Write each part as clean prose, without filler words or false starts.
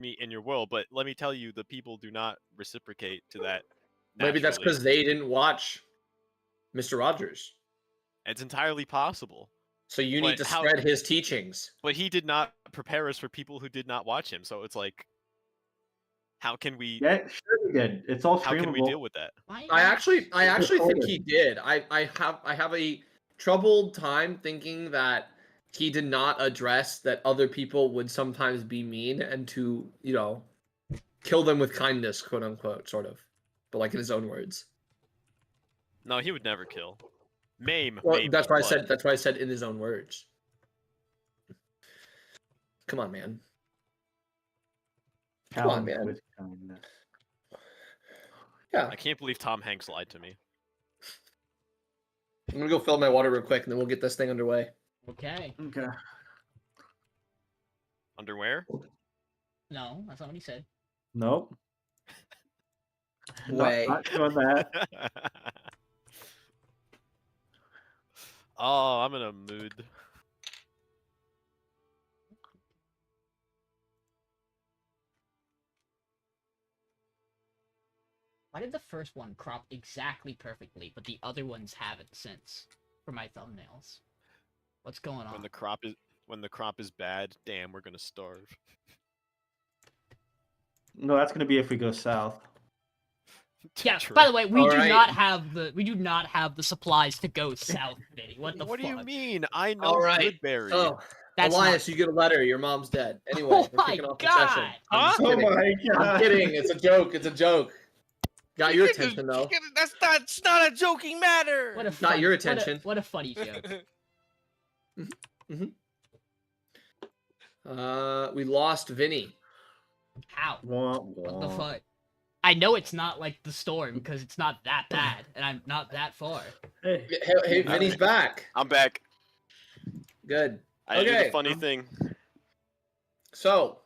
me in your world, but let me tell you, the people do not reciprocate to that. Maybe that's naturally. because they didn't watch Mr. Rogers. It's entirely possible. So you But need to how- spread his teachings. But he did not prepare us for people who did not watch him. So it's like, how can we? Yeah, sure he did. It's all How can we streamable. deal with that? I actually think recorded. he did. I have a troubled time thinking that he did not address that other people would sometimes be mean and to, you know, kill them with kindness, quote unquote, sort of. But like in his own words. No, he would never kill. Maim. Well, maim that's with why I blood. said that's why I said in his own words. Come on, man. Come on, man. With kindness. Yeah. I can't believe Tom Hanks lied to me. I'm gonna go fill my water real quick and then we'll get this thing underway. Okay. Okay. Underwear? No, that's not what he said. Nope. Way. Not doing that. Oh, I'm in a mood. Why did the first one crop exactly perfectly, but the other ones haven't since for my thumbnails? What's going on? When the crop is bad, damn, we're gonna starve. No, that's gonna be if we go south. Yeah. True. By the way, we All do right. not have the supplies to go south, Vinny. What the What fuck? do you mean? I know All right. Goodberry. Oh, That's Elias, you get a letter. Your mom's dead. Anyway, Oh we're my kicking off the God. session. I'm just Oh kidding. my god! I'm kidding. It's a joke. It's a joke. Got your attention though. That's not a joking matter. What a Not funny, your what a- attention. What a funny joke. We lost Vinny. How? Wah, What the wah. fuck? I know it's not like the storm because it's not that bad, and I'm not that far. Hey, Hey, Vinny's back. I'm back. Good. I did Okay. a funny thing. So,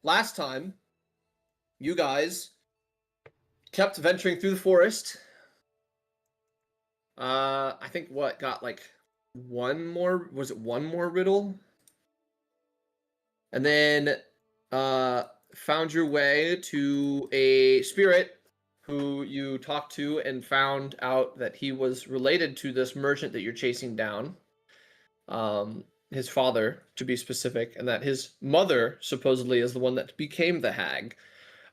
last time, you guys kept venturing through the forest. I think what got like one more riddle? And then found your way to a spirit who you talked to and found out that he was related to this merchant that you're chasing down. His father, to be specific, and that his mother supposedly is the one that became the hag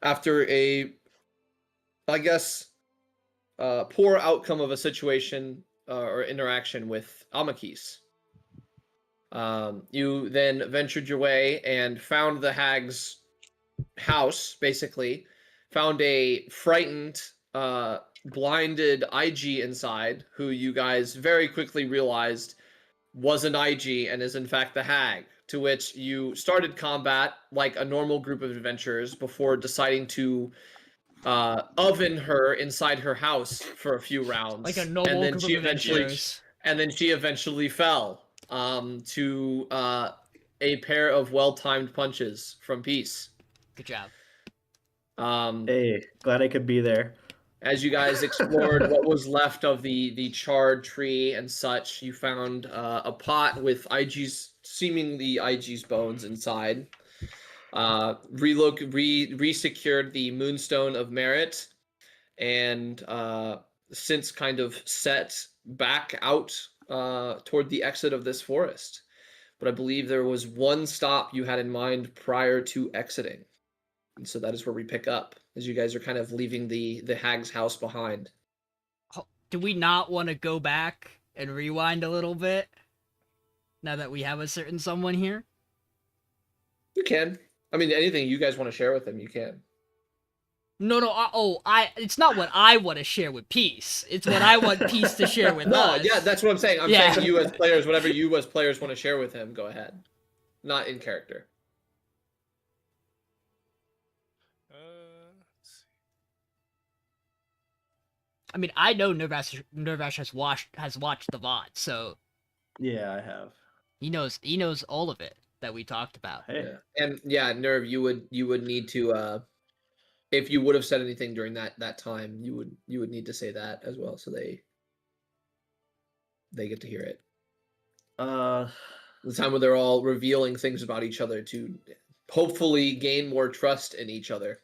after a, I guess, poor outcome of a situation or interaction with Amakis. You then ventured your way and found the hag's house, basically. Found a frightened, blinded IG inside, who you guys very quickly realized was an IG and is in fact the hag, to which you started combat like a normal group of adventurers before deciding to oven her inside her house for a few rounds. Like a normal group of adventurers. And then she eventually fell to a pair of well-timed punches from Peace. Good job. hey, glad I could be there. As you guys explored what was left of the charred tree and such, you found a pot with seemingly IG's bones inside. Resecured the Moonstone of Merit, and since kind of set back out toward the exit of this forest. But I believe there was one stop you had in mind prior to exiting. And so that is where we pick up, as you guys are kind of leaving the hag's house behind. Do we not want to go back and rewind a little bit? Now that we have a certain someone here? You can. I mean, anything you guys want to share with them, you can. No, it's not what I want to share with Peace. It's what I want Peace to share with No, us. yeah, that's what I'm saying. I'm saying you as players, whatever you as players want to share with him, go ahead. Not in character. Let's see. I mean, I know Nirvash has watched the VOD, so Yeah, I have. he knows all of it that we talked about. Hey, Yeah. And yeah, Nerv, you would need to if you would have said anything during that time, you would need to say that as well, so they get to hear it. uh, The time when they're all revealing things about each other to hopefully gain more trust in each other.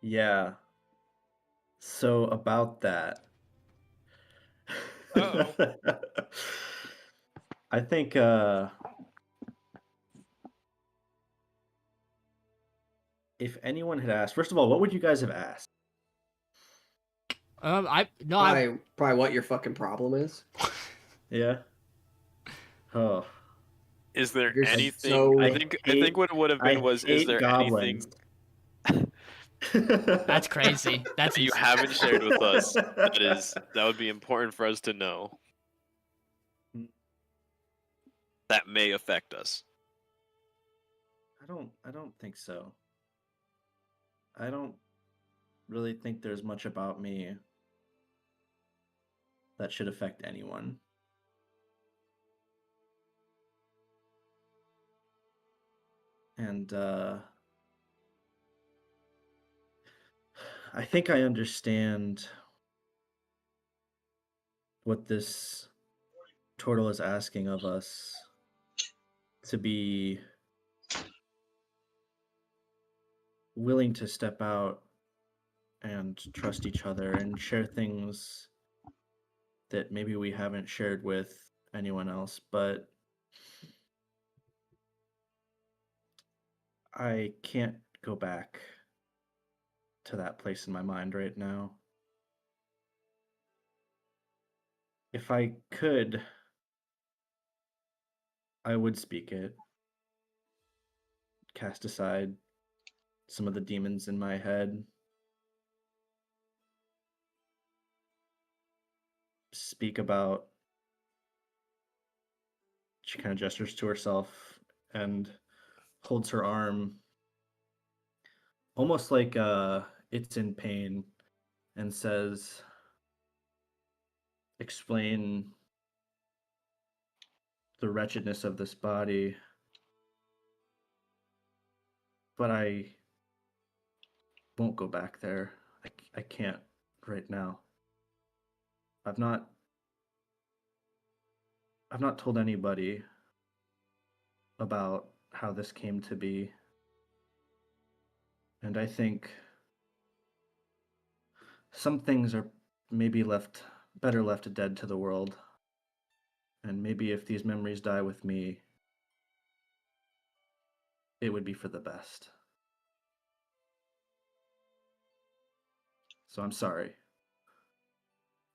Yeah. So about that. Uh-oh. I think if anyone had asked, first of all, what would you guys have asked? Probably what your fucking problem is. Yeah. Oh. Is there You're anything? so- I think what it would have been was, is there goblins. anything That's crazy. That's that you haven't shared with us that would be important for us to know that may affect us? I don't think so. I don't really think there's much about me that should affect anyone. And I think I understand what this turtle is asking of us, to be willing to step out and trust each other and share things that maybe we haven't shared with anyone else, but I can't go back to that place in my mind right now. If I could, I would speak it, cast aside some of the demons in my head, speak about. She kind of gestures to herself and holds her arm, almost like it's in pain, and says, explain the wretchedness of this body, but I won't go back there. I can't right now. I've not told anybody about how this came to be. And I think some things are maybe better left dead to the world. And maybe if these memories die with me, it would be for the best. So I'm sorry.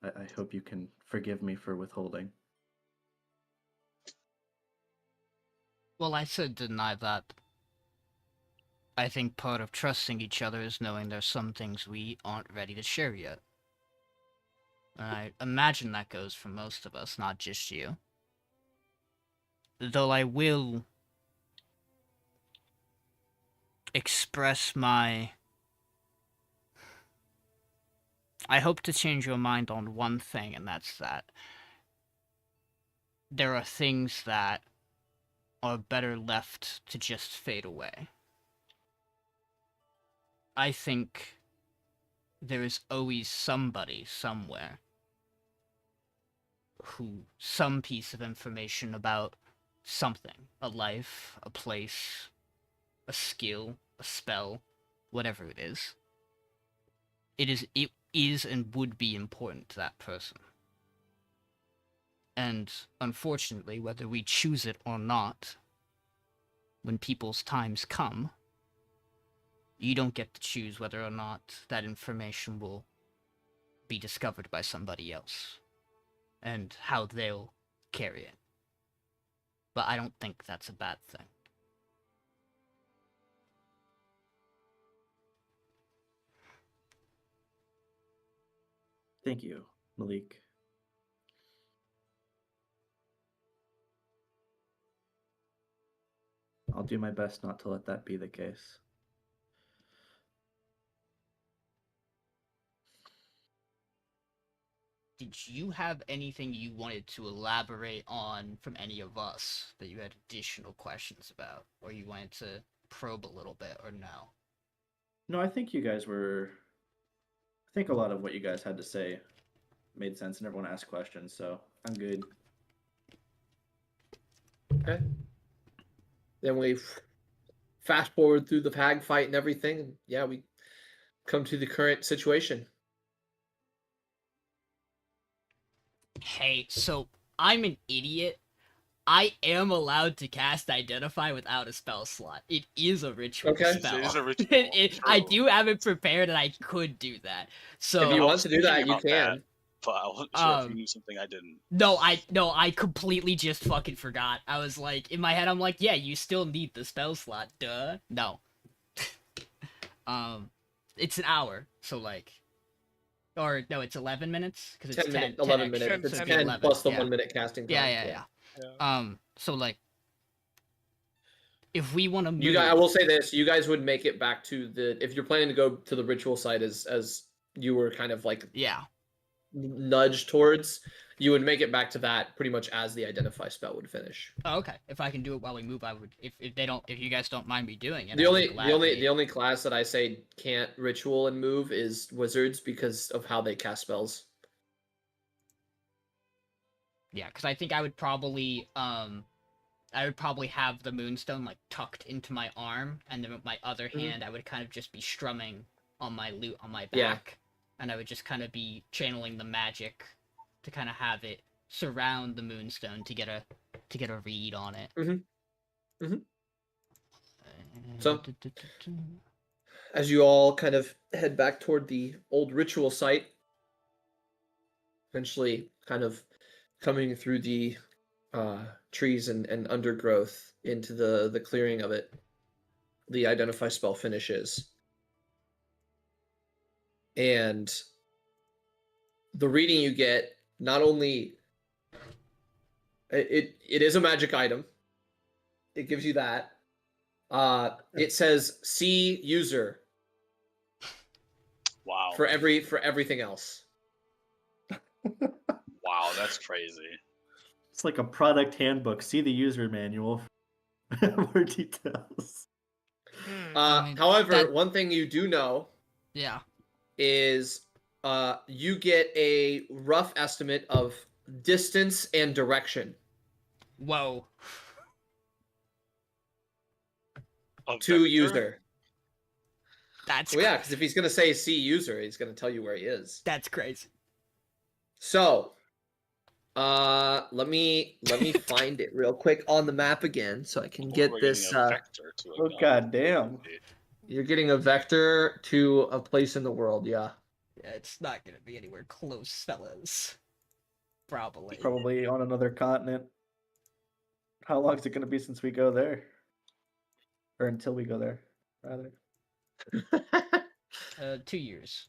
I hope you can forgive me for withholding. Well, I said deny that. I think part of trusting each other is knowing there's some things we aren't ready to share yet. And I imagine that goes for most of us, not just you. Though I will express my... I hope to change your mind on one thing, and that's that there are things that are better left to just fade away. I think there is always somebody somewhere who some piece of information about something, a life, a place, a skill, a spell, whatever it is. It is and would be important to that person. And unfortunately, whether we choose it or not, when people's times come, you don't get to choose whether or not that information will be discovered by somebody else, and how they'll carry it. But I don't think that's a bad thing. Thank you, Malik. I'll do my best not to let that be the case. Did you have anything you wanted to elaborate on from any of us that you had additional questions about, or you wanted to probe a little bit, or no? No, I think you guys were... I think a lot of what you guys had to say made sense, and everyone asked questions, so I'm good. Okay. then we fast forward through the Hag fight and everything. And yeah, we come to the current situation. Hey, so I'm an idiot. I am allowed to cast Identify without a spell slot. It is a ritual Okay. spell. It is a ritual. I do have it prepared, and I could do that. So If you I want was to do that, thinking you about that. can. But I wasn't sure if you knew something I didn't. No, I completely just fucking forgot. I was like, in my head, I'm like, yeah, you still need the spell slot, duh. No. It's an hour, so like, or no, it's 11 minutes because it's 10, 11 extra, minutes. so It's it'd be 10 11, plus the yeah. 1 minute casting time. Yeah. So like, if we want to move, You guys, I will say this: you guys would make it back to the if you're planning to go to the ritual site as you were kind of like yeah. nudged towards. You would make it back to that pretty much as the identify spell would finish. Oh, okay. If I can do it while we move, I would. If you guys don't mind me doing it, The I would only gladly. the only class that I say can't ritual and move is wizards because of how they cast spells. Yeah, because I think I would probably have the Moonstone like tucked into my arm, and then with my other hand, I would kind of just be strumming on my lute on my back, Yeah. and I would just kind of be channeling the magic to kind of have it surround the Moonstone to get a read on it. So- As you all kind of head back toward the old ritual site, eventually kind of coming through the trees and undergrowth into the clearing of it, the identify spell finishes. And the reading you get, not only it is a magic item, it gives you that. It says "See user" Wow. for everything else. Wow, that's crazy. It's like a product handbook. See the user manual for more details. I mean, However, that- one thing you do know Yeah. is you get a rough estimate of distance and direction Whoa. A to vector? user. That's Well, yeah, because if he's gonna say "see user," he's gonna tell you where he is. that's crazy. So, let me find it real quick on the map again, so I can Oh, get we're this. getting a vector to a Oh, gun. goddamn. You're getting a vector to a place in the world. Yeah. Yeah, it's not gonna be anywhere close, fellas. Probably. Probably on another continent. How long is it going to be since we go there? Or until we go there, rather. 2 years.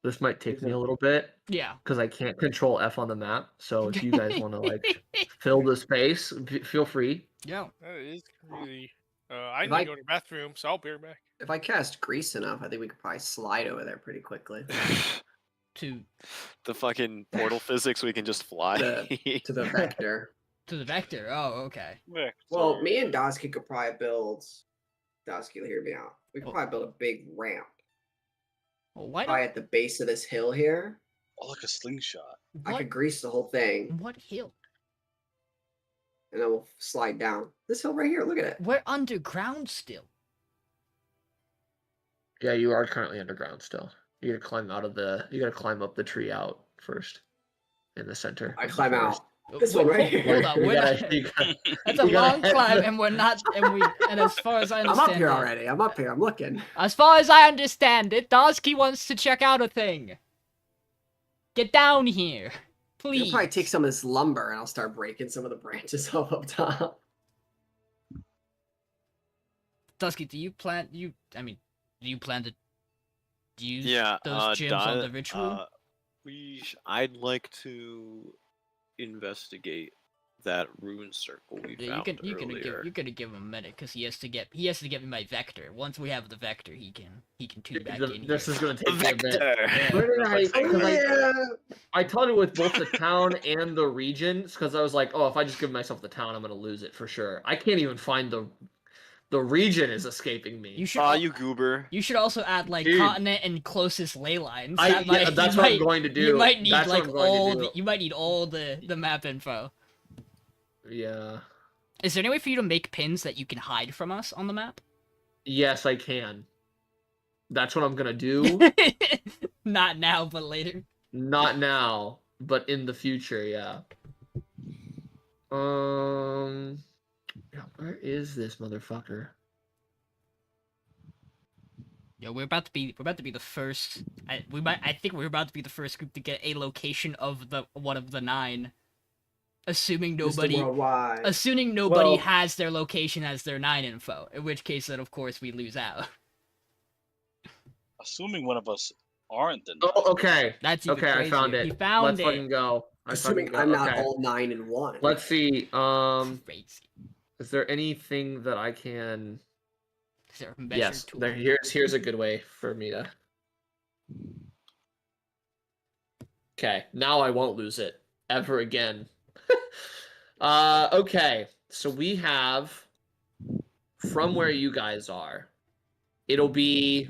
This might take me a little bit Yeah. because I can't control F on the map. So if you guys want to like fill the space, feel free. Yeah. That is really. I If need I- to go to the bathroom, so I'll be right back. If I cast grease enough, I think we could probably slide over there pretty quickly To The fucking portal physics, we can just fly. to the vector. the vector. Oh, okay. Vector. Well, me and Dozki could probably build. Dozki will hear me out. We could Oh. probably build a big ramp Well, why probably don't at the base of this hill here. Oh, like a slingshot. I what, could grease the whole thing, what hill? and then we'll slide down this hill right here. Look at it. We're underground still. Yeah, you are currently underground still. You gotta climb out of the. You gotta climb up the tree out first, in the center. I of the climb forest. out. This one right here. Hold on, You we're gotta- not, you gotta- that's a you gotta long head climb, the- and we're not, and as far as I I'm understand up here it- already. I'm up here. I'm looking. As far as I understand it, Dozki wants to check out a thing. Get down here, You'll please. probably take some of this lumber, and I'll start breaking some of the branches off up top. Dozki, do you plan to use Yeah, those gems on the ritual? I'd like to investigate that rune circle we Yeah, found you're earlier. gonna give him a minute because he has to get me my vector. Once we have the vector, he can tune back in. This here. is gonna take me a bit. Vector. Where did I? 'cause Yeah. I told it with both the town and the regions because I was like, oh, if I just give myself the town, I'm gonna lose it for sure. I can't even find the The region is escaping me. You should. Aw, you goober. You should also add like Dude. continent and closest ley lines. That's what I'm going to do. You might need That's what like I'm going all to do. the. You might need all the map info. Yeah. Is there any way for you to make pins that you can hide from us on the map? Yes, I can. That's what I'm gonna do. Not now, but later. Not now, but in the future, yeah. Yeah, where is this motherfucker? Yeah, we're about to be the first. I think we're about to be the first group to get a location of one of the 9. Assuming Mr. nobody Worldwide. Well- has their location as their 9 info. In which case, then of course we lose out. Assuming one of us aren't the Oh, okay. That's even Okay, I found crazier. it. He found Let's it. fucking go. Assuming I'm not okay. all 9 in 1. Let's see. Crazy. Is there anything that I can? Is there a measure Yes. tool? There. Here's a good way for me to. Okay. Now I won't lose it ever again. Okay. So we have from where you guys are. It'll be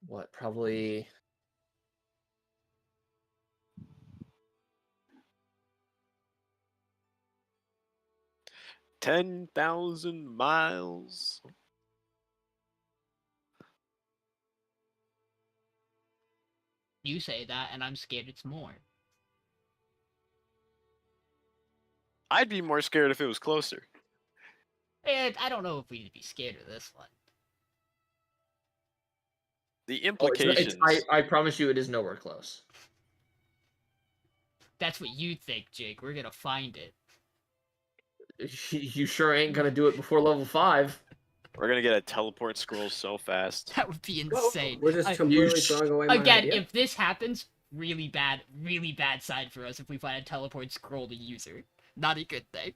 what? Probably 10,000 miles. You say that, and I'm scared it's more. I'd be more scared if it was closer. And I don't know if we'd be scared of this one. The Oh, implications. I promise you, it is nowhere close. That's what you think, Jake. We're gonna find it. You sure ain't gonna do it before level 5. We're gonna get a teleport scroll so fast. That would be Well, insane. we're just I- completely sh- throwing away my Again, idea. if this happens, really bad side for us if we find a teleport scroll to user. Not a good thing.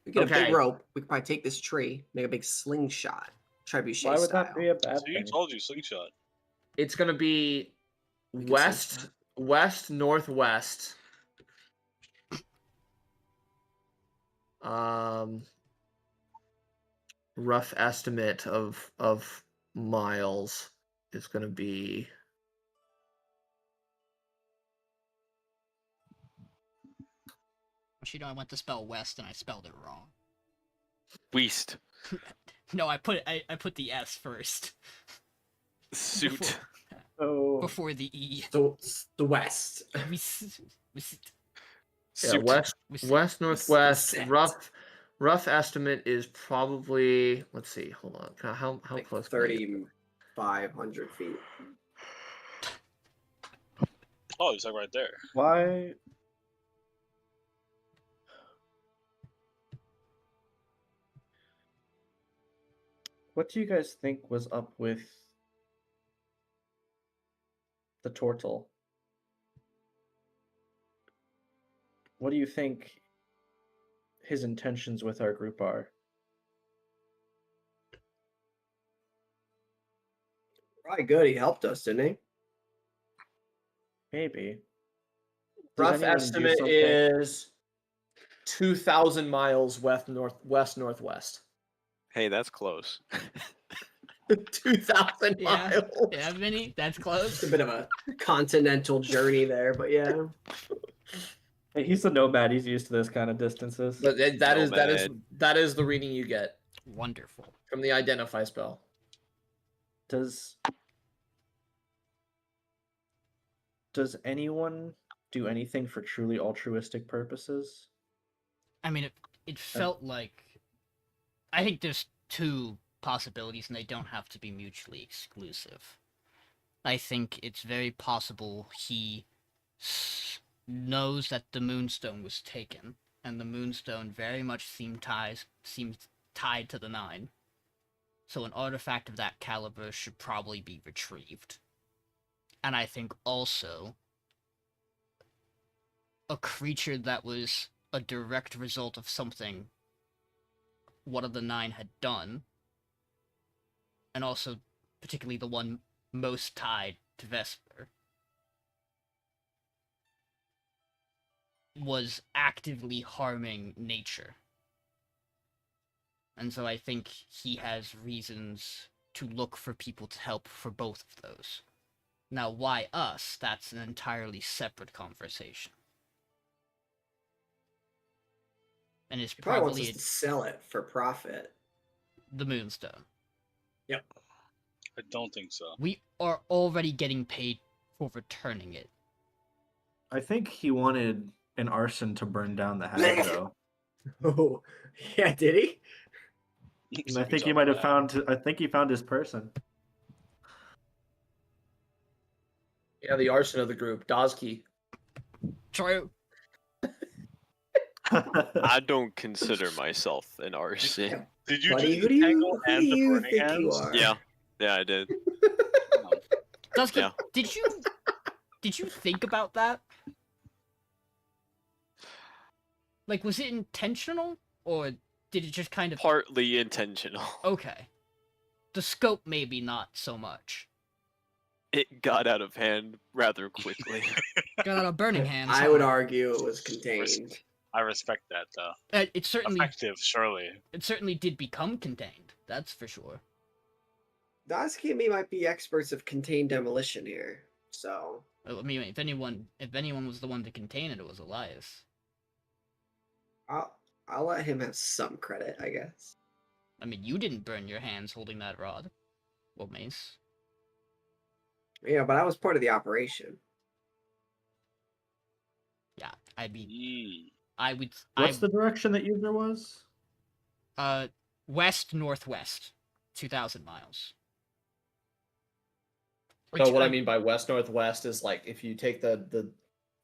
We get a Okay. big rope. We could probably take this tree, make a big slingshot. Trebuchet Why would style. that be a bad See, thing? told you, slingshot. It's gonna be We can west, northwest. Rough estimate of miles is gonna be. You know, I went to spell west and I spelled it wrong. Weast. No, I put the S first Suit. So before the E. So it's the west. Wist. Yeah, Suit. west northwest. Set. Rough estimate is probably. Let's see. Hold on. How Like close? can I get? 3,500 feet. Oh, he's like right there. why? What do you guys think was up with the turtle? What do you think his intentions with our group are? Probably good. He helped us, didn't he? Maybe. Does Rough anyone do estimate something? is 2,000 miles northwest. Hey, that's close. 2,000 Yeah. miles. Yeah, Vinny, that's It's close. a bit of a continental journey there, but yeah. Hey, he's a nomad. He's used to this kind of distances. But that is Nomad. the reading you get Wonderful. from the identify spell. Does anyone do anything for truly altruistic purposes? I mean, it felt like. I think there's 2 possibilities, and they don't have to be mutually exclusive. I think it's very possible he knows that the Moonstone was taken, and the Moonstone very much seems tied to the 9. So an artifact of that caliber should probably be retrieved. And I think also a creature that was a direct result of something one of the 9 had done, and also particularly the one most tied to Vesper. was actively harming nature. And so I think he has reasons to look for people to help for both of those. Now, why us? That's an entirely separate conversation. And it's He probably wants probably us to sell it for profit. the Moonstone. I don't think so. We are already getting paid for returning it. I think he wanted an arson to burn down the hag, though. Oh, yeah, did he? And I think he might have found. I think he found his person. Yeah, the arson of the group, Dozki. True. I don't consider myself an arson. Did you Buddy, do who the do tangle you, who and do the you burning think you hands? are? Yeah, I did. Dozki, Yeah. did you think about that? Like, was it intentional, or did it just kind of... Partly intentional. Okay. The scope maybe not so much. It got out of hand rather quickly. Got out of burning hands. I huh? would argue it was contained. I respect that though. It certainly Effective, surely. did become contained. That's for sure. Dozki and me might be experts of contained demolition here. So I mean, if anyone was the one to contain it, it was Elias. I'll let him have some credit, I guess. I mean, you didn't burn your hands holding that rod. Well, mace. Yeah, but I was part of the operation. Yeah, I mean, Mm. I would. What's the direction that user was? West northwest, 2,000 miles. So what I mean by west northwest is like if you take the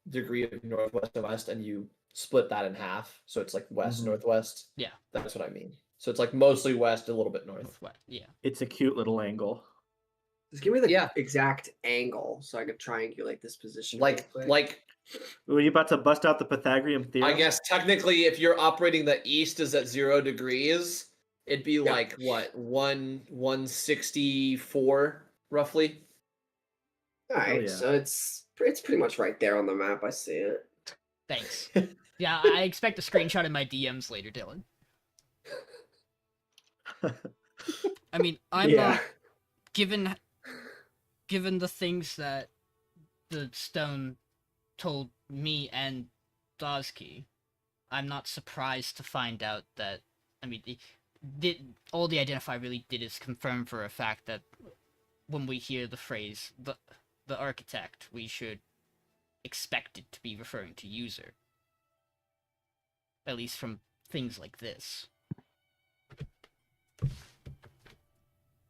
degree of northwest to west and you split that in half, so it's like west Mhm. northwest. Yeah. That's what I mean. So it's like mostly west, a little bit north. Northwest. Yeah. It's a cute little angle. Just give me the Yeah. exact angle so I could triangulate this position. real quick. Like Were you about to bust out the Pythagorean theorem? I guess technically if you're operating the east is at 0 degrees, it'd be like what 164 roughly. All right, yeah. so it's pretty much right there on the map. I see it. Thanks. Yeah, I expect a screenshot in my DMs later, Dylan. I mean, I'm Yeah. given the things that the stone told me and Dozki, I'm not surprised to find out that, I mean, all the identify really did is confirm for a fact that when we hear the phrase the architect, we should expect it to be referring to user. At least from things like this.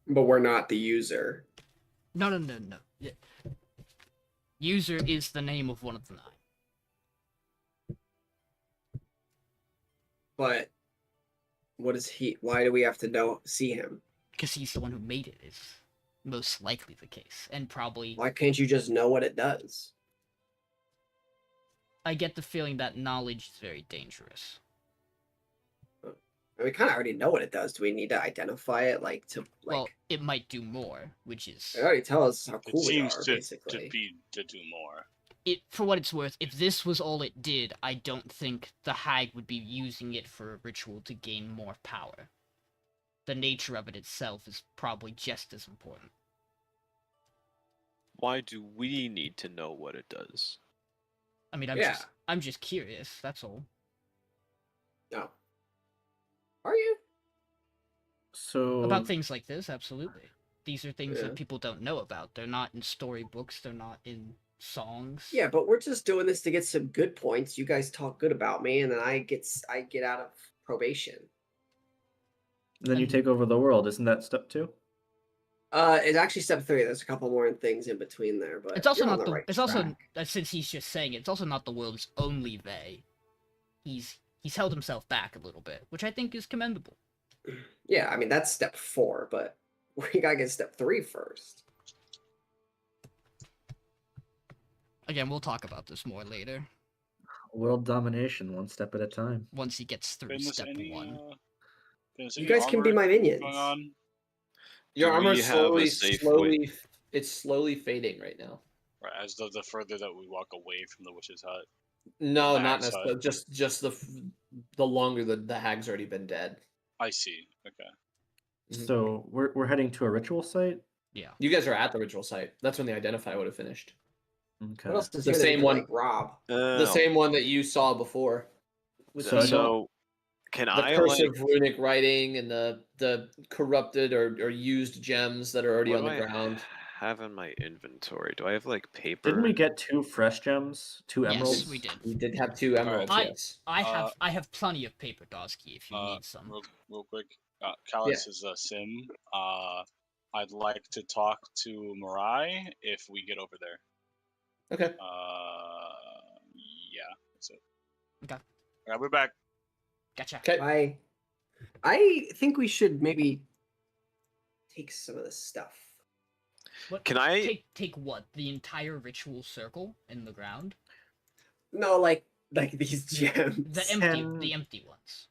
But we're not the user. No. Yeah. User is the name of one of the 9. But what is he? Why do we have to see him? Because he's the one who made it, is most likely the case. And probably, Why can't you just know what it does? I get the feeling that knowledge is very dangerous. We kind of already know what it does. Do we need to identify it, Well, it might do more, which is... They already tell us how It cool we seems are, to basically. do more. For what it's worth, if this was all it did, I don't think the hag would be using it for a ritual to gain more power. The nature of it itself is probably just as important. Why do we need to know what it does? I mean, I'm just curious, that's all. No. Are you? So About things like this, absolutely. These are things Yeah. that people don't know about. They're not in storybooks, they're not in songs. Yeah, but we're just doing this to get some good points. You guys talk good about me, and then I get out of probation. then you take over the world. Isn't that step 2? It's actually step 3. There's a couple more things in between there, but It's also you're on not the right it's also track. since he's just saying it, it's also not the world's only they. He's held himself back a little bit, which I think is commendable. Yeah, I mean that's step 4, but we gotta get step 3 first. Again, we'll talk about this more later, World domination, one step at a time. once he gets through Goodness, step any, 1. goodness, You any guys can be armor my minions. going on? Your Do armor we have a safe it's slowly fading right now. Right, as the further that we walk away from the witch's hut. No, The not hag's hut. necessarily. Just the longer the hag's already been dead. I see. Okay. Mhm. So we're heading to a ritual site. Yeah. You guys are at the ritual site. That's when the identify would have finished. Okay. What else is The here that we same can, one. like, rob? The same one that you saw before. With So I don't- So, can the I cursive like? runic writing and the corrupted or used gems that are already What on do the I ground. have in my inventory? Do I have like paper? Didn't we get 2 fresh gems? 2 Yes, emeralds? we did. You did have 2 emeralds, I- yes. I have plenty of paper, Dozki, if you need some. Real quick. Calyx is a sim. I'd like to talk to Mirai if we get over there. Okay. Yeah, that's it. Okay. I'll be back. Gotcha. Okay. I think we should maybe take some of this stuff. What, Can I- take what? The entire ritual circle in the ground? No, like these gems. The empty ones.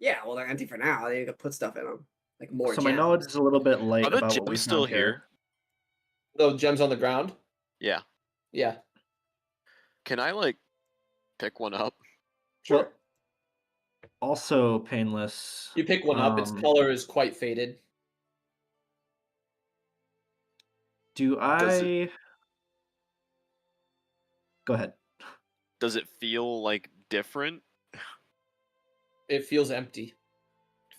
Yeah, well, they're empty for now. They could put stuff in them, like more. So my knowledge is a little bit light Are the about what we gems still found here. The gems on the ground? Yeah. Yeah. Can I like pick one up? Sure. Also, Payneless. You pick one up, its color is quite faded. Do Does I? Go ahead. Does it feel like different? It feels empty.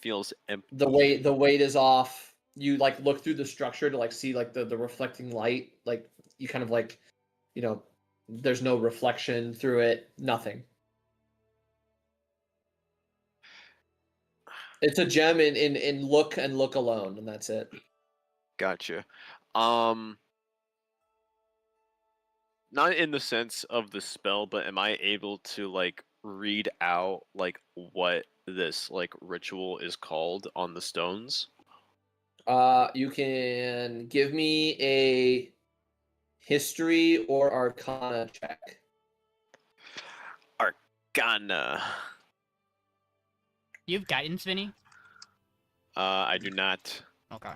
Feels empty. The weight is off. You like look through the structure to like see like the reflecting light. Like you kind of like, there's no reflection through it. Nothing. It's a gem in look and look alone, and that's it. Gotcha. Not in the sense of the spell, but am I able to like read out like what this like ritual is called on the stones? You can give me a history or arcana check. Arcana. You have guidance, Vinny? I do not. Okay.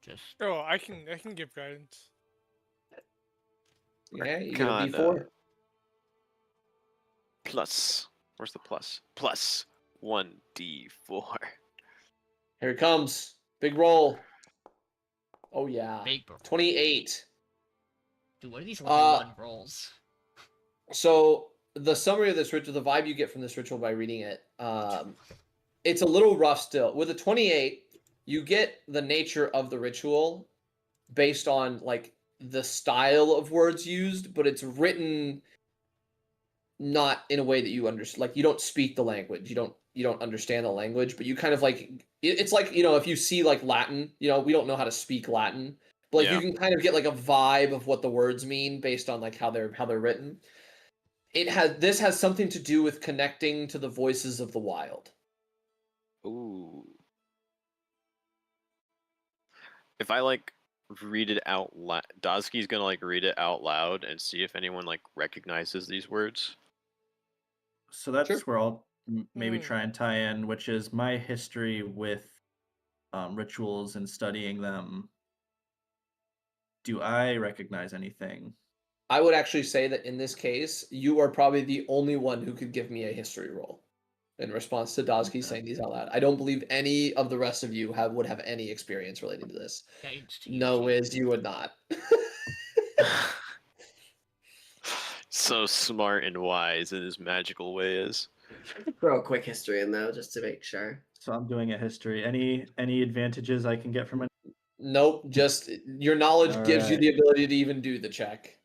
Just Oh, I can give guidance. Yeah, you get a Arcana. D4. Plus. Where's the plus? Plus 1d4. Here it comes. Big roll. Oh yeah. big bro. 28. Dude, what are these level 1 rolls? So the summary of this ritual, the vibe you get from this ritual by reading it, it's a little rough still. With a 28, you get the nature of the ritual based on like the style of words used, but it's written not in a way that you understand. Like you don't speak the language, you don't understand the language, but you kind of like it's like if you see like Latin, we don't know how to speak Latin, but like Yeah. you can kind of get like a vibe of what the words mean based on like how they're written. This has something to do with connecting to the voices of the wild. Ooh. If I like read it out loud, Dozki's gonna like read it out loud and see if anyone like recognizes these words. So that's Sure. where I'll maybe Hmm. try and tie in, which is my history with rituals and studying them. Do I recognize anything? I would actually say that in this case, you are probably the only one who could give me a history roll in response to Dozki Okay. saying these out loud. I don't believe any of the rest of you would have any experience relating to this. Guidance to you, No, too. Wiz, you would not. So smart and wise in his magical ways. Throw a quick history in though, just to make sure. So I'm doing a history. Any advantages I can get from it? Nope, just your knowledge gives you Alright. the ability to even do the check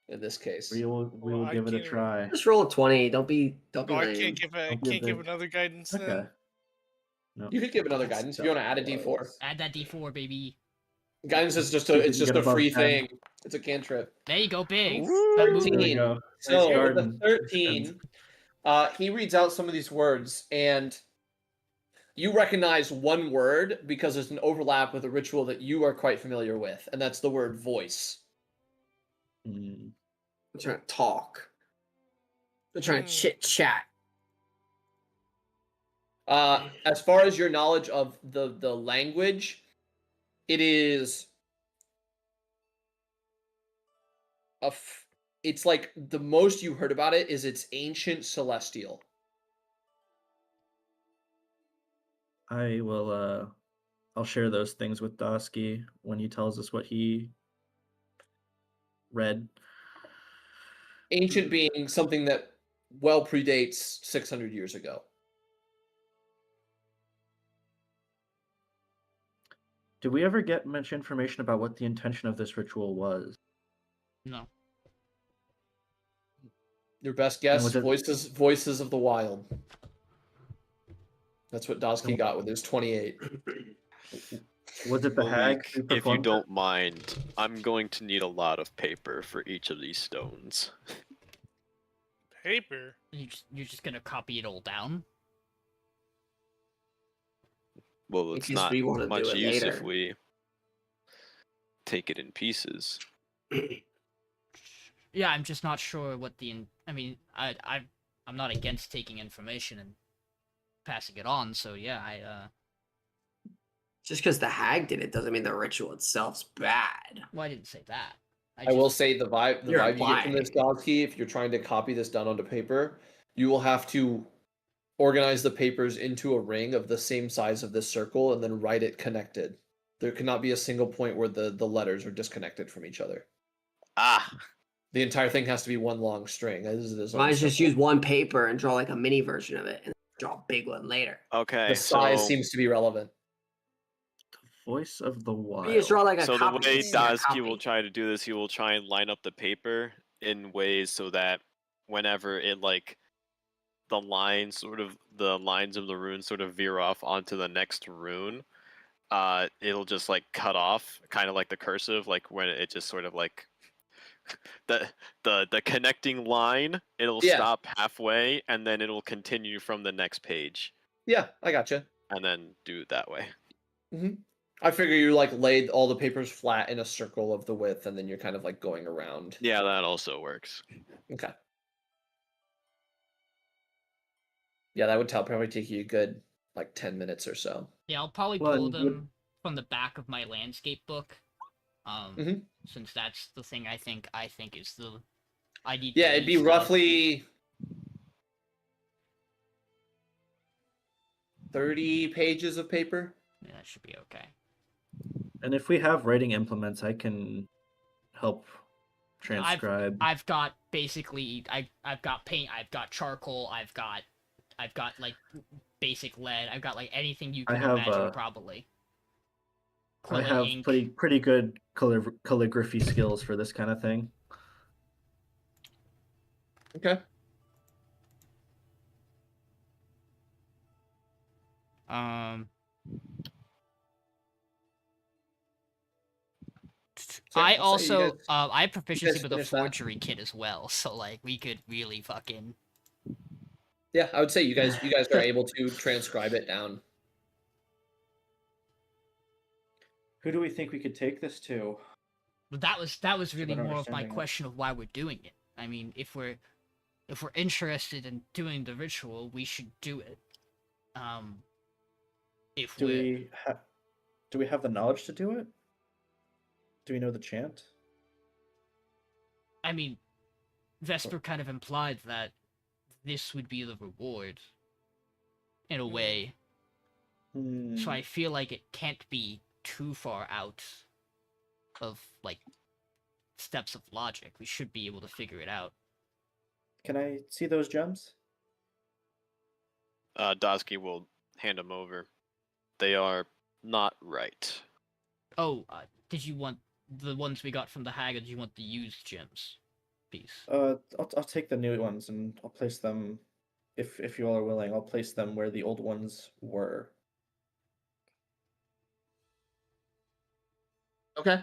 in this case. We will I give it a can't- try. Just roll a 20. Don't be No, I lame. can't give Don't be a big- another guidance. Okay. Then. No. You could give another That's guidance if you want to add a tough. D4. Add that D4, baby. Guidance is just See if it's you just get a above free 10. thing. It's a cantrip. There you go, big. Woo! That moved. There we 13. go. So Nice with the garden. 13, he reads out some of these words, and you recognize one word because there's an overlap with a ritual that you are quite familiar with, and that's the word voice. Mm. I'm trying to talk. I'm trying to Hmm. chit chat. As far as your knowledge of the language, it is it's like the most you heard about it is it's ancient celestial. I will I'll share those things with Dozki when he tells us what he read. Ancient being something that well predates 600 years ago. Did we ever get much information about what the intention of this ritual was? No. Your best And guess, was it- voices of the wild. That's what Dozki And- got with his 28. Was it the hag? Malik, who if you performed it? don't mind, I'm going to need a lot of paper for each of these stones. Paper. You're just gonna copy it all down? Well, In it's case not we wanna do much it use if later. we take it in pieces. Yeah, I'm just not sure what I mean, I'm not against taking information and passing it on. So yeah, Just because the hag did it doesn't mean the ritual itself's bad. well, I didn't say that. I will say the vibe You're you get from this implying. Dozki, if you're trying to copy this down onto paper, you will have to organize the papers into a ring of the same size of this circle and then write it connected. There cannot be a single point where the letters are disconnected from each other. Ah, The entire thing has to be one long string. This Might just use one paper and draw like a mini version of it and draw a big one later. okay. The size so, seems to be relevant. Voice of the Wild. You just draw like a so the copy. way just like a Dozki will copy. try to do this, he will try and line up the paper in ways so that whenever it the lines of the rune sort of veer off onto the next rune, it'll just cut off, kind of like the cursive, like when it just sort of the connecting line, it'll stop halfway and then it'll continue from the next page. Yeah, I gotcha. And then do it that way. I figure you laid all the papers flat in a circle of the width and then you're kind of going around. Yeah, that also works. Okay. Yeah, that would probably take you a good 10 minutes or so. Yeah, I'll probably Well, pull and them from the back of my landscape book. Mhm. Since that's the thing I think is the I need. Yeah, the it'd be least of. roughly 30 pages of paper. Yeah, that should be okay. And if we have writing implements, I can help transcribe. I've got basically I've got paint, I've got charcoal, I've got basic lead, I've got anything you can imagine probably. I have ink. pretty good calligraphy skills for this kind of thing. Okay. So, I I'll say you also guys- I have proficiency guys with a finish that. forgery kit as well, so we could really fucking. Yeah, I would say you guys are able to transcribe it down. Who do we think we could take this to? But that was really better more of my understanding it. question of why we're doing it. I mean, if we're interested in doing the ritual, we should do it. If Do we we have the knowledge to do it? Do we know the chant? I mean, Vesper kind of implied that this would be the reward, in a way. So I feel like it can't be too far out of steps of logic. We should be able to figure it out. Can I see those gems? Dozki will hand them over. They are not right. Oh, did you want the ones we got from the hag, or did you want the used gems piece? I'll take the new ones and I'll place them. If you all are willing, I'll place them where the old ones were. Okay.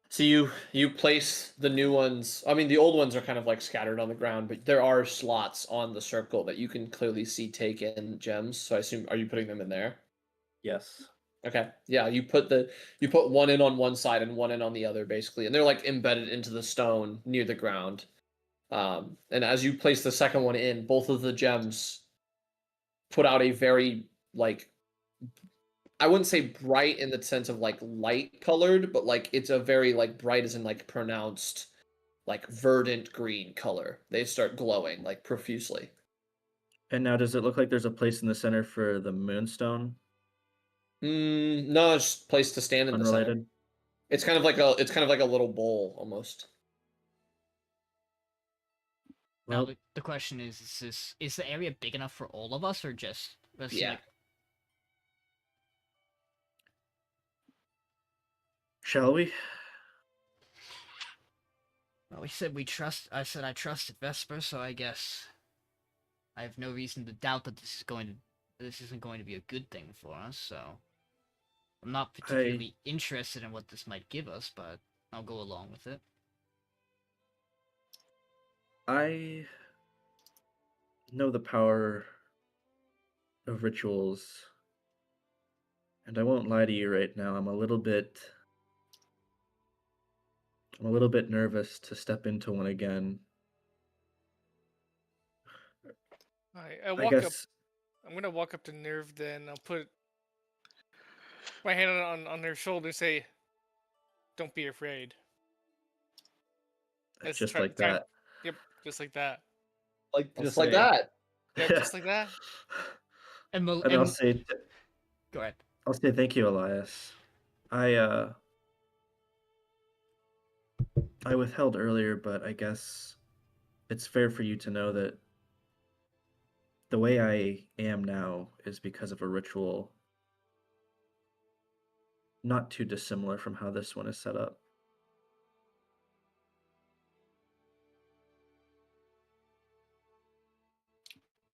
So you place the new ones. I mean, the old ones are kind of scattered on the ground, but there are slots on the circle that you can clearly see take in gems. So I assume, are you putting them in there? Yes. Okay. Yeah, you put one in on one side and one in on the other, basically, and they're embedded into the stone near the ground. And as you place the second one in, both of the gems put out a very I wouldn't say bright in the sense of light colored, but it's a very bright as in pronounced like verdant green color. They start glowing like profusely. And now, does it look like there's a place in the center for the Moonstone? No, it's just a place to stand in the center. Unrelated. It's kind of like a little bowl almost. Now Well, the question is the area big enough for all of us, or just let's see, Yeah. like, shall we? well, we said we trust. I said I trusted Vesper, so I guess I have no reason to doubt that this isn't going to be a good thing for us. So I'm not particularly interested in what this might give us, but I'll go along with it. I know the power of rituals, and I won't lie to you right now. I'm a little bit nervous to step into one again. I I walk up. guess I'm gonna walk up to Nerve. Then I'll put my hand on her shoulder and say, "Don't be afraid." Let's just try- like try- that. Yep, just like that. Just like that. Yep, just like that. And, And I'll say, go ahead. I'll say thank you, Elias. I withheld earlier, but I guess it's fair for you to know that the way I am now is because of a ritual not too dissimilar from how this one is set up.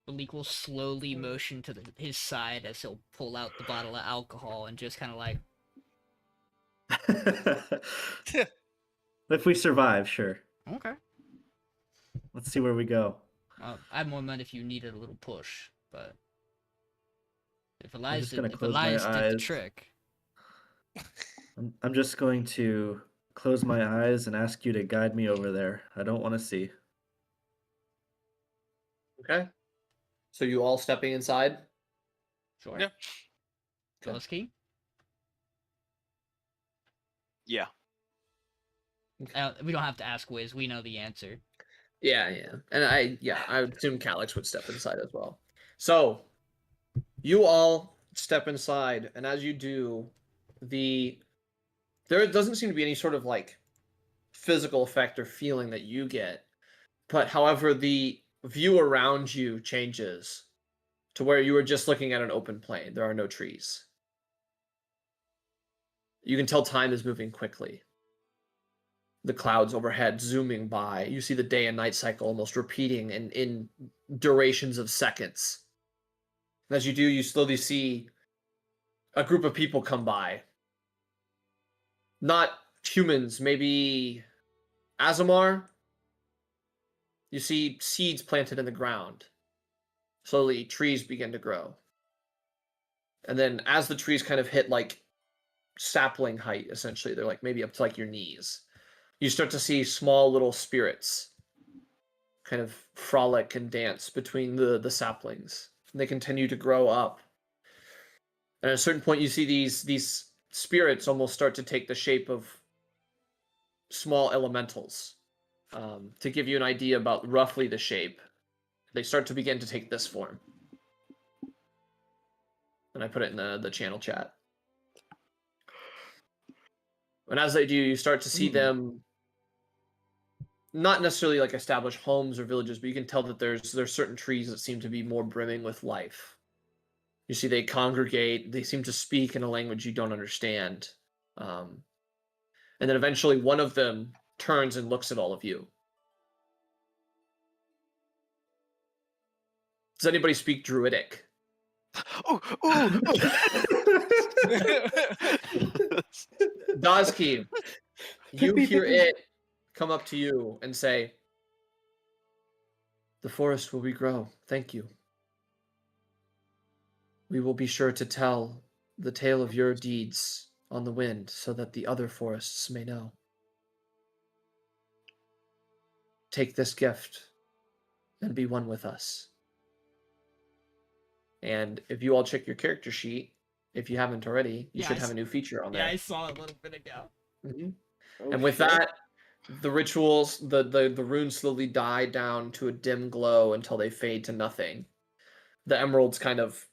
Malik will slowly motion to his side as he'll pull out the bottle of alcohol and just kind of like, If we survive, sure. okay. Let's see where we go. I more meant if you needed a little push, but if just Elias gonna did close my the eyes. trick, I'm just going to close my eyes and ask you to guide me over there. I don't want to see. Okay. So you all stepping inside? sure. Yeah. Dozki? Yeah. We don't have to ask Wizz. We know the answer. Yeah. And I would assume Calyx would step inside as well. So you all step inside, and as you do, there doesn't seem to be any sort of like physical effect or feeling that you get. But however, the view around you changes to where you were just looking at an open plain. There are no trees. You can tell time is moving quickly. The clouds overhead zooming by. You see the day and night cycle almost repeating in durations of seconds. And as you do, you slowly see a group of people come by. Not humans, maybe Aasimar. You see seeds planted in the ground. Slowly, trees begin to grow. And then as the trees kind of hit like sapling height, essentially, they're like maybe up to like your knees, you start to see small little spirits kind of frolic and dance between the saplings. And they continue to grow up. And at a certain point, you see these spirits almost start to take the shape of small elementals. To give you an idea about roughly the shape, they start to begin to take this form. And I put it in the channel chat. And as they do, you start to see them not necessarily like establish homes or villages, but you can tell that there's certain trees that seem to be more brimming with life. You see they congregate, they seem to speak in a language you don't understand. And then eventually one of them turns and looks at all of you. Does anybody speak Druidic? Dozki, you hear it come up to you and say, "The forest will regrow. Thank you. We will be sure to tell the tale of your deeds on the wind so that the other forests may know. Take this gift and be one with us." And if you all check your character sheet, if you haven't already, you should have a new feature on there. Yeah, I saw it a little bit ago. And with that, The rituals, the runes slowly die down to a dim glow until they fade to nothing. The emeralds kind of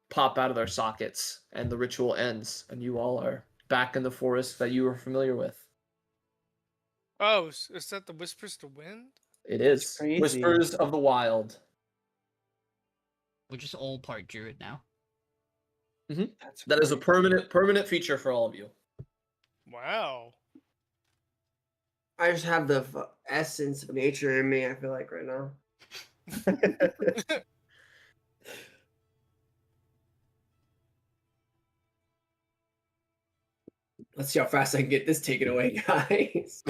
pop out of their sockets, and the ritual ends, and you all are back in the forest that you were familiar with. Oh, is that the Whispers to Wind? It is crazy. Whispers of the Wild. We're just all part Druid now. That is a permanent feature for all of you. Wow. I just have the essence of nature in me, I feel like, right now. Let's see how fast I can get this taken away, guys.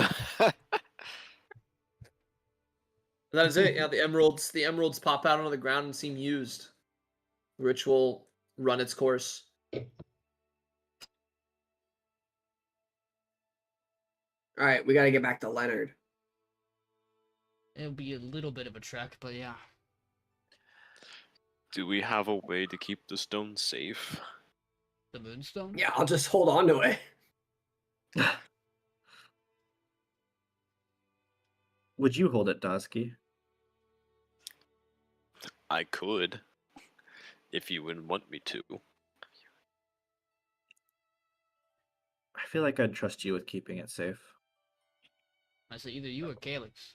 That is it. Yeah, the emeralds pop out onto the ground and seem used. The ritual run its course. All right, we got to get back to Leonard. It'll be a little bit of a trek, but yeah. Do we have a way to keep the stone safe? The Moonstone? Yeah, I'll just hold on to it. Would you hold it, Dozki? I could, if you wouldn't want me to. I feel like I'd trust you with keeping it safe. I say either you or Calyx.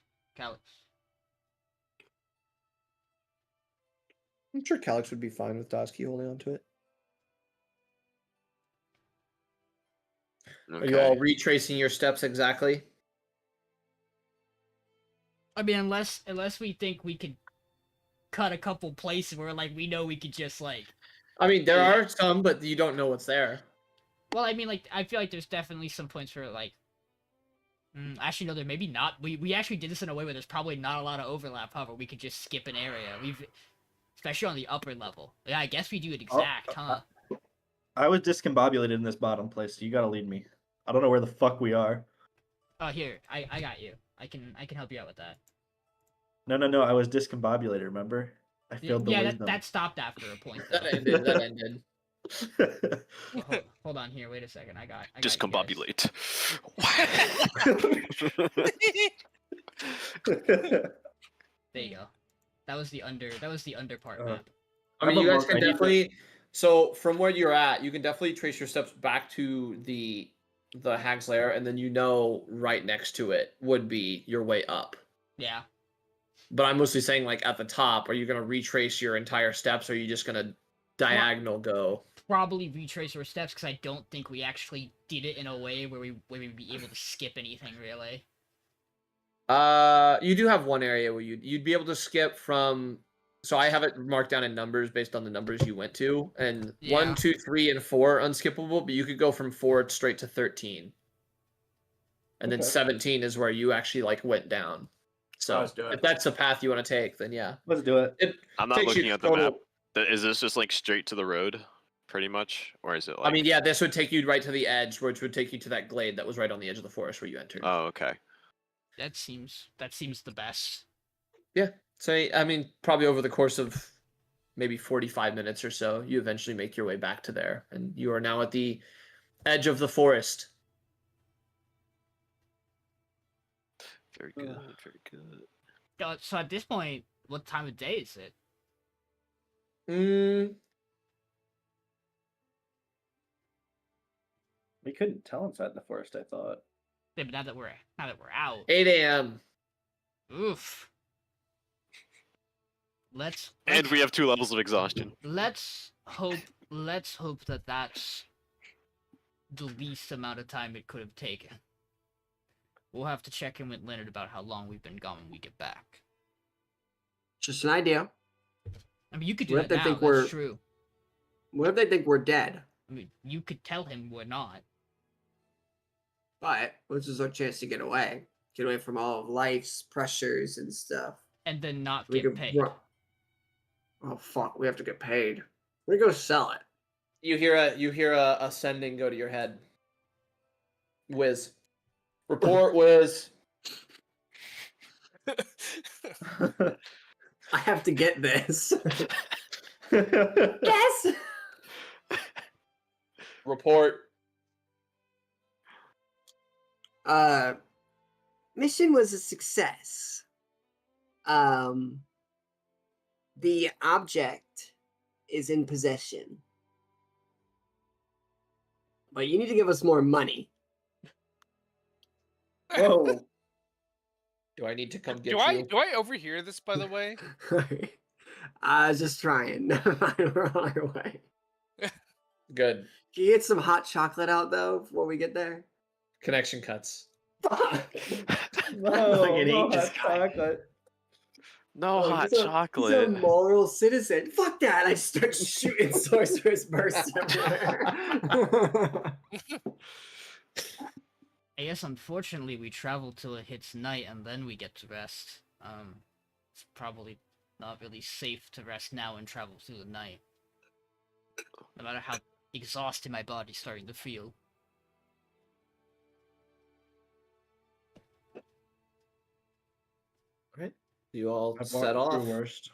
I'm sure Calyx would be fine with Dozki holding on to it. Okay. Are you all retracing your steps exactly? I mean, unless we think we could cut a couple places where, like, we know we could just, like... I mean, there are some, but you don't know what's there. Well, I mean, like, I feel like there's definitely some points where, like... actually, no, there maybe not. We actually did this in a way where there's probably not a lot of overlap, however, we could just skip an area. Especially on the upper level. Yeah, I guess we do it exact, huh? I was discombobulated in this bottom place, so you gotta lead me. I don't know where the fuck we are. Oh, here, I got you. I can help you out with that. No, I was discombobulated, remember? I failed the yeah, wisdom. that stopped after a point, though. That ended. Oh, hold on here, wait a second. I got you guys. Discombobulate. There you go. That was the under part map. I mean, you guys can definitely. So from where you're at, you can definitely trace your steps back to the Hag's Lair, and then right next to it would be your way up. Yeah. But I'm mostly saying, like, at the top, are you going to retrace your entire steps, or are you just going to diagonal go? Probably retrace our steps, because I don't think we actually did it in a way where we'd be able to skip anything, really. You do have one area where you'd be able to skip from... So I have it marked down in numbers based on the numbers you went to, and 1, 2, 3, and 4 are unskippable, but you could go from 4 straight to 13. And then 17 is where you actually, like, went down. So if that's the path you want to take, then yeah. Let's do it. I'm not looking at the map. Is this just like straight to the road, pretty much, or is it like? I mean, yeah, this would take you right to the edge, which would take you to that glade that was right on the edge of the forest where you entered. Oh, okay. That seems the best. Yeah. So I mean, probably over the course of maybe 45 minutes or so, you eventually make your way back to there, and you are now at the edge of the forest. Very good. Very good. So at this point, what time of day is it? We couldn't tell inside the forest, I thought. Yeah, but now that we're out. 8 a.m. Oof. And we have 2 levels of exhaustion. Let's hope that that's the least amount of time it could have taken. We'll have to check in with Leonard about how long we've been gone when we get back. Just an idea. I mean, you could do What if that they now, think that's true. What if they think we're dead? I mean, you could tell him we're not. But this is our chance to get away. Get away from all of life's pressures and stuff. And then not We get could paid. Oh fuck, we have to get paid. We're gonna go sell it. You hear a sending go to your head. Wizz. Report, Wizz. I have to get this. Yes. Report. mission was a success. The object is in possession. But you need to give us more money. Whoa. Do I need to come get Do you? I overhear this, by the way? I was just trying. Never mind, we're on our way. Good. Can you get some hot chocolate out though before we get there? Connection cuts. Fuck. No, fucking hate no this hot guy. chocolate. No Oh, hot he's a chocolate. moral citizen. Fuck that! I start shooting sorcerer's bursts everywhere. I guess unfortunately we travel till it hits night and then we get to rest. It's probably not really safe to rest now and travel through the night. No matter how exhausted my body's starting to feel. Right. You all I've set walked off. through worst.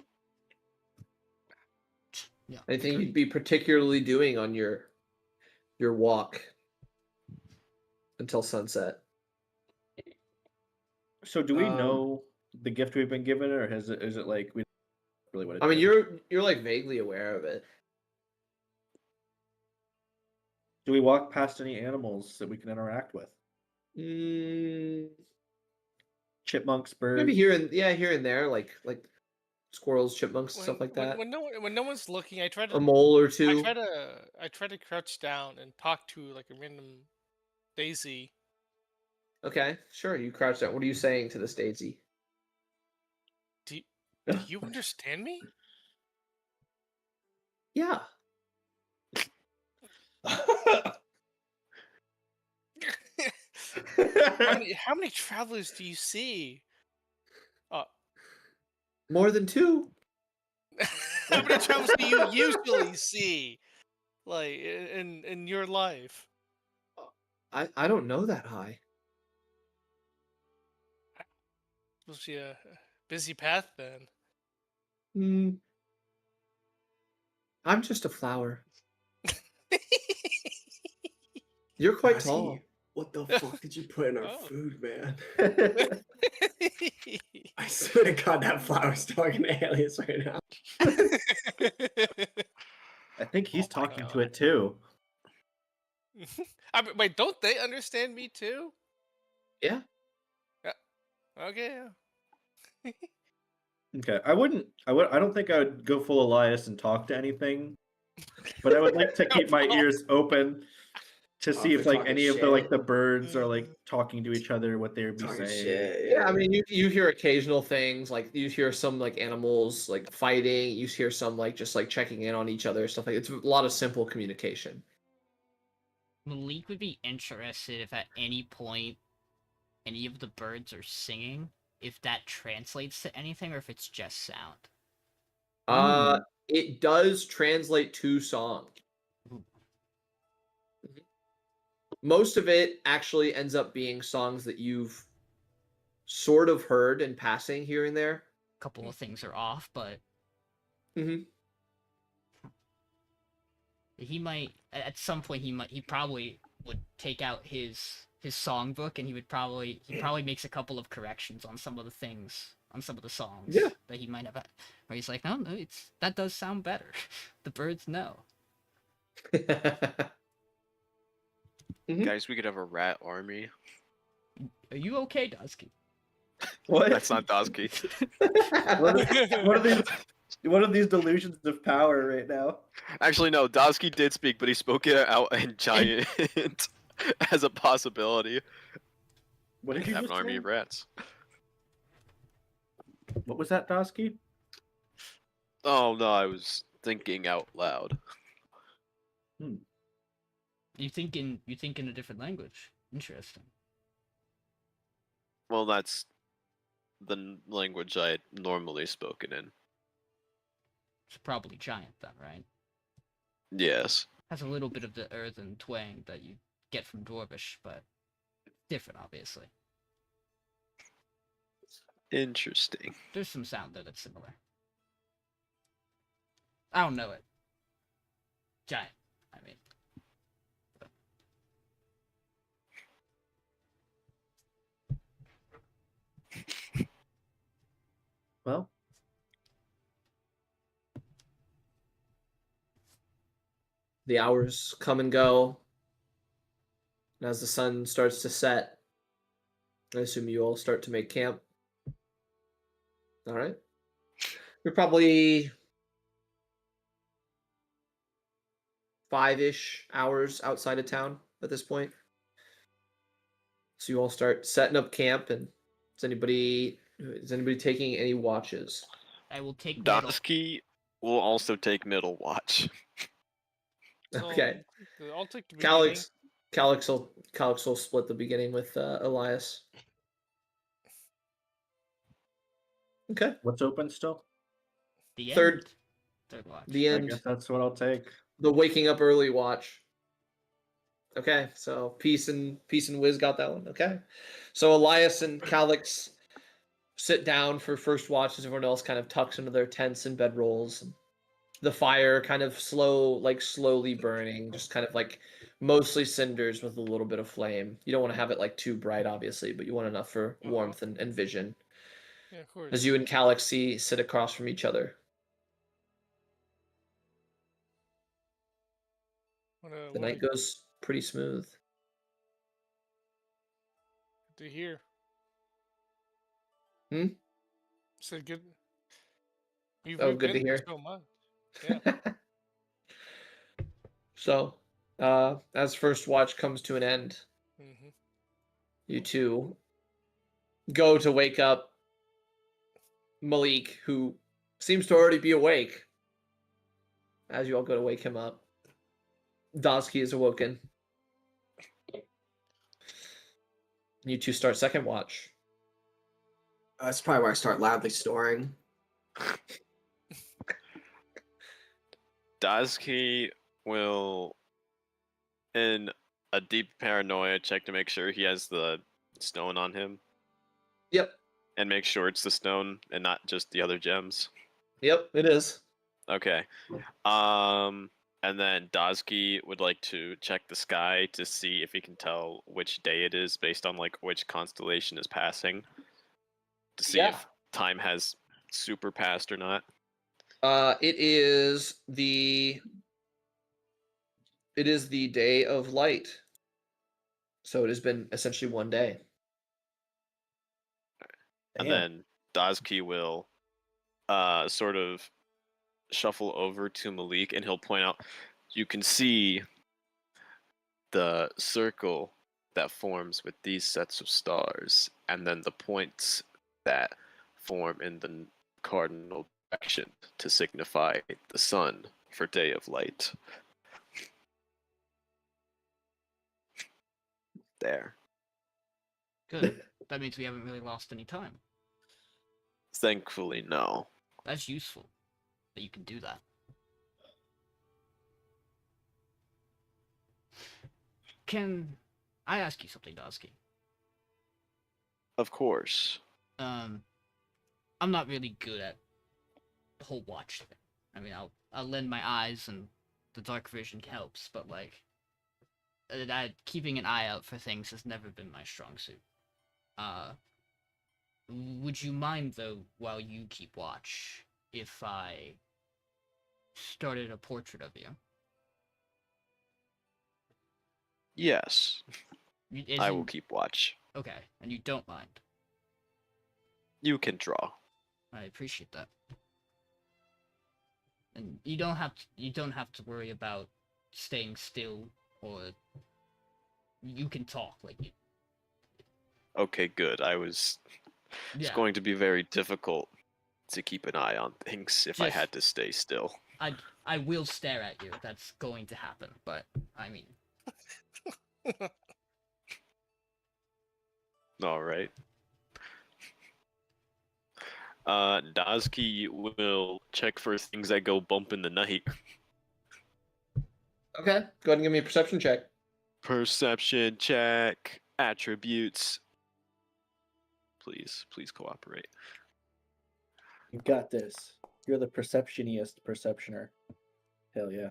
Yeah. Anything you'd be particularly doing on your walk until sunset? So do we Um, know the gift we've been given, or is it like we don't really what it I mean, is? you're like vaguely aware of it. Do we walk past any animals that we can interact with? Chipmunks, birds. Maybe here and there, like squirrels, chipmunks, stuff like that. When no one's looking, I try A to mole or two. I try to crouch down and talk to like a random daisy. Okay, sure. You crouch down. What are you saying to this daisy? Do you understand me? Yeah. How many travelers do you see? More than two. How many travelers do you usually see, like in your life? I don't know that high. Must be a busy path then. I'm just a flower. You're quite tall. What the fuck did you put in our Oh. food, man? I swear to God, that flower's talking to Elias right now. I think he's Oh my talking to God. it too. I mean, wait, don't they understand me too? Yeah. Okay. Yeah. Okay, I don't think I would go full Elias and talk to anything, but I would like to keep my ears open to see if if they're like talking any of the shit. the birds are like talking to each other, what they would be Talking saying. shit. Yeah, I mean, you hear occasional things, like you hear some like animals like fighting. You hear some like just like checking in on each other, stuff like it's a lot of simple communication. Malik would be interested if at any point any of the birds are singing, if that translates to anything or if it's just sound. It does translate to song. Ooh. Mhm. Most of it actually ends up being songs that you've sort of heard in passing here and there. A couple of things are off, but Mm-hmm. he might at some point he probably would take out his songbook and he probably makes a couple of corrections on some of the things on some of the songs Yeah. that he might have had, where he's like, no, that does sound better. The birds know. Mhm. Guys, we could have a rat army. Are you okay, Dozki? What? That's not Dozki. What are these delusions of power right now? Actually, no. Dozki did speak, but he spoke it out in giant as a possibility. What did you Have just an army say? of rats. What was that, Dozki? Oh no, I was thinking out loud. You think in a different language. Interesting. Well, that's the language I normally spoken in. It's probably giant then, right? Yes. Has a little bit of the earthen twang that you get from Dwarvish, but different, obviously. Interesting. There's some sound there that's similar. I don't know it. Giant, I mean. The hours come and go. And as the sun starts to set, I assume you all start to make camp. All right. You're probably 5-ish hours outside of town at this point. So you all start setting up camp, and is anybody taking any watches? I will take middle. Dozki will also take middle watch. So, Okay. I'll take the beginning. Calyx will split the beginning with Elias. Okay. What's open still? The Third- end. Third watch. The I end. guess that's what I'll take. The waking up early watch. Okay, so Peace and Wizz got that one. Okay, so Elias and Calyx sit down for first watch as everyone else kind of tucks into their tents and bedrolls. The fire kind of slowly burning, just kind of like mostly cinders with a little bit of flame. You don't want to have it like too bright, obviously, but you want enough for warmth and vision. Yeah, of course. As you and Calyx sit across from each other. The night goes pretty smooth. Good to hear. Hmm? So good. Good to hear. So much. Yeah. So, as first watch comes to an end, Mm-hmm. you two go to wake up Malek, who seems to already be awake. As you all go to wake him up, Dozki is awoken. You two start second watch. That's probably where I start loudly snoring. Dozki will, in a deep paranoia, check to make sure he has the stone on him. Yep. And make sure it's the stone and not just the other gems. Yep, it is. Okay. And then Dozki would like to check the sky to see if he can tell which day it is based on like which constellation is passing. To see if time has super passed or not. It is the day of light. So it has been essentially one day. And then Dozki will sort of shuffle over to Malek and he'll point out, you can see the circle that forms with these sets of stars, and then the points that form in the cardinal direction to signify the sun for day of light. There. Good. That means we haven't really lost any time. Thankfully, no. That's useful that you can do that. Can I ask you something, Dozki? Of course. I'm not really good at the whole watch thing. I mean, I'll lend my eyes and the dark vision helps, but like, keeping an eye out for things has never been my strong suit. Would you mind though, while you keep watch, if I started a portrait of you? Yes. I will Isn't- keep watch. Okay, and you don't mind. You can draw. I appreciate that. And you don't have to worry about staying still, or you can talk like you. Okay, good. It's Yeah, going to be very difficult to keep an eye on things if I Just- had to stay still. I will stare at you. That's going to happen. But I mean, All right. Dozki will check for things that go bump in the night. Okay, go ahead and give me a perception check. Perception check. Attributes. Please cooperate. You got this. You're the perceptioniest perceptioner. Hell yeah.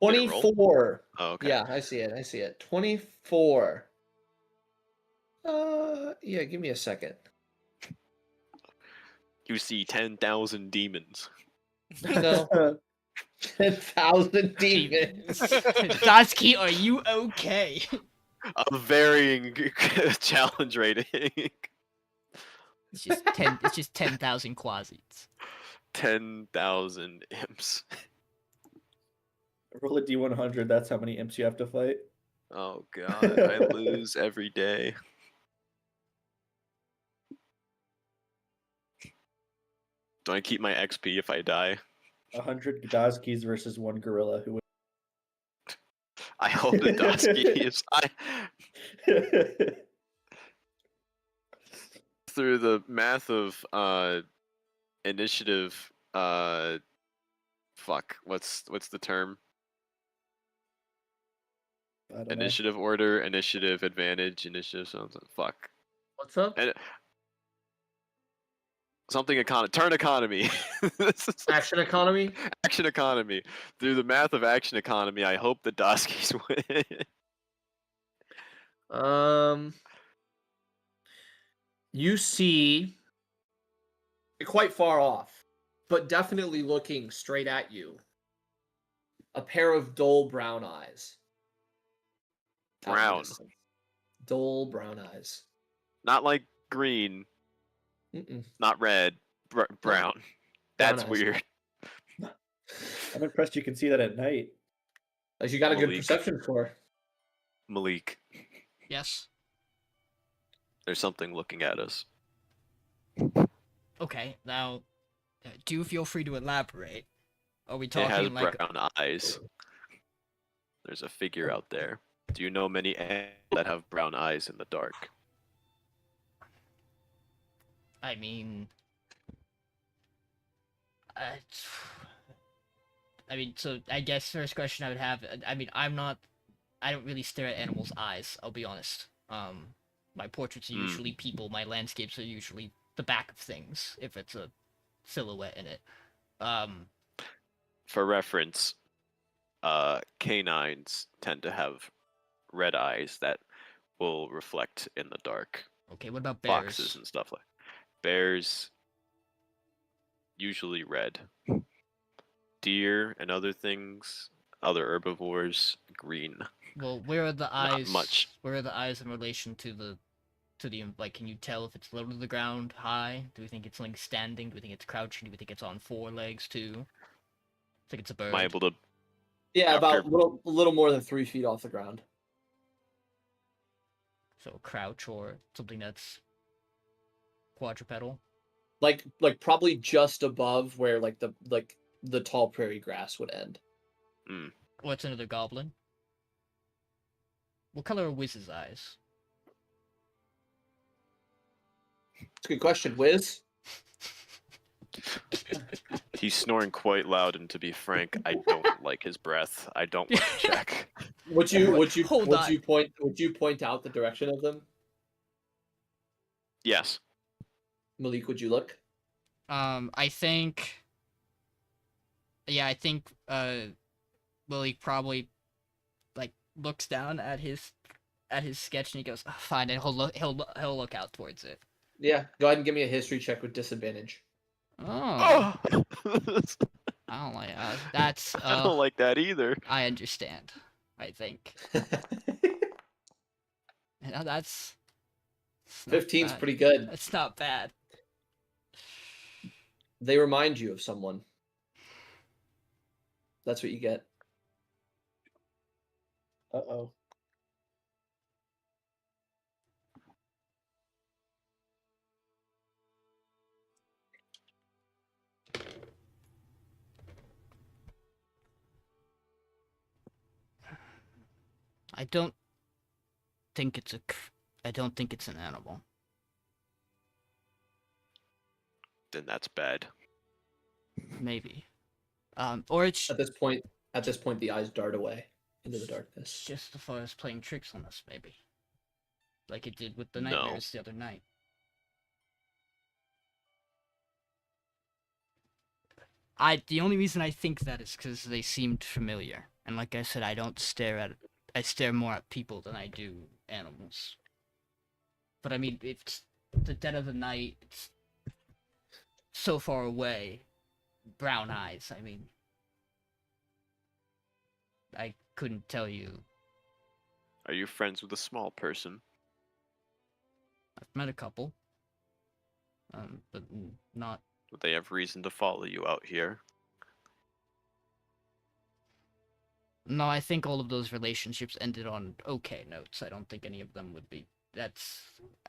Did it roll? 24. Oh, okay. Yeah, I see it. 24. Yeah, give me a second. You see 10,000 demons. No. 10,000 demons. Dozki, are you okay? A varying challenge rating. It's just 10,000 quasies. 10,000 imps. Roll a d100. That's how many imps you have to fight. Oh god, I lose every day. Do I keep my XP if I die? 100 Dozkis versus 1 gorilla. Who would... I hope the Dozki is. Through the math of initiative, fuck, what's the term? I don't know. Initiative order, initiative advantage, initiative something. Fuck. What's up? And something turn economy. Action economy? Action economy. Through the math of action economy, I hope the Dozkis win. You see, quite far off, but definitely looking straight at you, a pair of dull brown eyes. Out in the Brown. distance. Dull brown eyes. Not like green, Mm-mm. not red, brown. That's eyes. weird. I'm impressed you can see that at night. Like you got a good Malik. perception score. Malik, Yes. there's something looking at us. Okay, now, do feel free to elaborate. Are we It has talking like... brown eyes. There's a figure out there. Do you know many animals that have brown eyes in the dark? I mean... so I guess first question I would have, I don't really stare at animals' eyes, I'll be honest. My portraits are usually people, my landscapes are usually the back of things, if it's a silhouette in it. For reference, canines tend to have red eyes that will reflect in the dark. Okay, what about bears? Foxes and stuff like bears, usually red. Deer and other things, other herbivores, green. Well, where are the Not eyes? much. Where are the eyes in relation to the like? Can you tell if it's low to the ground, high? Do we think it's like standing? Do we think it's crouching? Do we think it's on 4 legs too? I think it's a bird. Am I able to? Yeah, After- about a little more than 3 feet off the ground. So crouch or something that's quadrupedal. Like probably just above where like the tall prairie grass would end. What's another goblin? What color are Wizz's eyes? It's a good question, Wizz. He's snoring quite loud, and to be frank, I don't like his breath. I don't want to check. Would you Hold on. point out the direction of them? Yes. Malik, would you look? I think Malik probably like looks down at his sketch and he goes, "Fine," and he'll look out towards it. Yeah, go ahead and give me a history check with disadvantage. Oh, I don't like that's. I don't like that either. I understand. I think. That's 15's bad. pretty good. That's not bad. They remind you of someone. That's what you get. Uh-oh. I don't think it's an animal. Then that's bad. Maybe. Or it's At this point, the eyes dart away into the darkness. just the forest playing tricks on us, maybe. Like it did with the No. nightmares the other night. The only reason I think that is because they seemed familiar. And like I said, I stare more at people than I do animals. But I mean, it's the dead of the night. so far away. Brown eyes, I mean. I couldn't tell you. Are you friends with a small person? I've met a couple. But not... Would they have reason to follow you out here? No, I think all of those relationships ended on okay notes. I don't think any of them would be...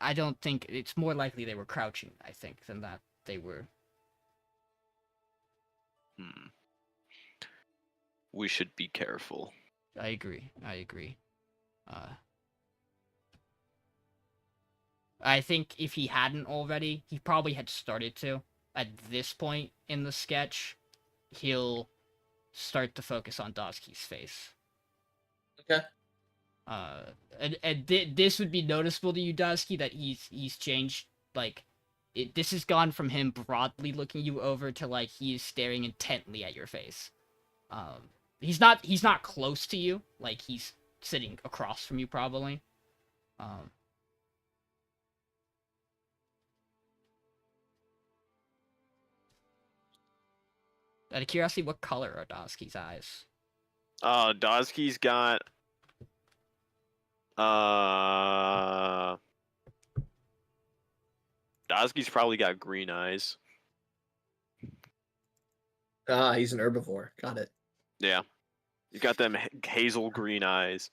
I don't think... It's more likely they were crouching, I think, than that they were... We should be careful. I agree. I think if he hadn't already, he probably had started to. At this point in the sketch, he'll start to focus on Dozki's face. Okay. This would be noticeable to you, Dozki, that he's changed. Like, this has gone from him broadly looking you over to like he is staring intently at your face. He's not close to you. Like he's sitting across from you probably. Out of curiosity, what color are Dozki's eyes? Dozki's got Dozki's probably got green eyes. Ah, he's an herbivore. Got it. Yeah. He's got them hazel green eyes.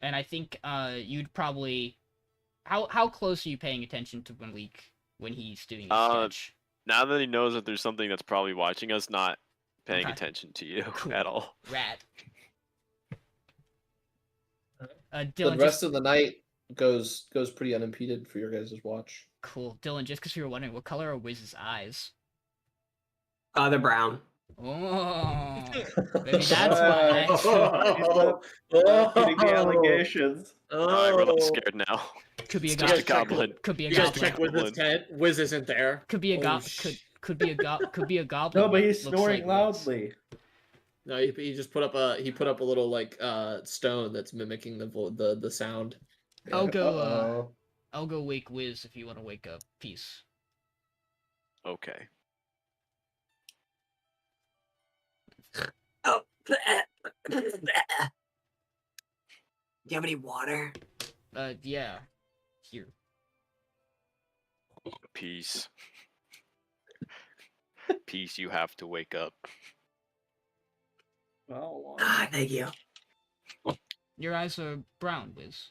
And I think you'd probably how close are you paying attention to Malik when he's doing his sketch? Now that he knows that there's something that's probably watching us, not paying Okay. attention to you Cool. at all. Rat. The Dylan, rest of the night goes pretty unimpeded for your guys' watch. cool. Dylan, just because we were wondering, what color are Wizz's eyes? They're brown. Oh, maybe that's why. Putting the allegations. I'm really scared now. Could be a It's just a goblin. goblin. Could be a You guys goblin. check Wiz's tent. Wiz isn't there. Could be a Oh, goblin. Could be a goblin. No, but that he's looks snoring like Wizz. loudly. No, he just put up a little like stone that's mimicking the sound. Yeah. I'll go. Uh-oh. I'll go wake Wizz if you want to wake up. Peace. Okay. Oh. Do you have any water? Yeah. Here. Peace. Peace, you have to wake up. Well, Ah, thank you. Your eyes are brown, Wizz.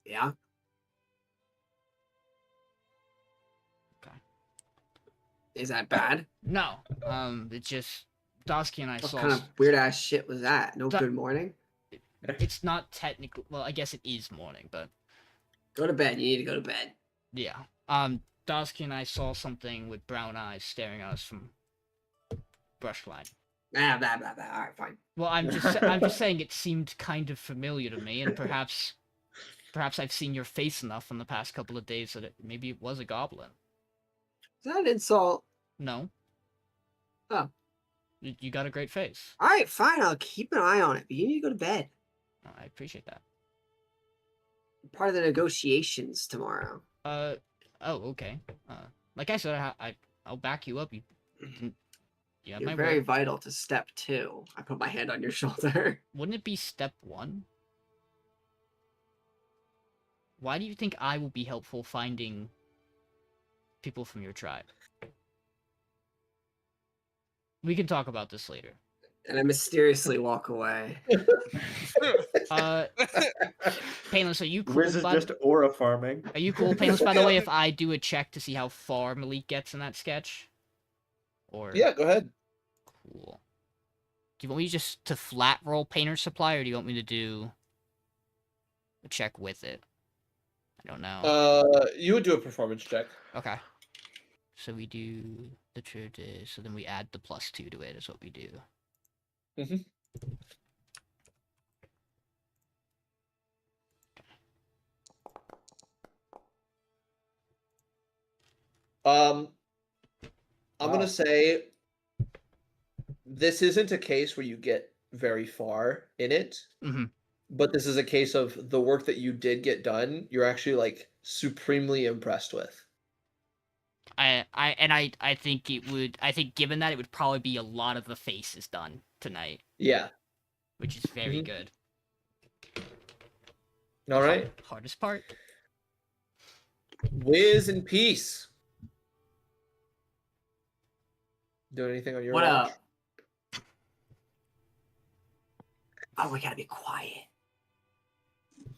Yeah. Okay. Is that bad? No. It's just Dozki and I What saw. kind of weird ass shit was that? No That- good morning? It's not technically. Well, I guess it is morning, but Go to bed. You need to go to bed. yeah. Dozki and I saw something with brown eyes staring at us from brush line. Blah, blah, blah, blah. Alright, fine. Well, I'm just saying it seemed kind of familiar to me, and perhaps I've seen your face enough in the past couple of days that maybe it was a goblin. Is that an insult? No. Oh. You got a great face. Alright, fine. I'll keep an eye on it. But you need to go to bed. Oh, I appreciate that. Part of the negotiations tomorrow. Oh, okay. Like I said, I'll back you up. You have You're my very word. vital to step 2. I put my hand on your shoulder. Wouldn't it be step 1? Why do you think I will be helpful finding people from your tribe? We can talk about this later. And I mysteriously walk away. Payneless, are you cool? Wiz is just aura farming. Are you cool, Payneless, by the way, if I do a check to see how far Malik gets in that sketch? Or Yeah, go ahead. Cool. Do you want me just to flat roll Painter Supply, or do you want me to do a check with it? I don't know. You would do a performance check. Okay. So we do the truth is, so then we add the +2 to it, is what we do. Mhm. I'm gonna say this isn't a case where you get very far in it, Mhm. but this is a case of the work that you did get done. You're actually like supremely impressed with. I think it would. I think given that it would probably be a lot of the faces done tonight, Yeah. which is very Mhm. good. All right. Hardest part. Wizz and peace. Do anything on your What watch? up? Oh, we gotta be quiet. I'm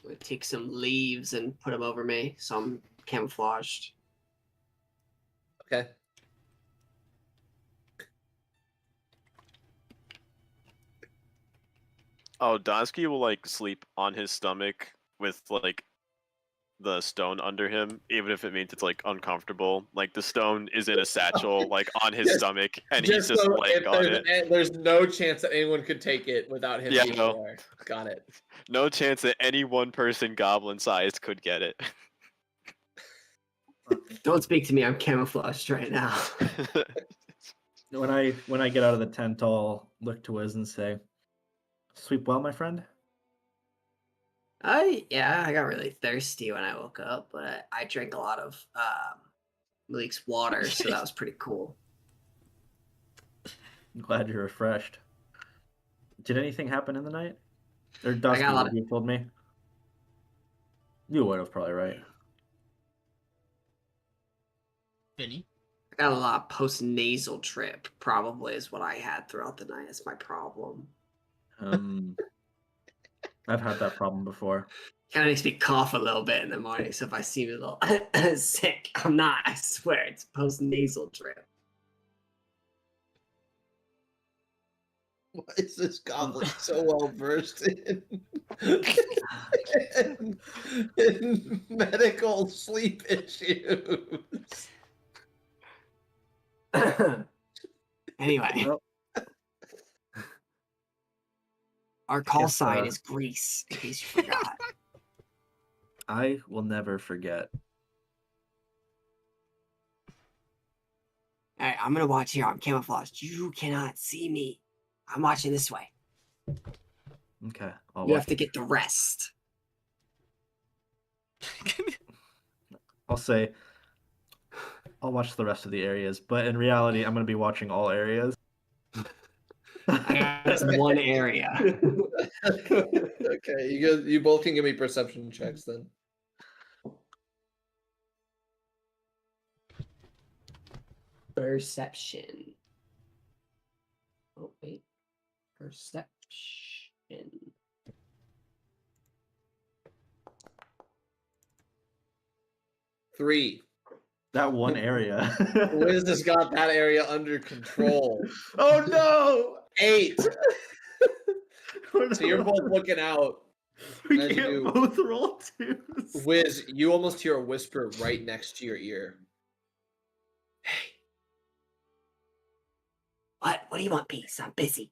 gonna take some leaves and put them over me, so I'm camouflaged. Okay. Oh, Dozki will like sleep on his stomach with like the stone under him, even if it means it's like uncomfortable. Like the stone is in a satchel, like on his Just- stomach, and he's just so laying if on it. there's no chance that anyone could take it without him Yeah, being no. there. Got it. No chance that any one person goblin sized could get it. Don't speak to me. I'm camouflaged right now. When I get out of the tent, I'll look to Wiz and say, "Sleep well, my friend." Yeah, I got really thirsty when I woke up, but I drank a lot of Malik's water, so that was pretty cool. I'm glad you're refreshed. Did anything happen in the night? Or I got a lot Dusty, you told me. You would have probably, right? Vinny. I got a lot of post-nasal trip, probably, is what I had throughout the night. That's my problem. I've had that problem before. Kind of makes me cough a little bit in the morning, so if I seem a little sick, I'm not, I swear. It's post-nasal trip. Why is this goblin so well versed in medical sleep issues? Anyway. Well, Our call Yes, sign is Grease, in case you forgot. I will never forget. Alright, I'm gonna watch here. I'm camouflaged. You cannot see me. I'm watching this way. Okay, You have to get the rest. I'll say I'll watch the rest of the areas, but in reality, I'm going to be watching all areas. That's one area. Okay, you both can give me perception checks then. Perception. Oh wait. Perception. 3. That one area. Wiz has got that area under control. Oh no! 8. Oh, So you're no. both looking out. We as can't you- both roll twos. Wiz, you almost hear a whisper right next to your ear. Hey. What do you want, Peace? I'm busy.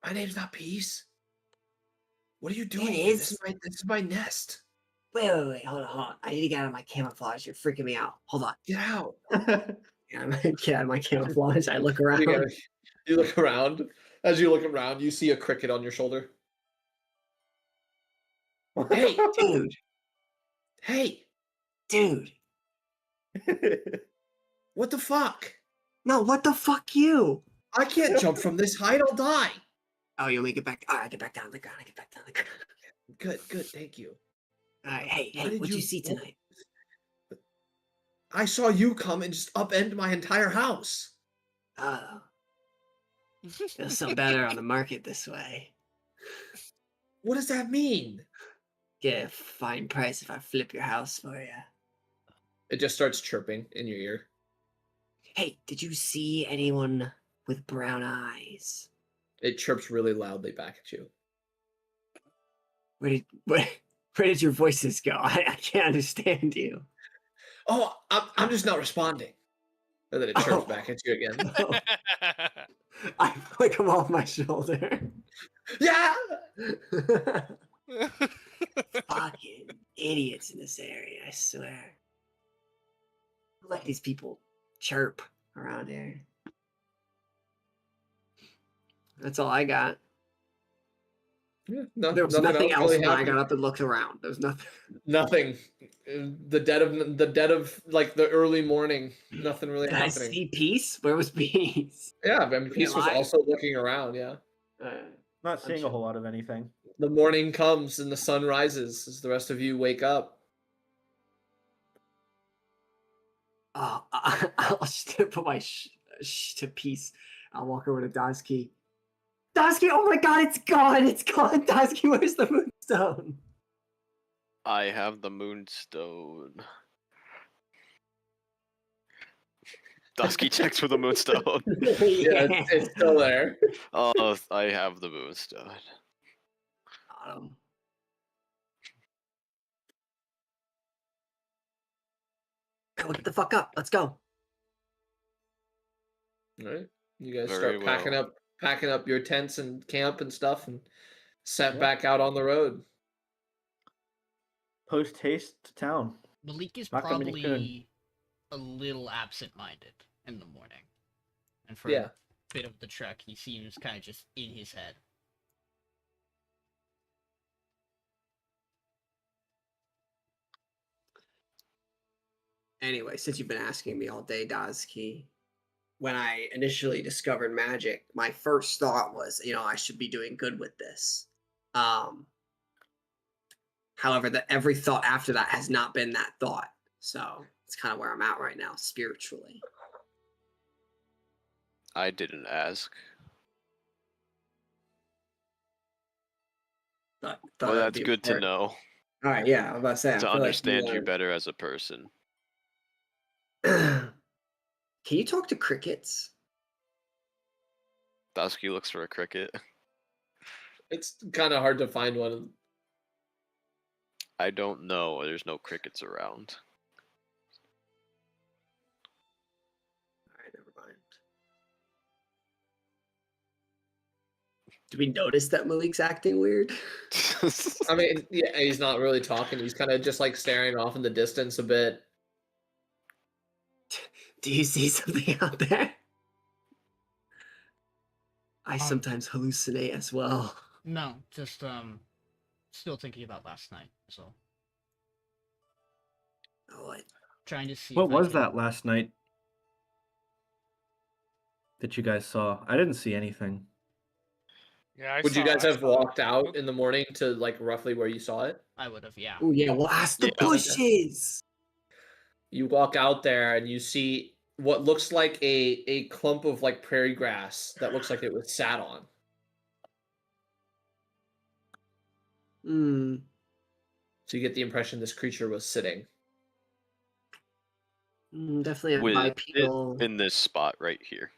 My name's not Peace. What are you doing? It here? is. This is my nest. Wait, hold on. I need to get out of my camouflage. You're freaking me out. Hold on. Get out. Yeah, I'm gonna get out of my camouflage. I look around. You look around. As you look around, you see a cricket on your shoulder. Hey, Dude, hey, dude. what the fuck? No, what the fuck you? I can't jump from this height. I'll die. Oh, you want me to get back? All right, get back down to the ground. I get back down to the ground. Good, thank you. All right, hey, What did what'd you you- see tonight? I saw you come and just upend my entire house. Oh, feels so better on the market this way. What does that mean? Get a fine price if I flip your house for you. It just starts chirping in your ear. Hey, did you see anyone with brown eyes? It chirps really loudly back at you. Where did your voices go? I can't understand you. Oh, I'm just not responding. And then it chirps back at you again. I flick them off my shoulder. Yeah. Fucking idiots in this area, I swear. Let these people chirp around here. That's all I got. Yeah, There was nothing nothing else really when I happened. got up and looked around. There was nothing. Nothing. The dead of like the early morning. Nothing really Did I happening. see Peace? Where was Peace? Yeah, I mean, Peace was alive? also looking around. Yeah. Not seeing a whole lot of anything. The morning comes and the sun rises as the rest of you wake up. Oh, I'll just put my to Peace. I'll walk over to Dozki. Dozki, oh my god, it's gone! It's gone! Dozki, where's the Moonstone? I have the Moonstone. Dusky checks for the Moonstone. Yeah, it's still there. Oh, I have the Moonstone. Autumn. Go get the fuck up. Let's go. All right. You guys Very start well. packing up your tents and camp and stuff and set Yeah. back out on the road. Post haste to town. Malik is Not coming probably soon. a little absent-minded in the morning, and for Yeah. a bit of the trek, he seems kind of just in his head. Anyway, since you've been asking me all day, Dozki, when I initially discovered magic, my first thought was, I should be doing good with this. However, every thought after that has not been that thought. So it's kind of where I'm at right now, spiritually. I didn't ask. Thought Well, it'd that's be good to important. know. All right, yeah, I was about to say. I To feel like understand you better as a person. Can you talk to crickets? Dusky looks for a cricket. It's kind of hard to find one. I don't know. There's no crickets around. All right, never mind. Do we notice that Malik's acting weird? I mean, yeah, he's not really talking. He's kind of just like staring off in the distance a bit. Do you see something out there? I sometimes hallucinate as well. No, just still thinking about last night. So What? trying to see. What if I was can- that last night that you guys saw? I didn't see anything. Yeah, Would you guys I have saw walked out in the morning to like roughly where you saw it? I would have, yeah. Oh yeah, well ask the Yeah. bushes. You walk out there and you see what looks like a clump of like prairie grass that looks like it was sat on. Hmm. So you get the impression this creature was sitting. Definitely a With bipedal. in this spot right here.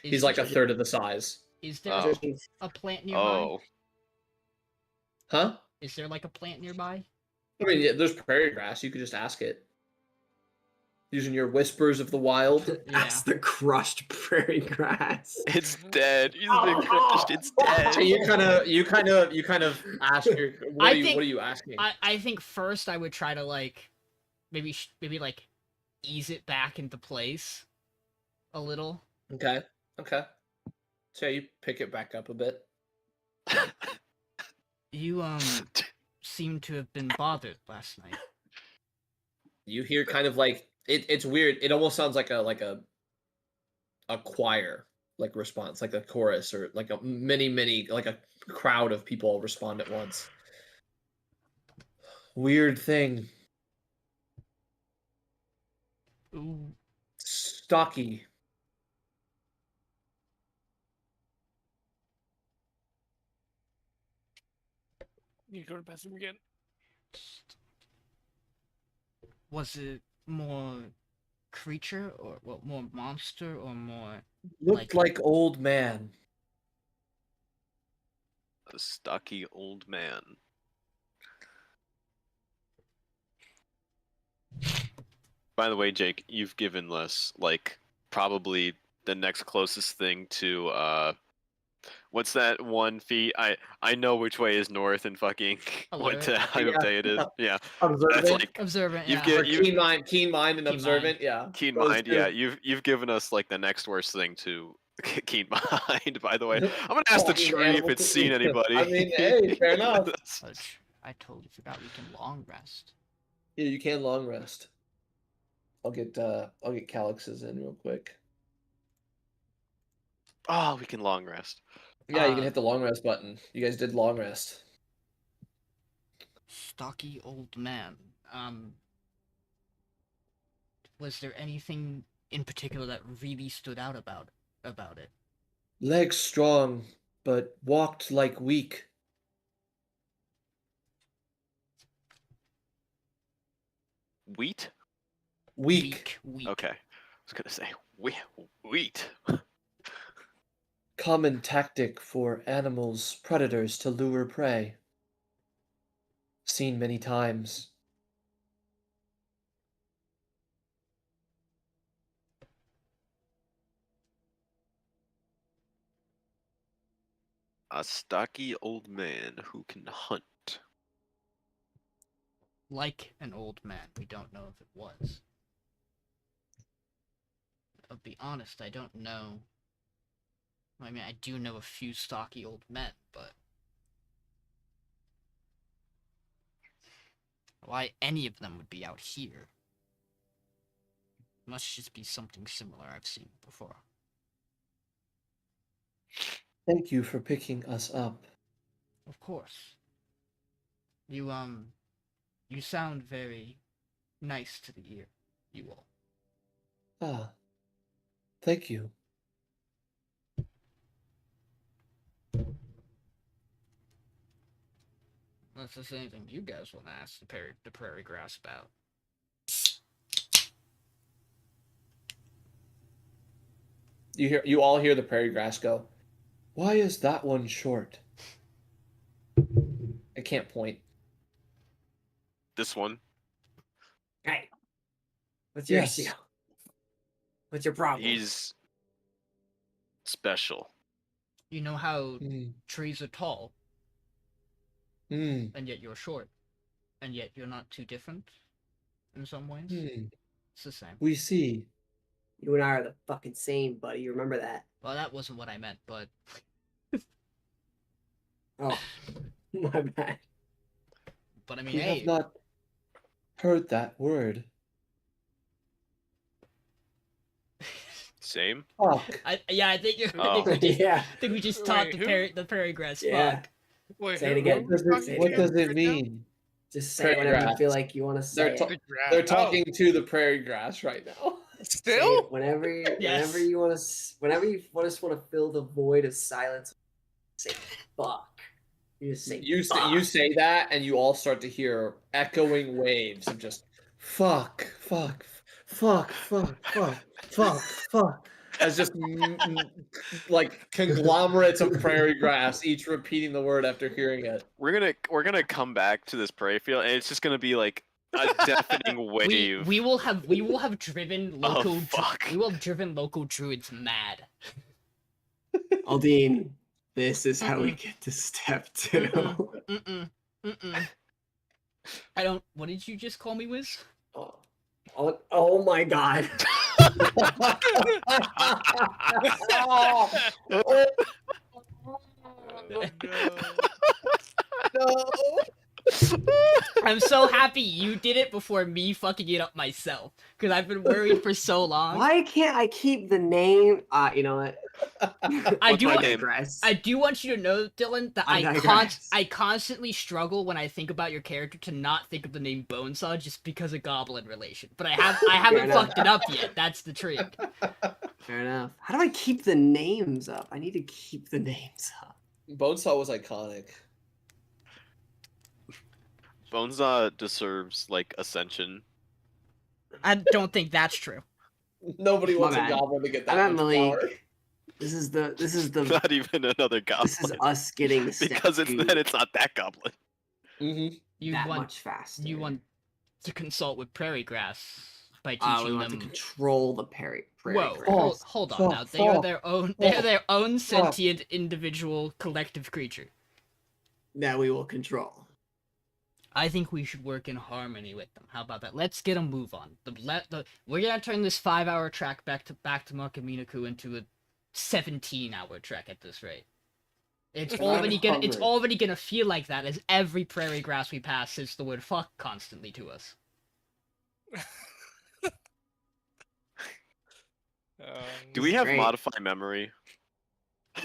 Is He's like a there- third of the size. Is there Oh. a plant nearby? Oh, Huh? Is there like a plant nearby? I mean, yeah, there's prairie grass. You could just ask it. Using your whispers of the wild. Ask the crushed prairie grass. it's dead. He's been crushed. It's dead. So you kind of ask your what are you asking? I think first I would try to like maybe like ease it back into place a little. Okay. So you pick it back up a bit. You seem to have been bothered last night. You hear kind of like it's weird. It almost sounds like a choir like response, like a chorus or like a many like a crowd of people respond at once. Weird thing. Ooh. Stocky. You go to the bathroom again. Was it more creature or more monster or more Looked like old man. A stocky old man. By the way, Jake, you've given us like probably the next closest thing to what's that one feat? I know which way is north and fucking what time of day it is. Yeah, that's Observant. like Observant, you've yeah. Or get you keen mind and Keen mind. observant. Yeah. keen Those mind. two. Yeah, you've given us like the next worst thing to keen mind. By the way, I'm gonna ask the Talking tree if animal it's seen thing. anybody. I mean, hey, fair enough. Which I totally forgot we can long rest. Yeah, you can long rest. I'll get Calyx's in real quick. Oh, we can long rest. Yeah, you can hit the long rest button. You guys did long rest. Stocky old man. Was there anything in particular that really stood out about it? Legs strong, but walked like weak. Wheat. Weak. Weak. Okay, I was gonna say wheat. Common tactic for animals, predators to lure prey. Seen many times. A stocky old man who can hunt. Like an old man, we don't know if it was. I'll be honest, I don't know. I mean, I do know a few stocky old men, but why any of them would be out here? Must just be something similar I've seen before. Thank you for picking us up. Of course. You sound very nice to the ear, you all. Ah, thank you. Unless there's anything you guys want to ask the prairie grass about. You all hear the prairie grass go, "Why is that one short?" I can't point. This one. Hey, what's your Yes. issue? What's your problem? He's special. You know how Hmm. trees are tall, Hmm. and yet you're short, and yet you're not too different in some ways? Hmm. It's the same. We see. You and I are the fucking same, buddy. You remember that? Well, that wasn't what I meant, but Oh, my bad. I mean, We hey, have not heard that word. Same. Fuck. I think you're. Oh. Yeah. I think we just Wait, taught who? the prairie grass. Yeah. Fuck. Wait, Say it who- again. who was talking What to does you it right now? mean? Just say it Prairie whenever you grass. feel like you want to say They're it. ta- The gra- They're oh, talking to the prairie grass right now. Say Still? it whenever Yes. you want to. Whenever you just want to fill the void of silence. Say fuck. You just say You fuck. say that, and you all start to hear echoing waves of just fuck, fuck, fuck, fuck, fuck, fuck, fuck, as just like conglomerates of prairie grass, each repeating the word after hearing it. We're gonna come back to this prairie field, and it's just gonna be like a deafening wave. We will have driven Oh, local fuck. we will have driven local druids mad. Aldine, this is how we Mm-mm. get to step 2. Mm-mm. I don't. What did you just call me, Wizz? Oh my god. Oh, no. No. I'm so happy you did it before me fucking it up myself, because I've been worried for so long. Why can't I keep the name? You know what? I What's do my want, name? digress. I do want you to know, Dylan, that I digress. I constantly struggle when I think about your character to not think of the name Bonesaw just because of Goblin relation. But I haven't enough. fucked it up yet. That's the trick. Fair enough. How do I keep the names up? I need to keep the names up. Bonesaw was iconic. Bonesaw deserves like ascension. I don't think that's true. Nobody My wants a bad. goblin to get I that meant much power. Malik. This is the Not even another goblin. this is us getting step because it's 2 then it's not that goblin. Mm-hmm. You that want much faster. you want to consult with Prairie Grass. by We teaching want to them. control the prairie Whoa, grass. hold on now. They are their own. They are fuck. their own sentient, individual, collective creature. That we will control. I think we should work in harmony with them. How about that? Let's get a move on. We're gonna turn this 5-hour trek back to Makaminaku into a 17-hour trek at this rate. It's I'm already hungry. gonna feel like that as every prairie grass we pass says the word fuck constantly to us. Do we have Great. modify memory?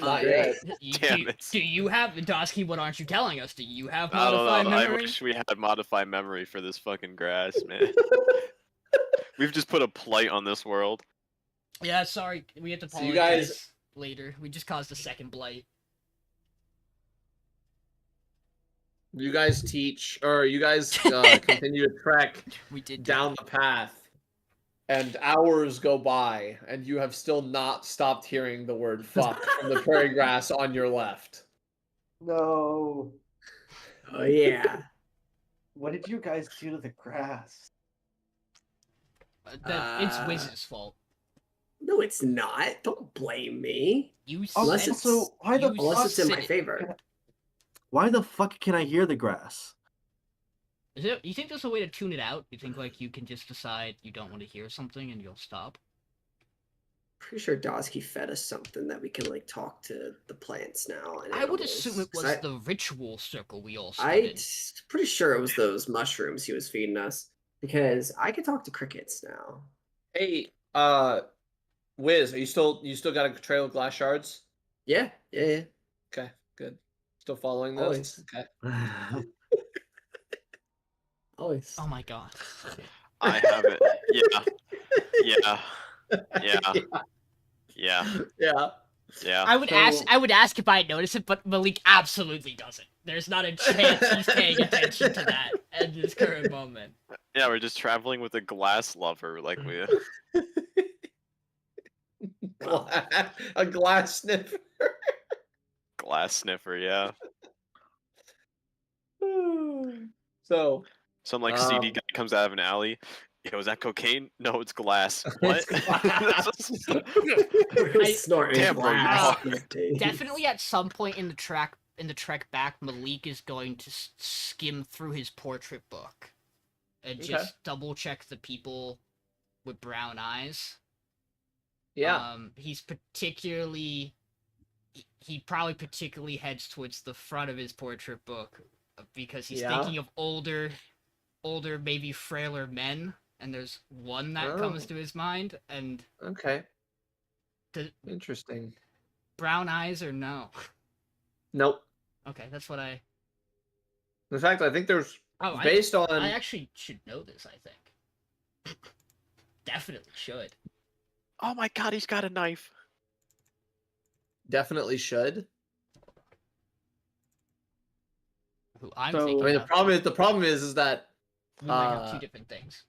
Not yet. Damn it. Do you have Dozki? What aren't you telling us? Do you have I don't modify know. I memory? wish we had modify memory for this fucking grass, man. We've just put a blight on this world. Yeah, sorry, we have to So apologize you guys- later. We just caused a second blight. You guys continue to trek We did down the path, and hours go by, and you have still not stopped hearing the word fuck from the prairie grass on your left. No. Oh yeah. What did you guys do to the grass? It's Wizz's fault. No, it's not. Don't blame me. You Unless said- it's- Also, why the you Unless it's in my said it. favor. Why the fuck can I hear the grass? You think there's a way to tune it out? You think like you can just decide you don't want to hear something and you'll stop? Pretty sure Dozki fed us something that we can like talk to the plants now. And I would animals. assume it 'Cause was the ritual circle we all stood I'm in. pretty sure it was those mushrooms he was feeding us because I can talk to crickets now. Hey, Wiz, are you still got a trail of glass shards? Yeah. Okay, good. Still following those? Always. Okay. Always. Oh my god. I have it. Yeah. Yeah. I would So- ask if I noticed it, but Malik absolutely doesn't. There's not a chance he's paying attention to that at this current moment. Yeah, we're just traveling with a glass lover, like we. A glass sniffer. Glass sniffer, yeah. So, Some like CD Um, guy comes out of an alley. Yo, is that cocaine? No, it's glass. What? We're snorting Damn, bro, you glass are. these days. Definitely at some point in the trek back, Malik is going to skim through his portrait book and Okay. just double check the people with brown eyes. yeah. He's particularly. He probably particularly heads towards the front of his portrait book because he's Yeah. thinking of older, maybe frailer men, and there's one that comes Oh. to his mind, and Okay. the Interesting. brown eyes or no? Nope. Okay, that's what I. In fact, I think there's Oh, based on I actually should know this. I think definitely should. Oh my god, he's got a knife. definitely should. Who I'm So- I thinking mean, of. the problem is that We might have two uh, different things.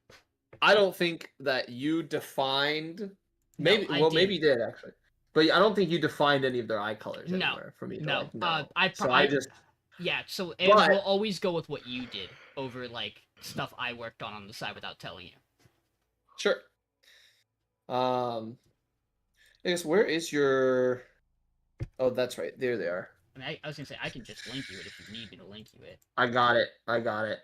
I don't think that you defined. Maybe I maybe you did. did actually, but I don't think you defined any of their eye colors No, anywhere for me. To, No, like, know. I I just Yeah, so But- we'll always go with what you did over like stuff I worked on the side without telling you. sure. I guess where is your? Oh, that's right. There they are. I mean, I was gonna say I can just link you it if you need me to link you it. I got it. I got it.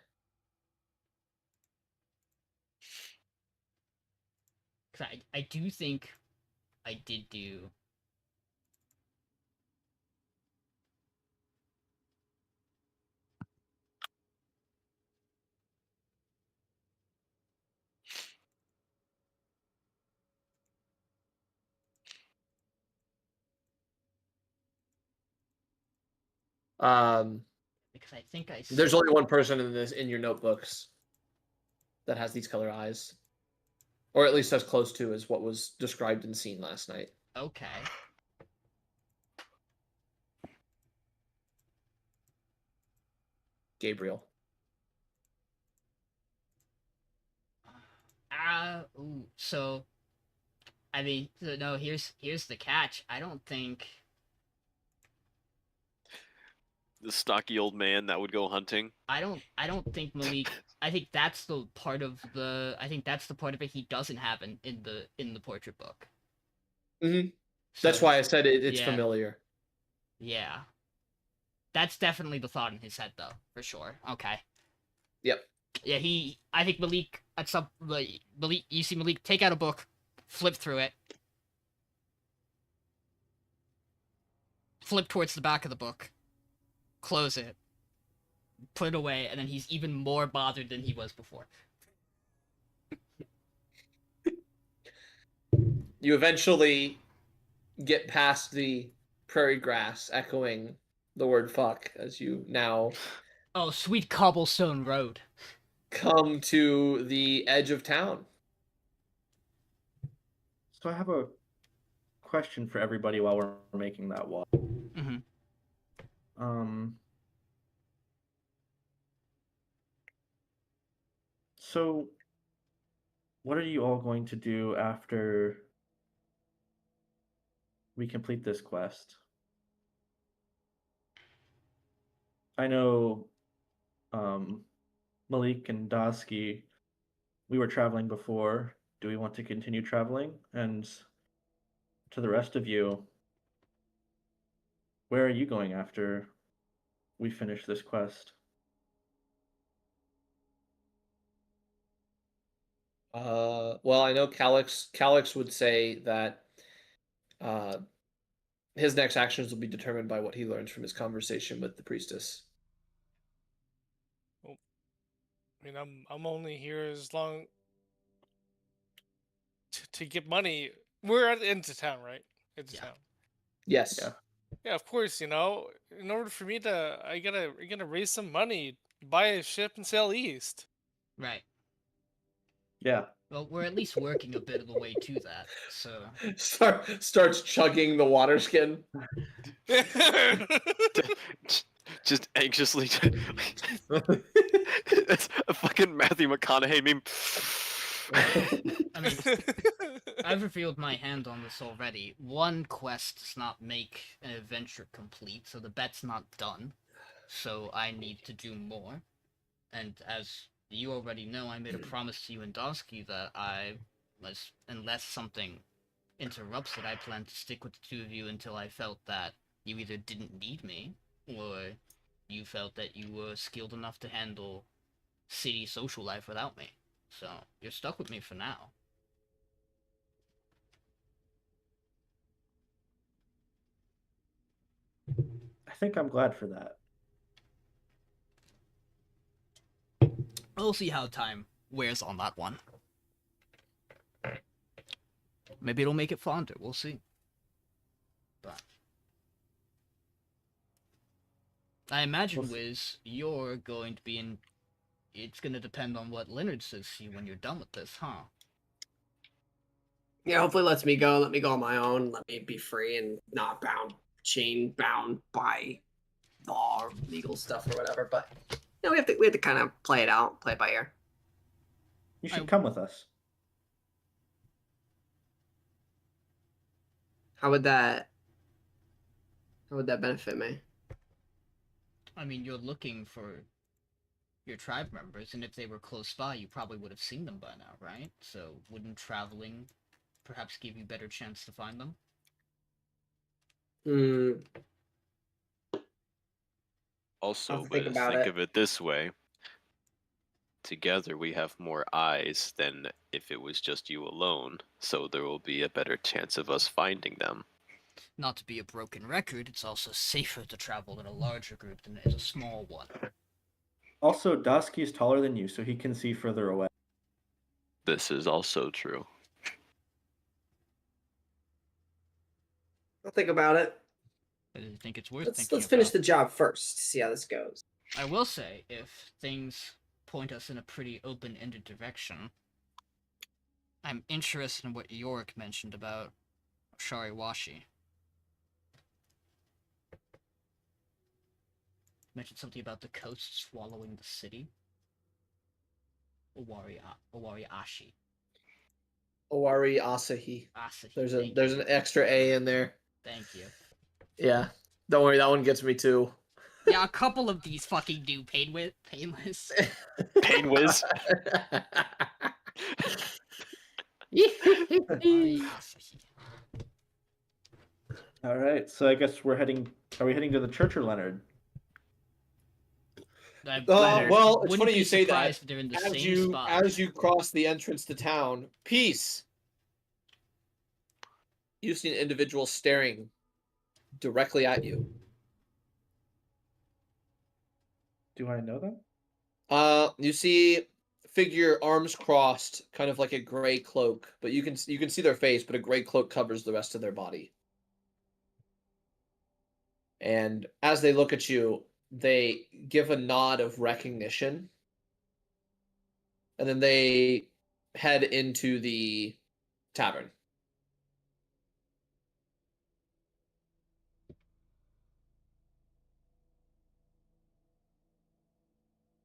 Cause I do think I did do. Because I think I. There's said- only one person in your notebooks that has these color eyes, or at least as close to as what was described and seen last night. Okay. Gabriel. Ooh, so. I mean, no. Here's the catch. I don't think. The stocky old man that would go hunting. I don't think Malik. I think that's the part of it he doesn't have in the portrait book. Mm-hmm. So That's why I said it's yeah. familiar. Yeah. That's definitely the thought in his head, though, for sure. Okay. Yep. Yeah, I think Malik, you see Malik take out a book, flip through it, flip towards the back of the book, close it, put it away, and then he's even more bothered than he was before. You eventually get past the prairie grass echoing the word fuck as you now Oh, sweet cobblestone road. come to the edge of town. So I have a question for everybody while we're making that walk. Mm-hmm. So what are you all going to do after we complete this quest? I know Malik and Dozki, we were traveling before. Do we want to continue traveling? And to the rest of you, where are you going after we finish this quest? Well, I know Calyx would say that his next actions will be determined by what he learns from his conversation with the priestess. I mean, I'm only here as long to get money. We're at the end of town, right? Into town. Yes. Yeah. Yeah, of course. In order for me to, I gotta raise some money, buy a ship, and sail east. Right. Yeah. Well, we're at least working a bit of the way to that, so... Starts chugging the water skin. Just anxiously. It's a fucking Matthew McConaughey meme. I mean, I've revealed my hand on this already. One quest does not make an adventure complete, so the bet's not done. So I need to do more. And as you already know, I made a promise to you and Dozki that unless something interrupts it, I plan to stick with the two of you until I felt that you either didn't need me, or you felt that you were skilled enough to handle city social life without me. So, you're stuck with me for now. I think I'm glad for that. We'll see how time wears on that one. Maybe it'll make it fonder, we'll see. But I imagine, Wizz, you're going to be in... It's going to depend on what Leonard says to you when you're done with this, huh? Yeah, hopefully let me go on my own, let me be free and not chain bound by law or legal stuff or whatever. But we have to kind of play it out, play it by ear. You should come with us. How would that benefit me? I mean, you're looking for your tribe members, and if they were close by, you probably would have seen them by now, right? So wouldn't traveling perhaps give you a better chance to find them? Also, think of it this way. Together we have more eyes than if it was just you alone, so there will be a better chance of us finding them. Not to be a broken record, it's also safer to travel in a larger group than in a small one. Also, Dozki is taller than you, so he can see further away. This is also true. I'll think about it. I think it's worth thinking Let's finish about. the job first, see how this goes. I will say, if things point us in a pretty open-ended direction, I'm interested in what Yorick mentioned about Shariwashi. Mentioned something about the coast swallowing the city. Owari Ashi. Owari Asahi. Asahi. There's an extra A in there. Thank you. Yeah. Don't worry, that one gets me too. Yeah, a couple of these fucking do painless. Pain whiz. All right, so I guess we're heading. Are we heading to the church or Leonard? Well, it's wouldn't funny be you say that. surprised if they're in the same spot. As you cross the entrance to town, peace. You see an individual staring directly at you. Do I know them? You see figure, arms crossed, kind of like a gray cloak, but you can see their face, but a gray cloak covers the rest of their body. And as they look at you, they give a nod of recognition, and then they head into the tavern.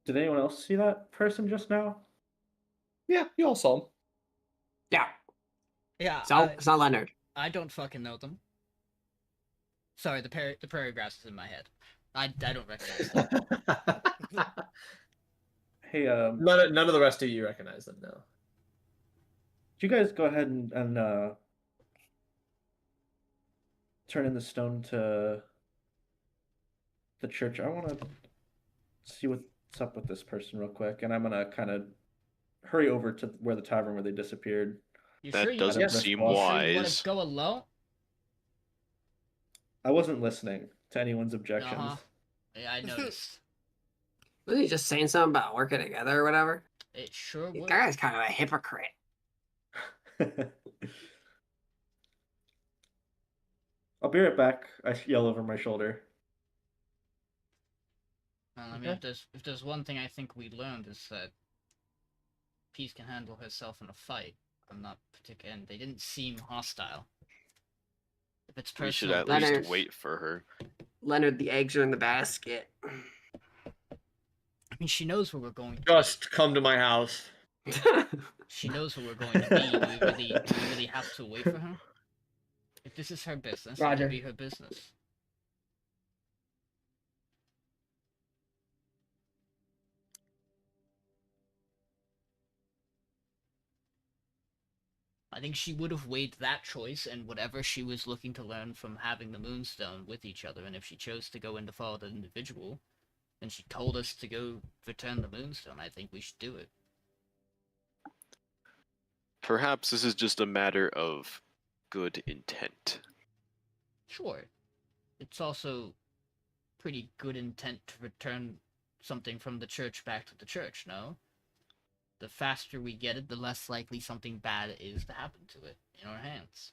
Did anyone else see that person just now? Yeah, you all saw him. Yeah. Yeah. So it's not Leonard. I don't fucking know them. Sorry, the prairie grass is in my head. I don't recognize them. Hey, None of the rest of you recognize them, no. you guys go ahead and turn in the stone to the church. I want to see what's up with this person real quick, and I'm gonna kind of hurry over to where the tavern where they disappeared. You That sure you doesn't wanna- seem you sure you wanna wise. go alone? I wasn't listening to anyone's objections. Uh-huh. Yeah, I noticed. Was he just saying something about working together or whatever? It sure That would. guy's kind of a hypocrite. I'll be right back. I yell over my shoulder. Well, I mean, if there's one thing I think we learned is that Peace can handle herself in a fight. I'm not particular, and they didn't seem hostile. If it's We should personal, at Leonard. least wait for her. Leonard, the eggs are in the basket. I mean, she knows where we're going. To Just come to my house. be. She knows where we're going to be. Do we really have to wait for her? If this is her business, let Roger. it be her business. I think she would have weighed that choice and whatever she was looking to learn from having the Moonstone with each other, and if she chose to go in to follow the individual, and she told us to go return the Moonstone, I think we should do it. Perhaps this is just a matter of good intent. Sure. It's also pretty good intent to return something from the church back to the church, no? The faster we get it, the less likely something bad is to happen to it in our hands.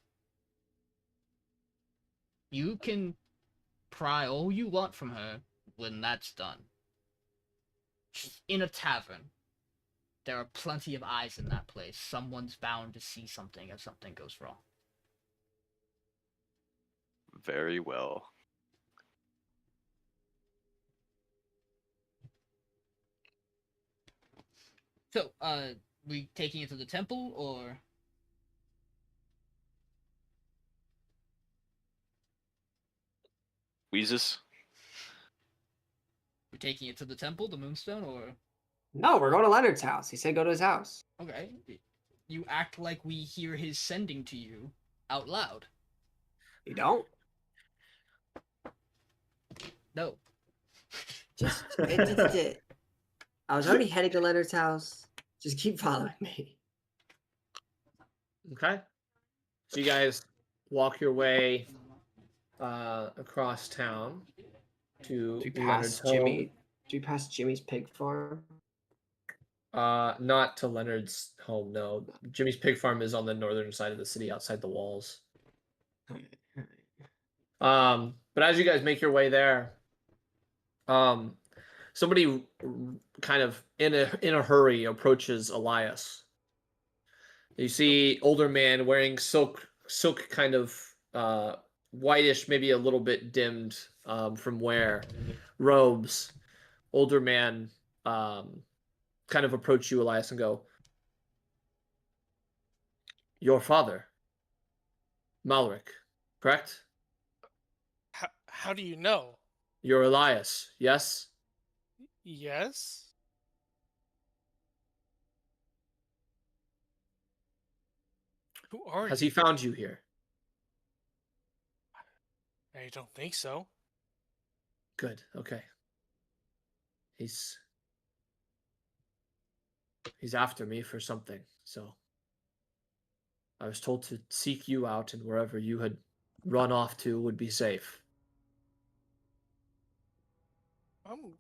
You can pry all you want from her when that's done. She's in a tavern. There are plenty of eyes in that place. Someone's bound to see something if something goes wrong. Very well. So, we taking it to the temple, or...? Weezus? We're taking it to the temple, the Moonstone, or... No, we're going to Leonard's house. He said go to his house. Okay. You act like we hear his sending to you out loud. You don't? No. Just I was already heading to Leonard's house. Just keep following me. Okay. So you guys walk your way across town to Do we Leonard's pass Jimmy? Do we pass Jimmy's pig farm? Not to Leonard's home, no. Jimmy's pig farm is on the northern side of the city, outside the walls. But as you guys make your way there, somebody kind of in a hurry approaches Elias. You see older man wearing silk kind of whitish, maybe a little bit dimmed from wear, robes. Older man kind of approach you, Elias, and go, "Your father, Malek, correct?" How do you know? You're Elias, yes? Yes. Who are Has you? he found you here? I don't think so. Good, okay. He's after me for something, so I was told to seek you out, and wherever you had run off to would be safe. I'm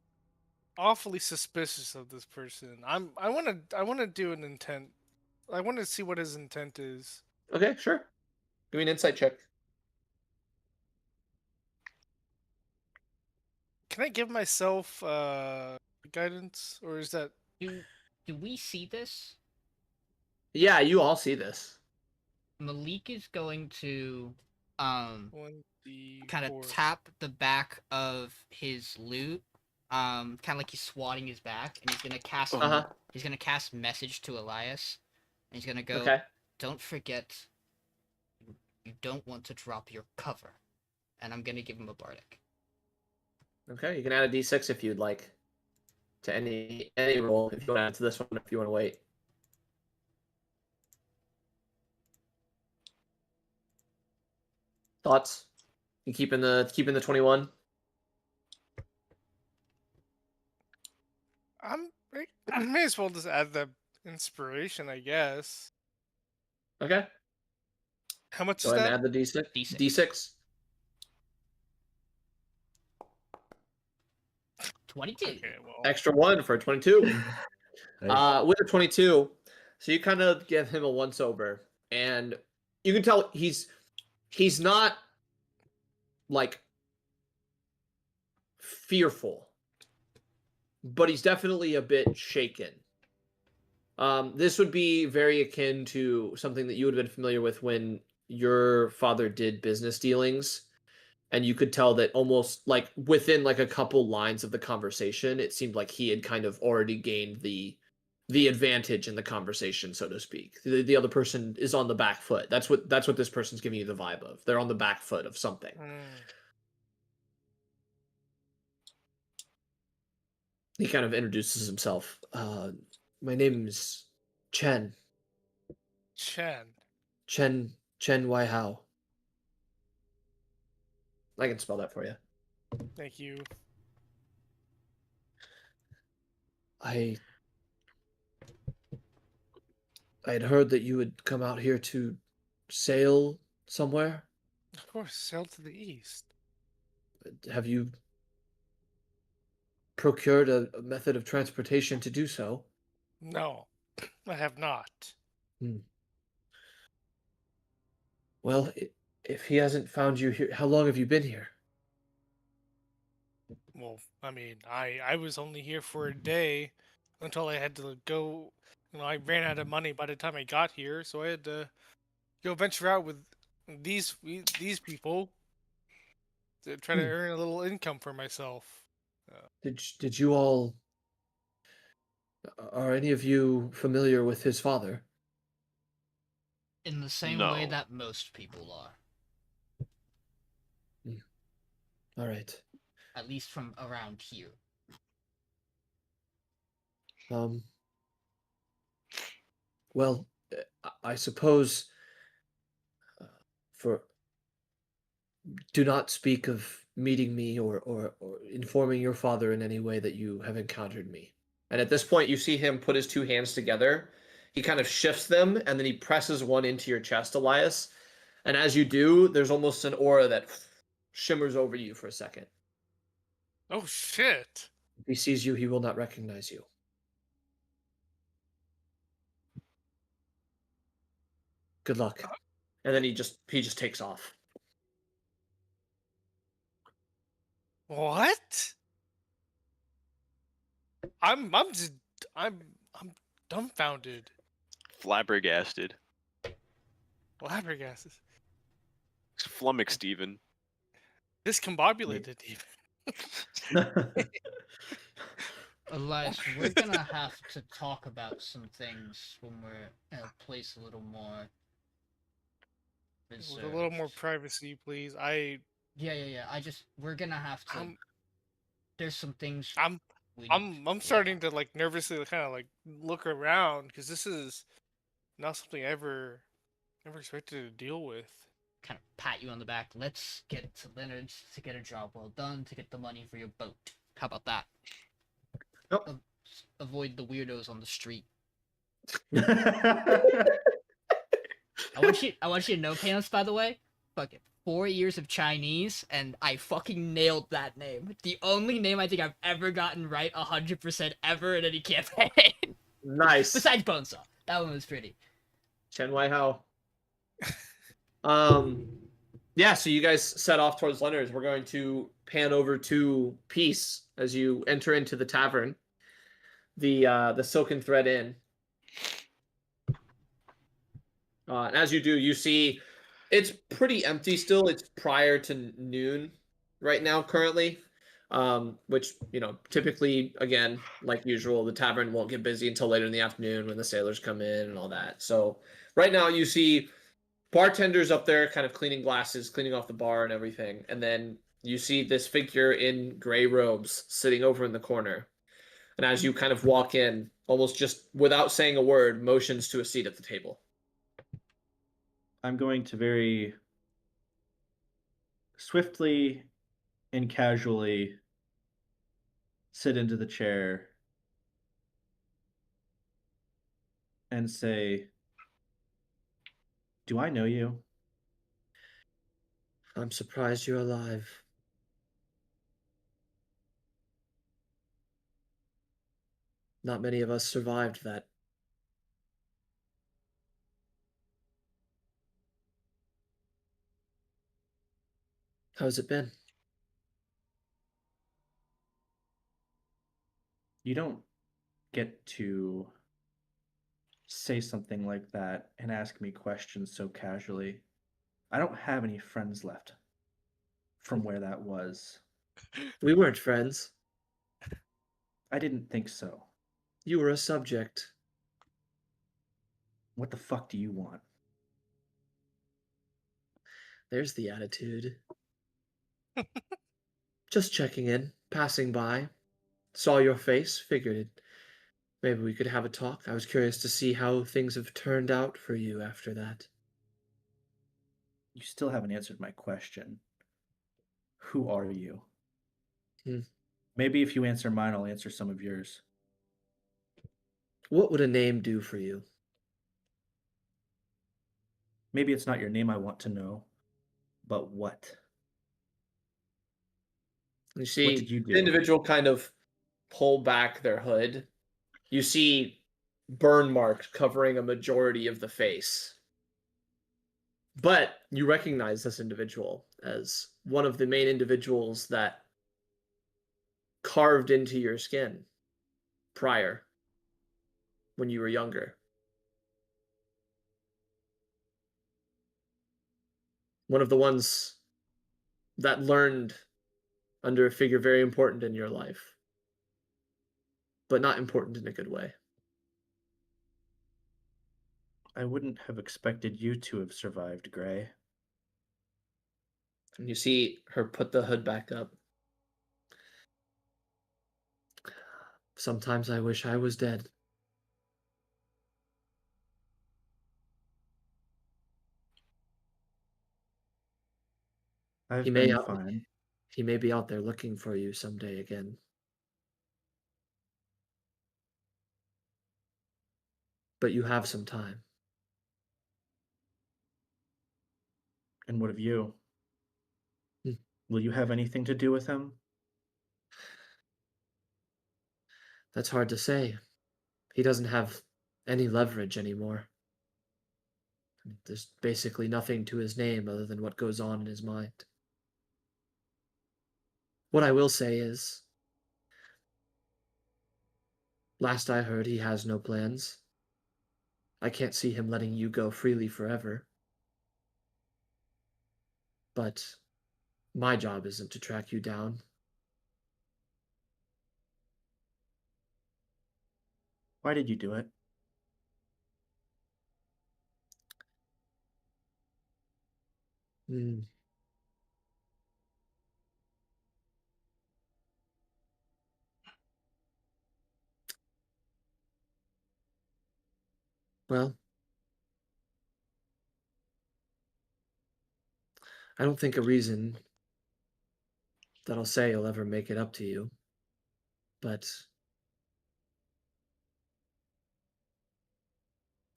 awfully suspicious of this person. I want to do an intent. I want to see what his intent is. Okay, sure. Give me an insight check. Can I give myself guidance, or is that Do we see this? Yeah, you all see this. Malik is going to kind 1d4? of tap the back of his loot, kind of like he's swatting his back, and he's gonna cast. Uh-huh. He's gonna cast message to Elias, and he's gonna go. Okay. Don't forget, you don't want to drop your cover, and I'm gonna give him a bardic. Okay, you can add a d6 if you'd like to any roll. If you want to add to this one, if you want to wait. Thoughts? You keeping the 21? I may as well just add the inspiration, I guess. Okay. How much Go is ahead that? and add the d6. D6. D6. 22. Okay, well, Extra 1 for 22. Nice. With a 22, so you kind of give him a once over, and you can tell he's not like fearful, but he's definitely a bit shaken. This would be very akin to something that you would have been familiar with when your father did business dealings, and you could tell that almost like within like a couple lines of the conversation, it seemed like he had kind of already gained the advantage in the conversation, so to speak. The other person is on the back foot. That's what this person's giving you the vibe of. They're on the back foot of something. He kind of introduces himself. My name is Chen. Chen. Chen Waihao. I can spell that for you. Thank you. I had heard that you had come out here to sail somewhere. Of course, sail to the east. Have you procured a method of transportation to do so? No, I have not. Well, if he hasn't found you here, how long have you been here? Well, I mean, I was only here for a day until I had to go. You know, I ran out of money by the time I got here, so I had to go venture out with these people to try to earn a little income for myself. Did you all? Are any of you familiar with his father? In the same way No. that most people are. All right. At least from around here. Well, I suppose do not speak of meeting me or informing your father in any way that you have encountered me. And at this point, you see him put his two hands together. He kind of shifts them, and then he presses one into your chest, Elias. And as you do, there's almost an aura that shimmers over you for a second. Oh shit! If he sees you, he will not recognize you. Good luck. And then he just takes off. What? I'm dumbfounded. Flabbergasted. Flabbergasted. Flummoxed even. Discombobulated even. Elias, we're gonna have to talk about some things when we're in a place a little more With a little more privacy, please. Yeah. We're gonna have to there's some things I'm we I'm starting to like nervously kind of like look around because this is not something I ever expected to deal with. kind of pat you on the back. Let's get to Leonard's to get a job well done to get the money for your boat. How about that? Yep. Avoid the weirdos on the street. I I want you to know, Payneless, by the way. Fuck it. 4 years of Chinese, and I fucking nailed that name. The only name I think I've ever gotten right 100% ever in any campaign. Nice. Besides Bonesaw. That one was pretty. Chen Wai Hao. Yeah, so you guys set off towards Leonard's. We're going to pan over to Peace as you enter into the tavern. The Silken Thread Inn. And as you do, you see it's pretty empty still. It's prior to noon right now currently. Which, typically, again, like usual, the tavern won't get busy until later in the afternoon when the sailors come in and all that. So right now you see bartenders up there kind of cleaning glasses, cleaning off the bar and everything. And then you see this figure in gray robes sitting over in the corner. And as you kind of walk in, almost just without saying a word, motions to a seat at the table. I'm going to very swiftly and casually sit into the chair and say, "Do I know you?" I'm surprised you're alive. Not many of us survived that. How's it been? You don't get to say something like that and ask me questions so casually. I don't have any friends left from where that was. We weren't friends. I didn't think so. You were a subject. What the fuck do you want? There's the attitude. Just checking in, passing by. Saw your face, figured it. Maybe we could have a talk. I was curious to see how things have turned out for you after that. You still haven't answered my question. Who are you? Maybe if you answer mine, I'll answer some of yours. What would a name do for you? Maybe it's not your name I want to know, but what? You see What did you do? the individual kind of pull back their hood. You see burn marks covering a majority of the face. But you recognize this individual as one of the main individuals that carved into your skin prior when you were younger. One of the ones that learned under a figure very important in your life, but not important in a good way. I wouldn't have expected you to have survived, Gray. And you see her put the hood back up. Sometimes I wish I was dead. I've He may been out- fine. He may be out there looking for you someday again. But you have some time. And what of you? Hmm. Will you have anything to do with him? That's hard to say. He doesn't have any leverage anymore. There's basically nothing to his name other than what goes on in his mind. What I will say is, last I heard, he has no plans. I can't see him letting you go freely forever. But my job isn't to track you down. Why did you do it? Well, I don't think a reason that I'll say will ever make it up to you, but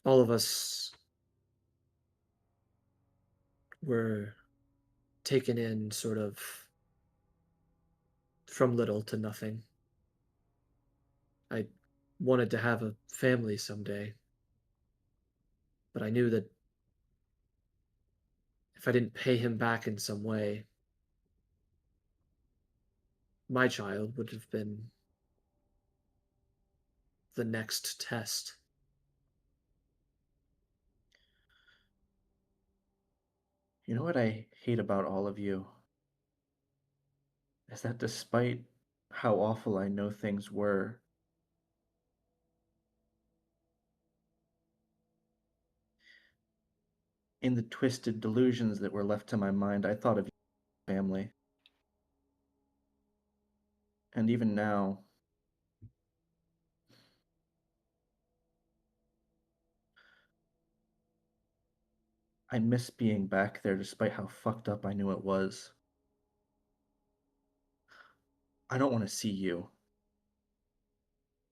all of us were taken in sort of from little to nothing. I wanted to have a family someday, but I knew that if I didn't pay him back in some way, my child would have been the next test. You know what I hate about all of you? Is that despite how awful I know things were, in the twisted delusions that were left to my mind, I thought of you as family. And even now, I miss being back there despite how fucked up I knew it was. I don't want to see you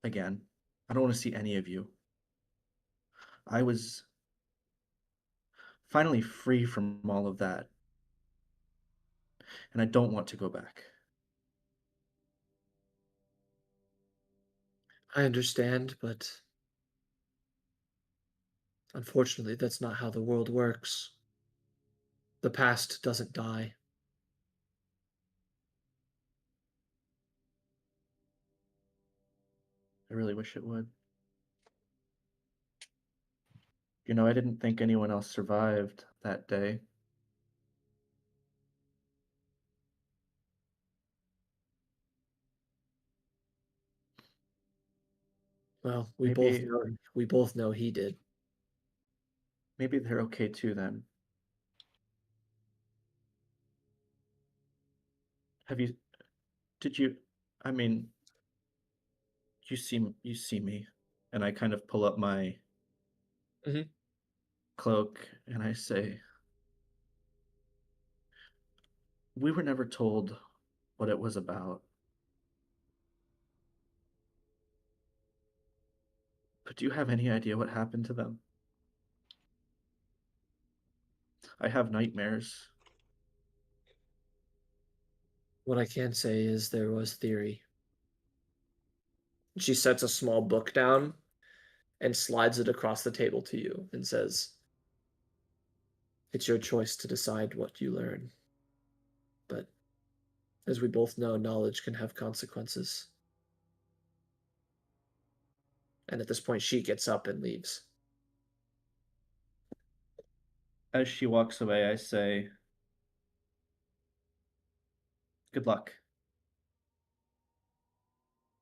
again. I don't want to see any of you. I was finally free from all of that, and I don't want to go back. I understand, but unfortunately, that's not how the world works. The past doesn't die. I really wish it would. You know, I didn't think anyone else survived that day. Well, Maybe we both know he did. maybe they're okay too then. Did you, I mean, you see me, and I kind of pull up my Mhm. cloak and I say, we were never told what it was about. But do you have any idea what happened to them? I have nightmares. What I can say is there was theory. She sets a small book down and slides it across the table to you and says, "It's your choice to decide what you learn. But as we both know, knowledge can have consequences." And at this point, she gets up and leaves. As she walks away, I say, good luck,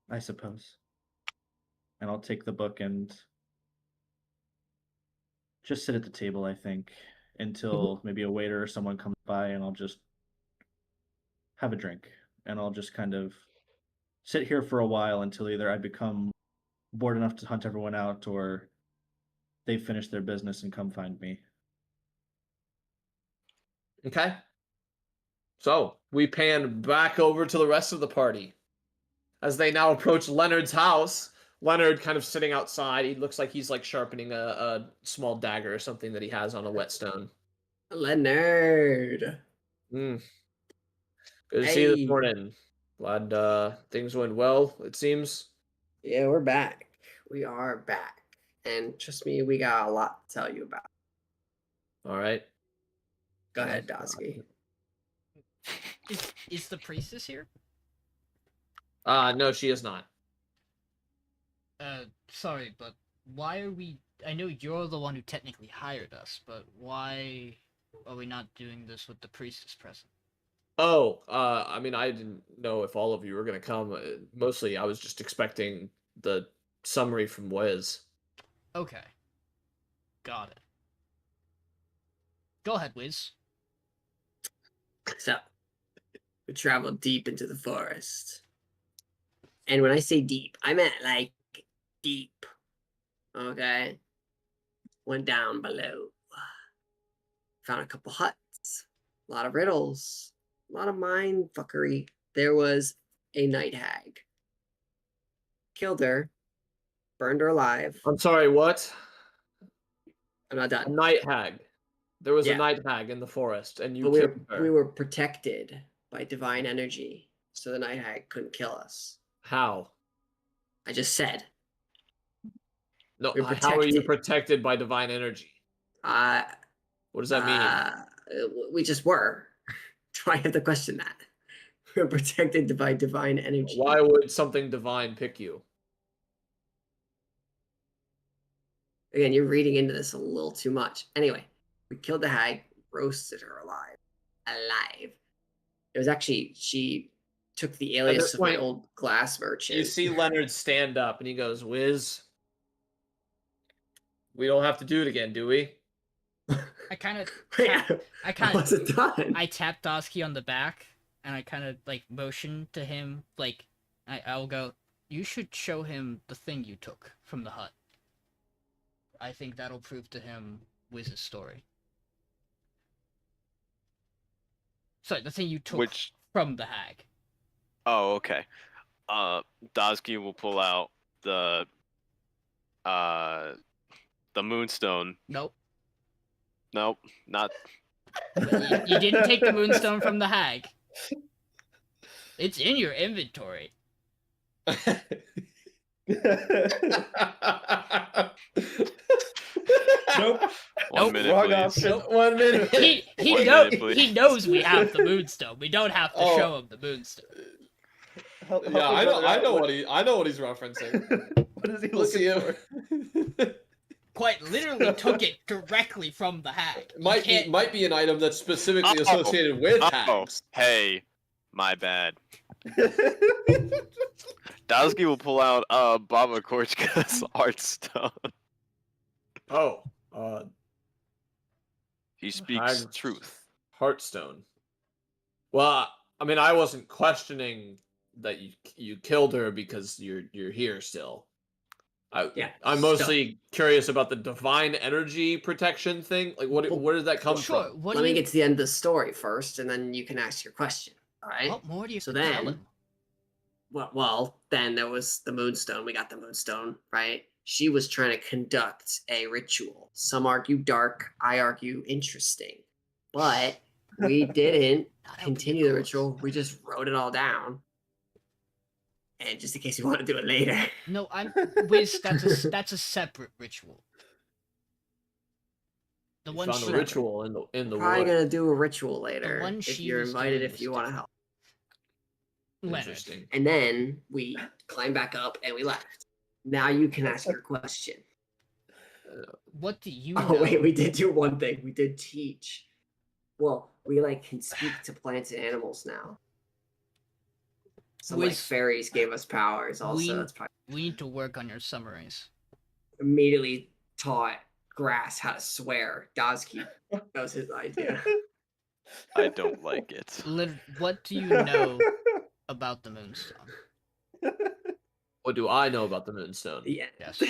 I suppose. And I'll take the book and just sit at the table, I think, until maybe a waiter or someone comes by, and I'll just have a drink. And I'll just kind of sit here for a while until either I become bored enough to hunt everyone out or they finish their business and come find me. Okay. So we pan back over to the rest of the party. As they now approach Leonard's house, Leonard kind of sitting outside. He looks like he's like sharpening a small dagger or something that he has on a whetstone. Leonard. Mm. Good to see you this Hey. morning. Glad things went well, it seems. Yeah, we're back. We are back. And trust me, we got a lot to tell you about. All right. Go ahead, Dozki. Is the priestess here? No, she is not. Sorry, but why are we? I know you're the one who technically hired us, but why are we not doing this with the priestess present? Oh, I mean, I didn't know if all of you were gonna come. Mostly, I was just expecting the summary from Wizz. Okay. Got it. Go ahead, Wizz. So, we traveled deep into the forest. And when I say deep, I meant like deep. Okay? went down below. Found a couple huts, a lot of riddles, a lot of mind fuckery. There was a night hag. Killed her, burned her alive. I'm sorry, what? I'm not A done. night hag. There was a Yeah. night hag in the forest, and you But killed her. we were protected by divine energy, so the night hag couldn't kill us. How? I just said. No, We're how are you protected. protected by divine energy? What does that mean? We just were. Do I have to question that? We're protected by divine energy. Why would something divine pick you? Again, you're reading into this a little too much. Anyway, we killed the hag, roasted her alive. It was actually, she took the alias this of my point, old glass merchant. You see Leonard stand up, and he goes, "Wizz, we don't have to do it again, do we?" I kind of, Wait, I kind of, wasn't done. I tap Dozki on the back, and I kind of like motion to him, like I'll go. You should show him the thing you took from the hut. I think that'll prove to him Wizz's story. Sorry, the thing you took from the hag. Oh, okay. Dozki will pull out the Moonstone. Nope. Nope, not. You didn't take the Moonstone from the hag. It's in your inventory. Nope. One minute, Wrong please. option. 1 minute. He knows we have the Moonstone. We don't have to show him the Moonstone. Yeah, I know what he's referencing. What is he looking for? Quite literally took it directly from the hag. Might be an item that's specifically associated with hags. Hey, my bad. Dozki will pull out Baba Korchka's Heartstone. He speaks truth. Heartstone. Well, I mean, I wasn't questioning that you killed her because you're here still. I'm mostly curious about the divine energy protection thing. Like, where did that come from? Let me get to the end of the story first, and then you can ask your question. All right. What more do you tell him? Well, then there was the Moonstone. We got the Moonstone, right? She was trying to conduct a ritual. Some argue dark, I argue interesting. But we didn't continue the ritual. We just wrote it all down. And just in case you want to do it later. No, Wiz, that's a separate ritual. The one found a ritual in the probably wood. gonna do a ritual later. The one if she you're was invited, doing if you want to help. Interesting. And then we climbed back up and we left. Now you can ask your question. What do you know? Oh wait, we did do one thing. We did teach. Well, we can speak to plants and animals now. Some fairies gave us powers. Also, that's probably we need to work on your summaries. Immediately taught Grass how to swear. Dozki. That was his idea. I don't like it. What do you know about the Moonstone? What do I know about the Moonstone? Yeah. Yes.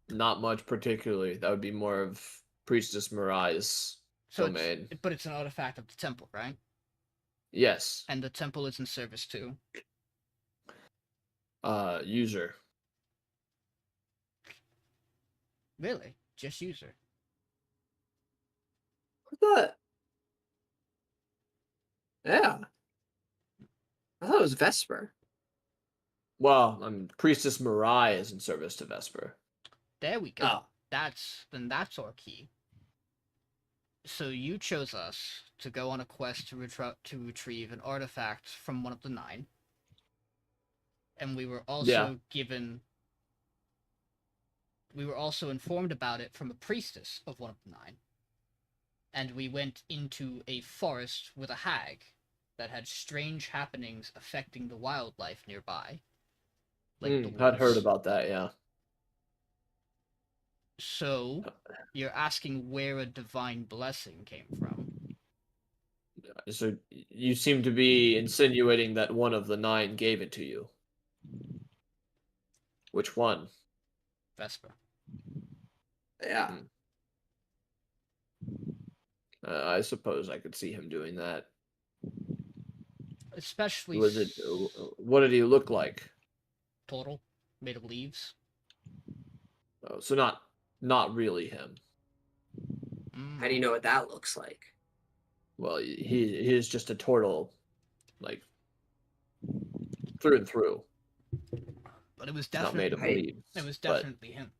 Not much particularly. That would be more of Priestess Mirai's domain. But it's an artifact of the temple, right? Yes. And the temple is in service to? User. Really? Just user? What the? Yeah. I thought it was Vesper. Well, Priestess Mirai is in service to Vesper. There we go. Oh. That's our key. So you chose us to go on a quest to retrieve an artifact from one of the 9. And we were also we were also informed about it from a priestess of one of the 9. And we went into a forest with a hag that had strange happenings affecting the wildlife nearby. I'd heard about that, yeah. So, you're asking where a divine blessing came from. So, you seem to be insinuating that one of the 9 gave it to you. Which one? Vesper. Yeah. I suppose I could see him doing that. Especially Was it? What did he look like? total made of leaves. Oh, so not really him. How do you know what that looks like? Well, he is just a turtle, like through and through. But it was It's not made definitely of leaves. it was but definitely him.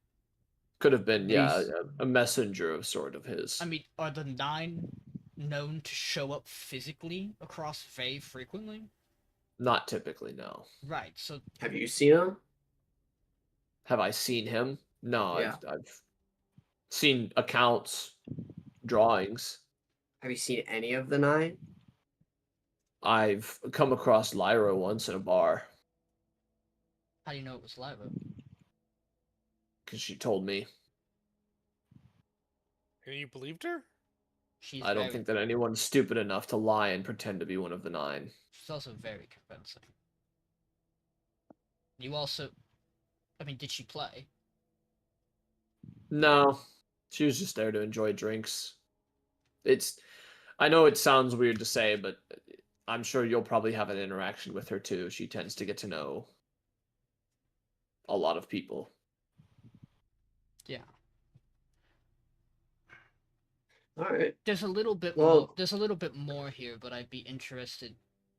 could have been, yeah, He's- a messenger of sort of his. I mean, are the 9 known to show up physically across Fae frequently? Not typically, no. Right. So Have you seen him? Have I seen him? No, Yeah. I've seen accounts, drawings. Have you seen any of the 9? I've come across Lyra once in a bar how do you know it was Lyra? because she told me. And you believed her? She's I don't very, think that anyone's stupid enough to lie and pretend to be one of the 9. she's also very convincing. You also, I mean, did she play? No, she was just there to enjoy drinks. I know it sounds weird to say, but I'm sure you'll probably have an interaction with her too. She tends to get to know a lot of people. Yeah. All right. There's a little bit Well- more. There's a little bit more here, but I'd be interested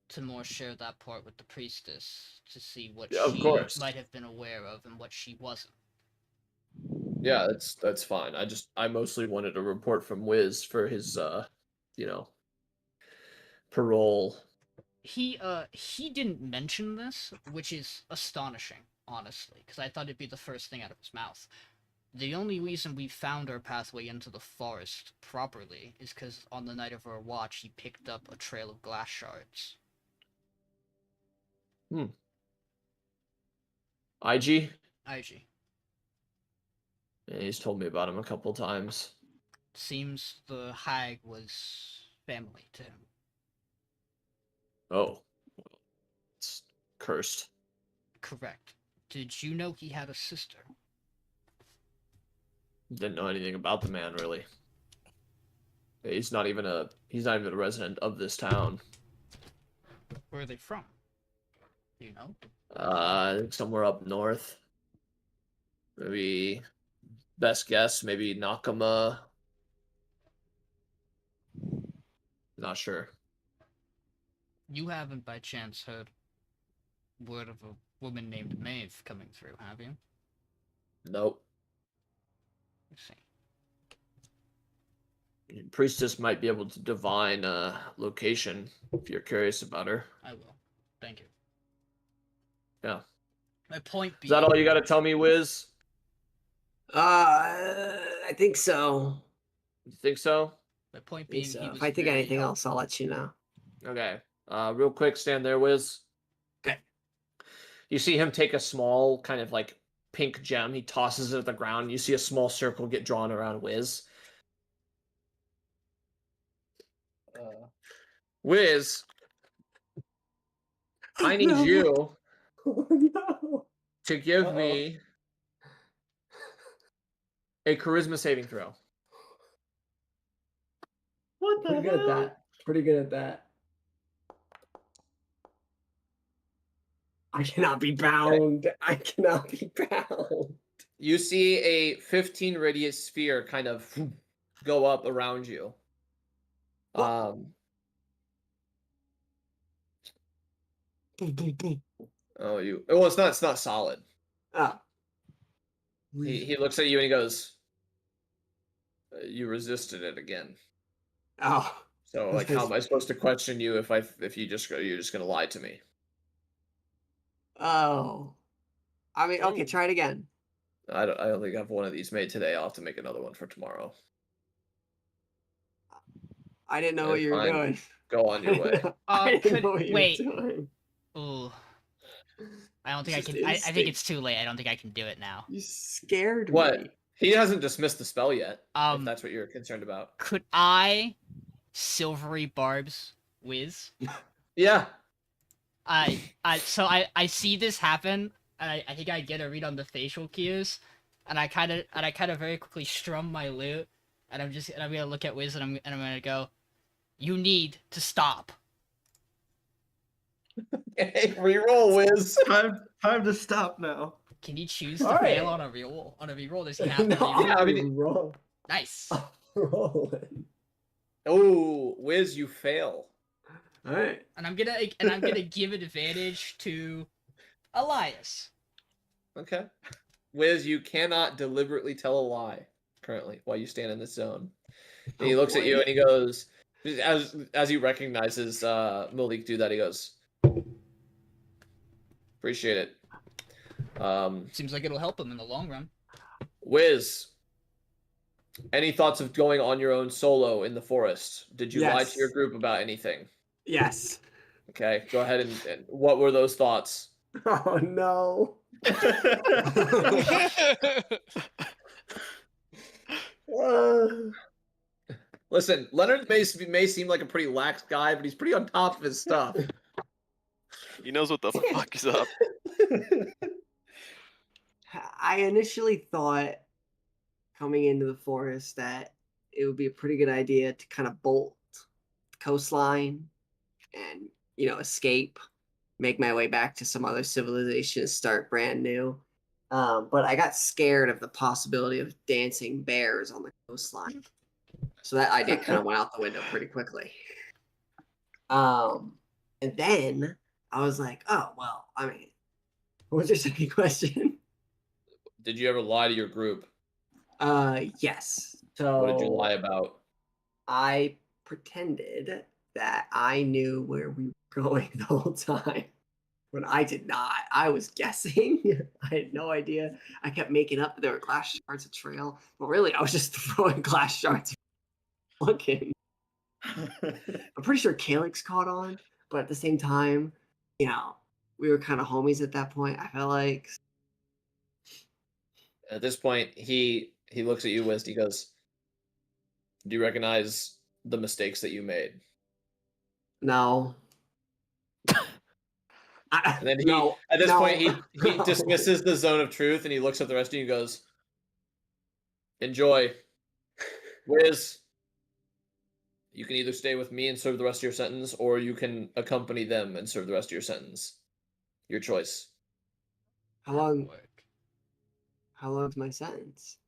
to more share that part with the priestess to see what Yeah, of she course. might have been aware of and what she wasn't. Yeah, that's fine. I mostly wanted a report from Wizz for his parole. He didn't mention this, which is astonishing, honestly, because I thought it'd be the first thing out of his mouth. The only reason we found our pathway into the forest properly is because on the night of our watch, he picked up a trail of glass shards. IG? IG. Yeah, he's told me about him a couple times. Seems the hag was family to him. Oh. It's cursed. Correct. Did you know he had a sister? Didn't know anything about the man really. He's not even a resident of this town. Where are they from? Do you know? I think somewhere up north. Maybe best guess, maybe Nakama. Not sure. You haven't by chance heard word of a woman named Maeve coming through, have you? Nope. Let's see. Priestess might be able to divine location if you're curious about her. I will. Thank you. Yeah. My point Is being, that all you got to tell me, Wiz? I think so. You think so? my point I think being, so. he If was I think very anything helpful. else, I'll let you know. Okay. Real quick, stand there, Wiz. Okay. You see him take a small kind of like pink gem. He tosses it at the ground. You see a small circle get drawn around Wiz. Wiz, I need No. you Oh, no. to give Uh-oh. me a charisma saving throw. What the Pretty good at that. Pretty good at that. I cannot be bound. I cannot be bound. You see a 15 radius sphere kind of go up around you. Boom, boom, boom. Well, it's not solid. Ah. He looks at you and he goes, you resisted it again. Oh. So like, how am I supposed to question you if you're just gonna lie to me? Oh. I mean, okay, Ooh. try it again. I don't think I have one of these made today. I'll have to make another one for tomorrow. I didn't know what That's you were fine. doing. Go on your way. I didn't know what you wait. were doing. Ooh. I don't think I Just can. I think instinct. it's too late. I don't think I can do it now. You scared What? me. He hasn't dismissed the spell yet. If Um, that's what you're concerned about. Could I silvery barbs Wizz? Yeah. So I see this happen, and I think I get a read on the facial cues. and I kind of very quickly strum my lute, and I'm gonna look at Wizz and I'm gonna go, "You need to stop." Okay, reroll, Wiz. Time to stop now. Can you choose to Alright. fail on a reroll? On a reroll, does he have to No, reroll? Yeah, I I'm mean- roll. Nice. Rolling. Oh, Wiz, you fail. All right. And I'm gonna give advantage to Elias. Okay. Wiz, you cannot deliberately tell a lie currently while you stand in this zone. And he Oh, looks at you boy. and he goes, as he recognizes Malik do that, he goes, appreciate it. Seems like it'll help him in the long run. Wiz, any thoughts of going on your own solo in the forest? Did you lie Yes. to your group about anything? Yes. Okay, go ahead and what were those thoughts? Oh no. Listen, Leonard may seem like a pretty lax guy, but he's pretty on top of his stuff. He knows what the fuck is up. I initially thought coming into the forest that it would be a pretty good idea to kind of bolt the coastline and, escape, make my way back to some other civilization, start brand new. But I got scared of the possibility of dancing bears on the coastline. So that idea kind of went out the window pretty quickly. And then I was like, oh, well, what was your second question? Did you ever lie to your group? Yes. So What did you lie about? I pretended that I knew where we were going the whole time. When I did not. I was guessing. I had no idea. I kept making up that there were glass shards of trail. But really, I was just throwing glass shards. Looking. I'm pretty sure Calyx caught on. But at the same time, we were kind of homies at that point. I felt like. At this point, he looks at you, Wiz. He goes, "Do you recognize the mistakes that you made?" No. And then at this point, he dismisses the zone of truth, and he looks at the rest of you and goes, "Enjoy, Wiz. You can either stay with me and serve the rest of your sentence, or you can accompany them and serve the rest of your sentence. Your choice." How long? How long's my sentence?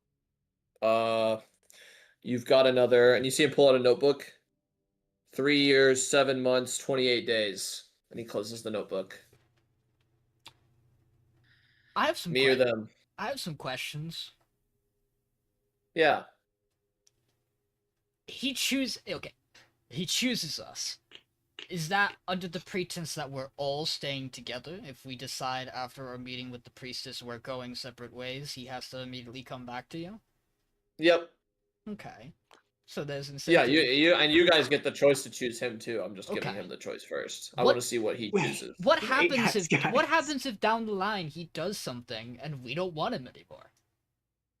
You've got another, and you see him pull out a notebook. 3 years, 7 months, 28 days, and he closes the notebook. I have some. Me or them? I have some questions. Yeah. He chooses us. Is that under the pretense that we're all staying together? If we decide after our meeting with the priestess we're going separate ways, he has to immediately come back to you? Yep. Okay. So there's Yeah, incentive. you guys get the choice to choose him too. I'm just giving Okay. him the choice first. I What- want to see what he Wait. chooses. What Wait, happens guys. what happens if down the line he does something and we don't want him anymore?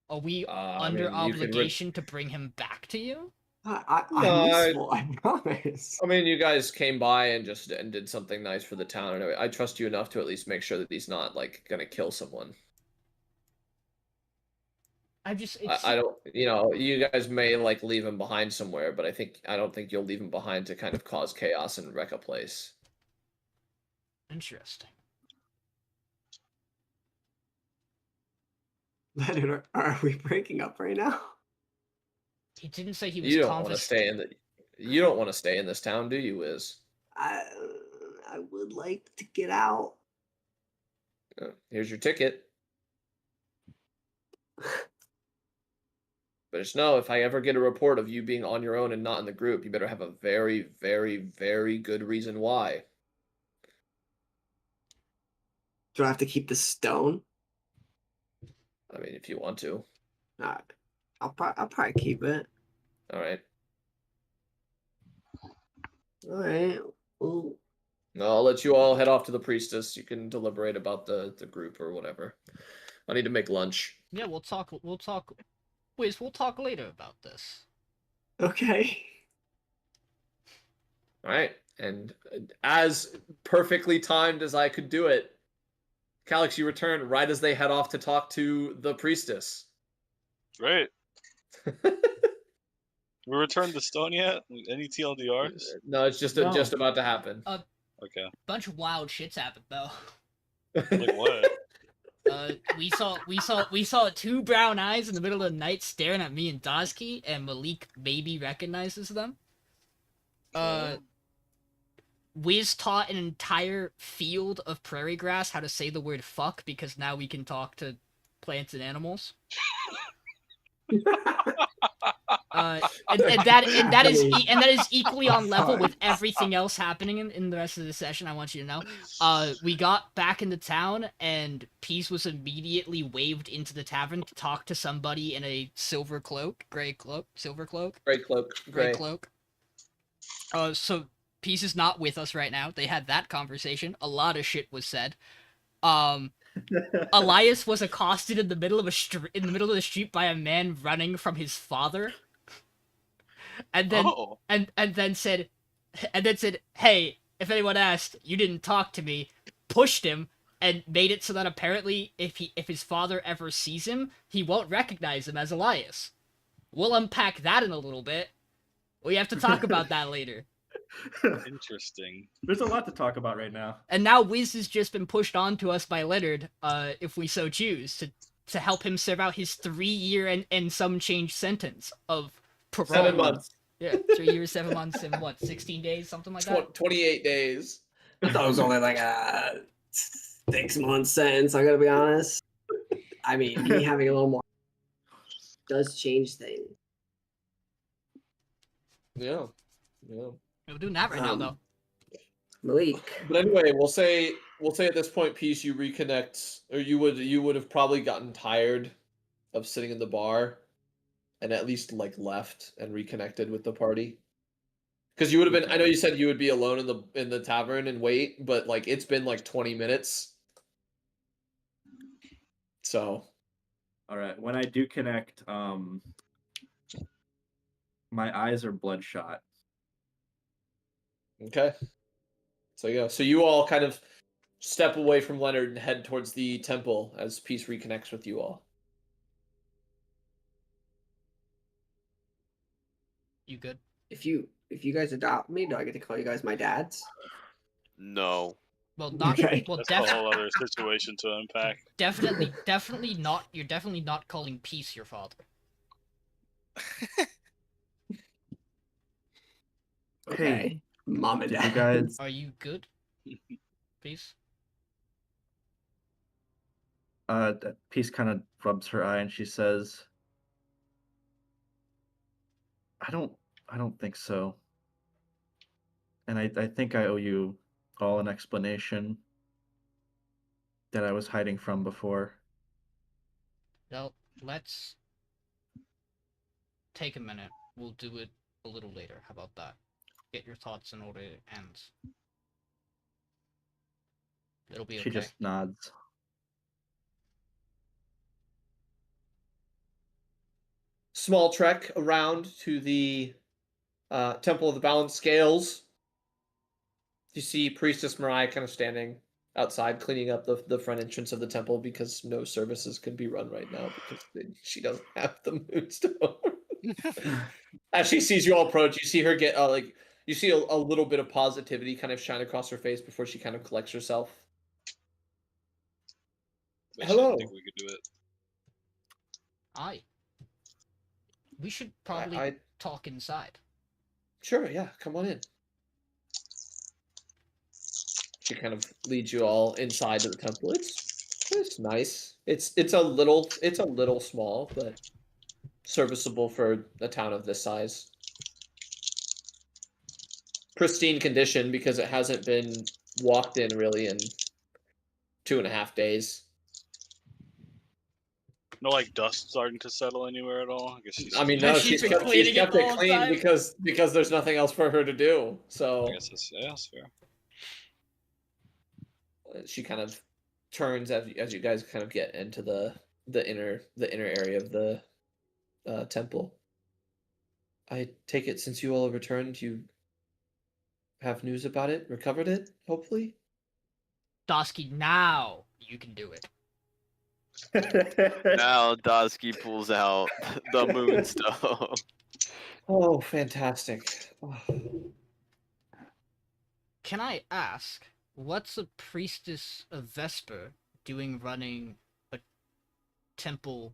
Are we I under mean, you could obligation to bring him back to you? I'm No, useful, I promise. I mean, you guys came by and did something nice for the town, and I trust you enough to at least make sure that he's not like gonna kill someone. I don't, you guys may like leave him behind somewhere, but I don't think you'll leave him behind to kind of cause chaos and wreck a place. Interesting. Leonard, are we breaking up right now? He didn't say he was You don't want to confiscated. you don't want to stay in this town, do you, Wiz? I would like to get out. Here's your ticket. But just know, if I ever get a report of you being on your own and not in the group, you better have a very, very, very good reason why. Do I have to keep the stone? I mean, if you want to. Alright. I'll probably keep it. All right. Alright. Well, No, I'll let you all head off to the priestess. You can deliberate about the group or whatever. I need to make lunch. Yeah, we'll talk. Wiz, we'll talk later about this. okay. All right. And as perfectly timed as I could do it, Calyx, you return right as they head off to talk to the priestess. Great. We returned the stone yet? Any TLDRs? No, it's just No. just about to happen. Okay. Bunch of wild shits happened though. Like what? We saw two brown eyes in the middle of the night staring at me and Dozki, and Malik maybe recognizes them. Wizz taught an entire field of prairie grass how to say the word fuck because now we can talk to plants and animals. And that is equally on level with everything else happening in the rest of the session. I want you to know. We got back into town, and Peace was immediately waved into the tavern to talk to somebody in a silver cloak, gray cloak. So Peace is not with us right now. They had that conversation. A lot of shit was said. Elias was accosted in the middle of the street by a man running from his father. And then said, "Hey, if anyone asked, you didn't talk to me." Pushed him and made it so that apparently, if his father ever sees him, he won't recognize him as Elias. We'll unpack that in a little bit. We have to talk about that later. Interesting. There's a lot to talk about right now. And now Wizz has just been pushed on to us by Leonard, if we so choose, to help him serve out his 3-year and some change sentence of parole. 7 months. Yeah, 3 years, 7 months, and what, 16 days, something like that? 28 days. I thought it was only like a 6-month sentence, I gotta be honest. I mean, me having a little more does change things. Yeah. We're doing that right now, though. Malik. But anyway, we'll say at this point, Peace, you reconnect, or you would have probably gotten tired of sitting in the bar, and at least like left and reconnected with the party. Because you would have been. I know you said you would be alone in the tavern and wait, but like it's been like 20 minutes. So. All right. When I do connect, my eyes are bloodshot. Okay. So yeah. So you all kind of step away from Leonard and head towards the temple as Peace reconnects with you all. You good? If you guys adopt me, do I get to call you guys my dads? No. Well, not. Okay. Well, That's a whole other situation to unpack. definitely not. You're definitely not calling Peace your father. Okay. Mom and Did dad. you guys? Are you good? Peace. That Peace kind of rubs her eye and she says, I don't think so. And I think I owe you all an explanation that I was hiding from before. Well, let's take a minute. We'll do it a little later. How about that? Get your thoughts in order, and it'll be okay. She just nods. Small trek around to the Temple of the Balanced Scales. You see Priestess Mariah kind of standing outside, cleaning up the front entrance of the temple because no services can be run right now because she doesn't have the Moonstone. As she sees you all approach, you see her get you see a little bit of positivity kind of shine across her face before she kind of collects herself. I Hello. think we could do it. Aye. We should probably talk inside. Sure, yeah, come on in. She kind of leads you all inside to the temple. It's nice. It's a little small, but serviceable for a town of this size. Pristine condition because it hasn't been walked in really in 2.5 days. No, like dust starting to settle anywhere at all. I guess she's. I mean, no, She's she's been cleaning kept it it all the clean time. because there's nothing else for her to do. So I guess that's fair. she kind of turns as you guys kind of get into the inner area of the temple. I take it since you all returned, you have news about it, recovered it, hopefully? Dozki, now you can do it. Now Dozki pulls out the Moonstone. Oh, fantastic. Oh. Can I ask, what's a priestess of Vesper doing running a temple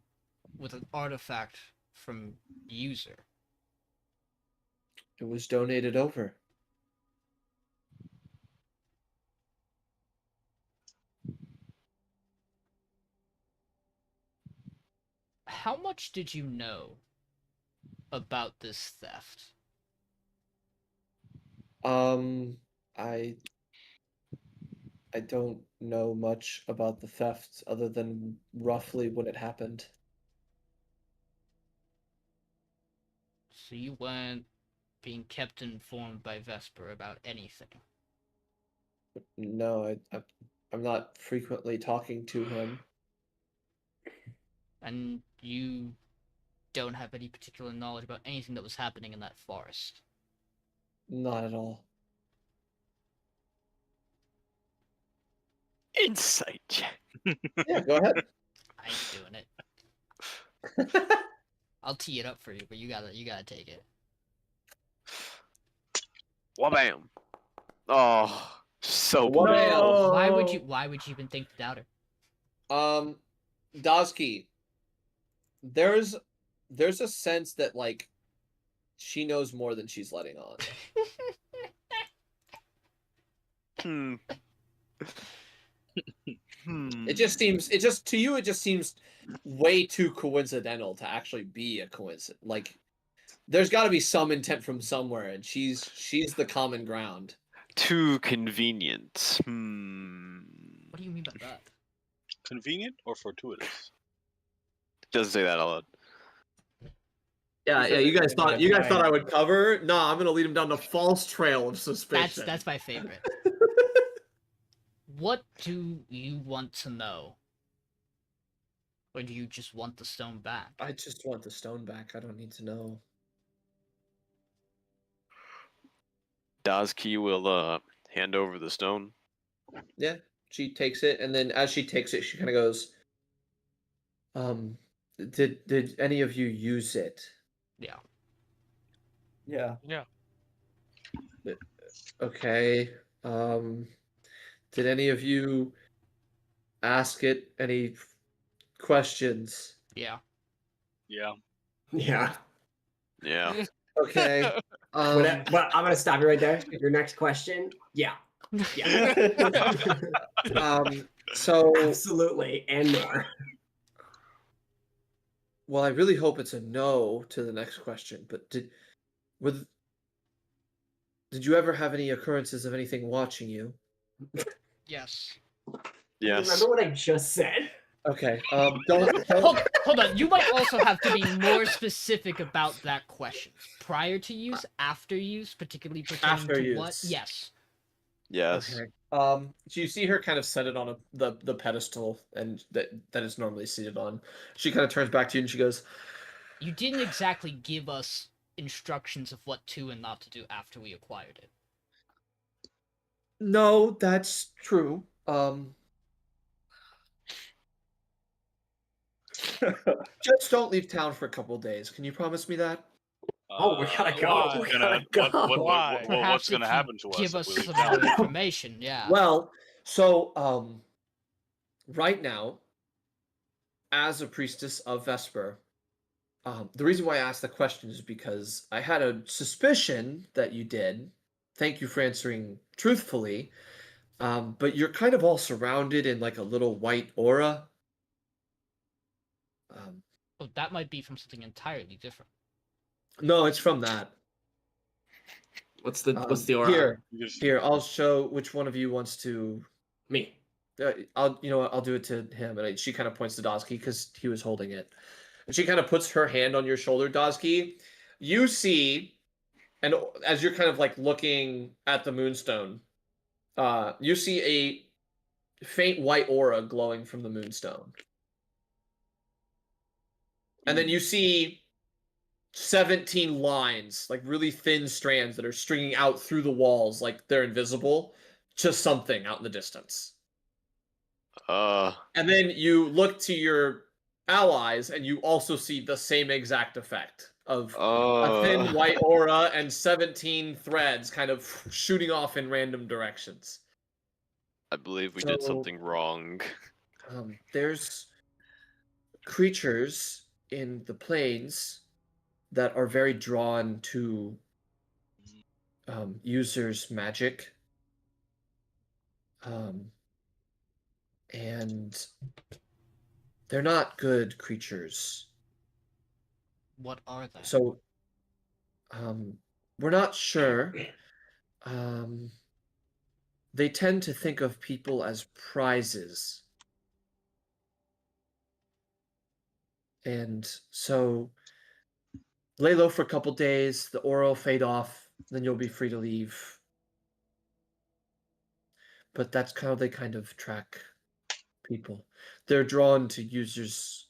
with an artifact from user? It was donated over. How much did you know about this theft? I don't know much about the theft other than roughly when it happened. So you weren't being kept informed by Vesper about anything? No, I'm not frequently talking to him. And you don't have any particular knowledge about anything that was happening in that forest? Not at all. Insight check. Yeah, go ahead. I ain't doing it. I'll tee it up for you, but you gotta take it. Wabam. Oh, so Wabam. Why would you even think to doubt her? Dozki, there's a sense that like she knows more than she's letting on. It just seems way too coincidental to actually be a coincidence. Like there's got to be some intent from somewhere, and she's the common ground. Too convenient. What do you mean by that? Convenient or fortuitous? Doesn't say that out loud. Yeah. You guys thought I would cover? No, I'm gonna lead him down the false trail of suspicion. That's my favorite. What do you want to know? Or do you just want the stone back? I just want the stone back. I don't need to know. Dozki will hand over the stone. Yeah, she takes it, and then as she takes it, she kind of goes, did any of you use it? Yeah. Yeah. Yeah. Okay. Did any of you ask it any questions? Yeah. Yeah. Yeah. Yeah. Okay. But I'm gonna stop you right there. Your next question, yeah. So Absolutely, and more. well, I really hope it's a no to the next question, but did you ever have any occurrences of anything watching you? Yes. Yes. Remember what I just said? Okay. Don't Hold on. You might also have to be more specific about that question. Prior to use, after use, particularly pertaining After to what? use. Yes. Yes. Okay. So you see her kind of set it on the pedestal and that it's normally seated on. She kind of turns back to you and she goes, You didn't exactly give us instructions of what to and not to do after we acquired it. "No, that's true. Just don't leave town for a couple of days. Can you promise me that?" Oh, we gotta go. Why? We gotta go. Why? What's Perhaps going to if you happen to us? give if us we leave some town? more information, yeah. Well, so right now, as a priestess of Vesper, the reason why I asked the question is because I had a suspicion that you did. Thank you for answering truthfully. But you're kind of all surrounded in like a little white aura. Oh, that might be from something entirely different. No, it's from that. What's the aura? Here, I'll show which one of you wants to. Me. I'll do it to him, and she kind of points to Dozki because he was holding it, and she kind of puts her hand on your shoulder, Dozki. You see, and as you're kind of like looking at the Moonstone, you see a faint white aura glowing from the Moonstone, and then you see 17 lines, like really thin strands that are stringing out through the walls like they're invisible to something out in the distance. And then you look to your allies, and you also see the same exact effect of a thin white aura and 17 threads kind of shooting off in random directions. I believe we did something wrong. There's creatures in the plains that are very drawn to users' magic. And they're not good creatures. What are they? So, we're not sure. They tend to think of people as prizes. And so, lay low for a couple days, the aura will fade off, then you'll be free to leave. But that's how they kind of track people. They're drawn to users.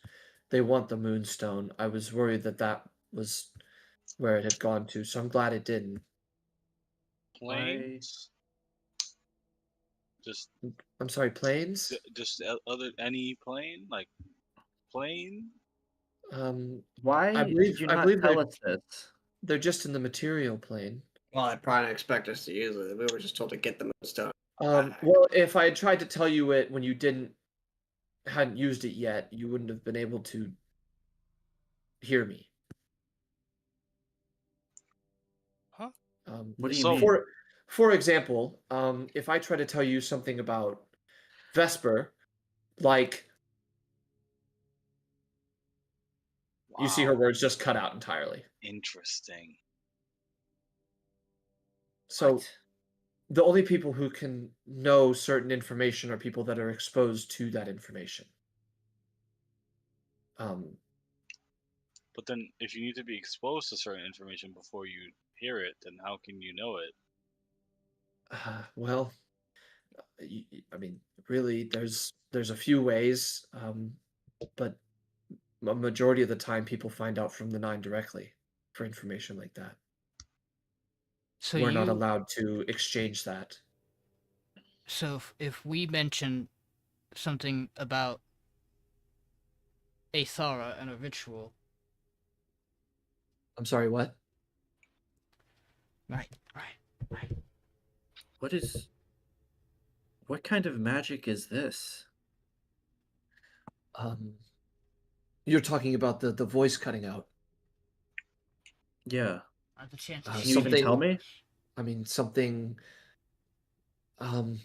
They want the Moonstone. I was worried that that was where it had gone to, so I'm glad it didn't. Planes? Just I'm sorry, planes? just any plane? Like plane? Why I believe, did you I not believe tell us this? they're just in the material plane. Well, I probably didn't expect us to use it. We were just told to get the Moonstone. Well, if I had tried to tell you it when you hadn't used it yet, you wouldn't have been able to hear me. Huh? What do you So- mean? For example, if I try to tell you something about Vesper, like you see her Wow. words just cut out entirely. Interesting. So What? the only people who can know certain information are people that are exposed to that information. But then, if you need to be exposed to certain information before you hear it, then how can you know it? Well, I mean, really, there's a few ways, but a majority of the time, people find out from the Nine directly for information like that. So We're not allowed to exchange that. So if we mention something about a Thara and a ritual, I'm sorry, what? right. What kind of magic is this? You're talking about the voice cutting out. Yeah. Are the chances Can she you even something- tell me? I mean, something. An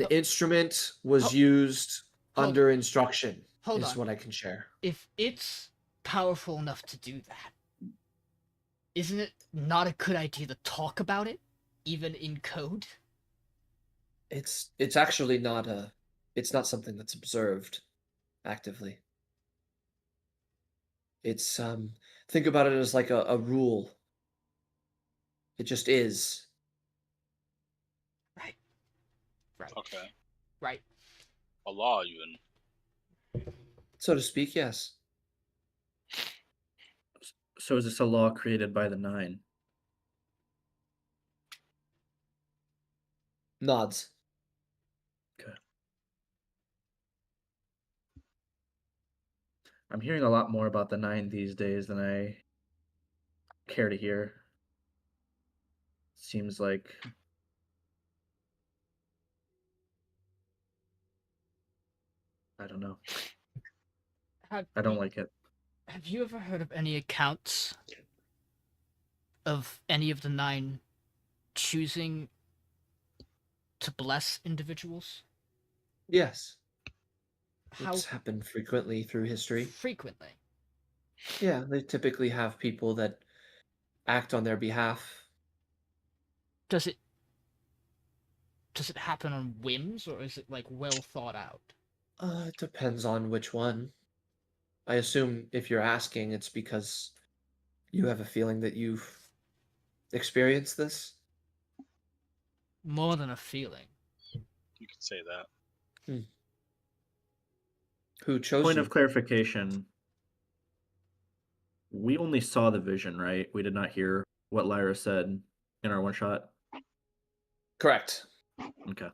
instrument was used Hold- under instruction. Hold is on. what I can share. If it's powerful enough to do that, isn't it not a good idea to talk about it, even in code? It's actually not it's not something that's observed actively. It's think about it as like a rule. It just is. Right. Okay. Right. A law, even. So to speak, yes. So is this a law created by the Nine? Nods. Okay. I'm hearing a lot more about the Nine these days than I care to hear. Seems like I don't know. I don't like it. Have you ever heard of any accounts of any of the Nine choosing to bless individuals? Yes. How It's happened frequently through history. frequently? Yeah, they typically have people that act on their behalf. Does it happen on whims, or is it like well thought out? It depends on which one. I assume if you're asking, it's because you have a feeling that you've experienced this. More than a feeling. You could say that. Who chose Point you? of clarification. We only saw the vision, right? We did not hear what Lyra said in our one shot. Correct. Okay.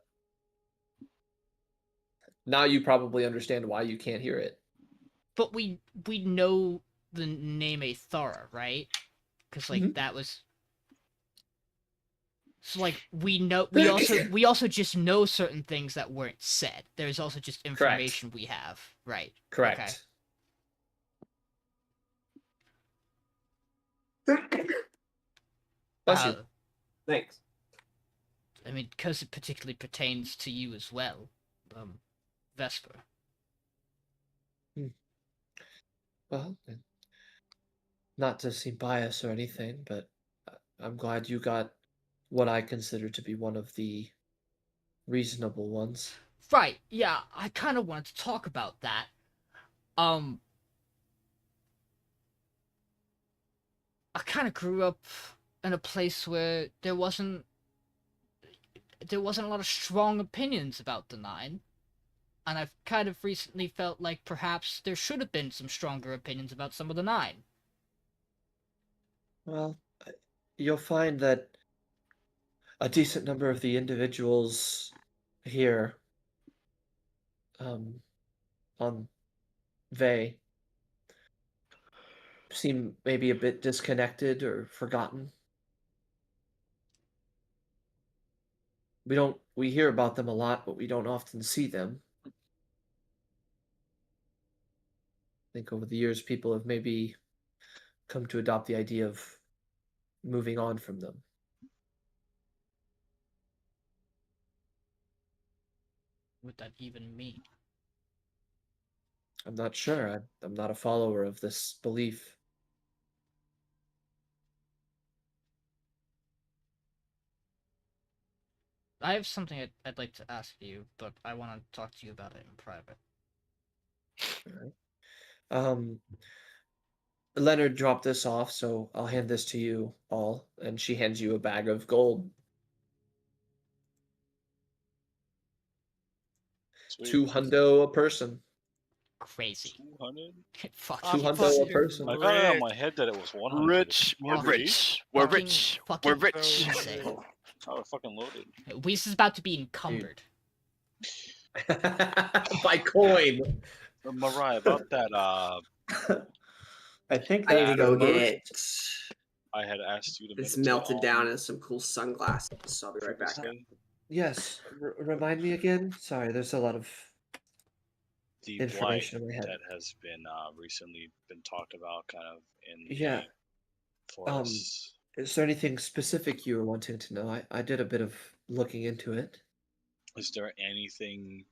Now you probably understand why you can't hear it. But we know the name Athara, right? Because like Mhm. that was. So like we also just know certain things that weren't said. There's also just information we have, right? Correct. Bless you. Thanks. I mean, because it particularly pertains to you as well, Vesper. Well, not to seem biased or anything, but I'm glad you got what I consider to be one of the reasonable ones. Right, yeah, I kind of wanted to talk about that. I kind of grew up in a place where there wasn't a lot of strong opinions about the Nine, and I've kind of recently felt like perhaps there should have been some stronger opinions about some of the Nine. Well, you'll find that a decent number of the individuals here on Vey seem maybe a bit disconnected or forgotten. We hear about them a lot, but we don't often see them. I think over the years people have maybe come to adopt the idea of moving on from them. What would that even mean? I'm not sure. I'm not a follower of this belief. I have something I'd like to ask you, but I want to talk to you about it in private. All right. Leonard dropped this off, so I'll hand this to you all, and she hands you a bag of gold. Sweet. 200 a person. Crazy. 200? Fucking 200 a person. I got it on my head that it was 100. Rich, we're Fucking- rich, we're fucking- rich, fucking we're rich. insane. Oh, we're fucking loaded. Wizz is about to be encumbered. By coin. Mariah, about that, I think I need to that go most- get I had asked you to this meditate melted on down and some cool sunglasses. So I'll be right back. previously. Yes. Remind me again? Sorry, there's a lot of The blight information in my head. that has been recently been talked about kind of in the Yeah. forests. Is there anything specific you were wanting to know? I did a bit of looking into it. Is there anything,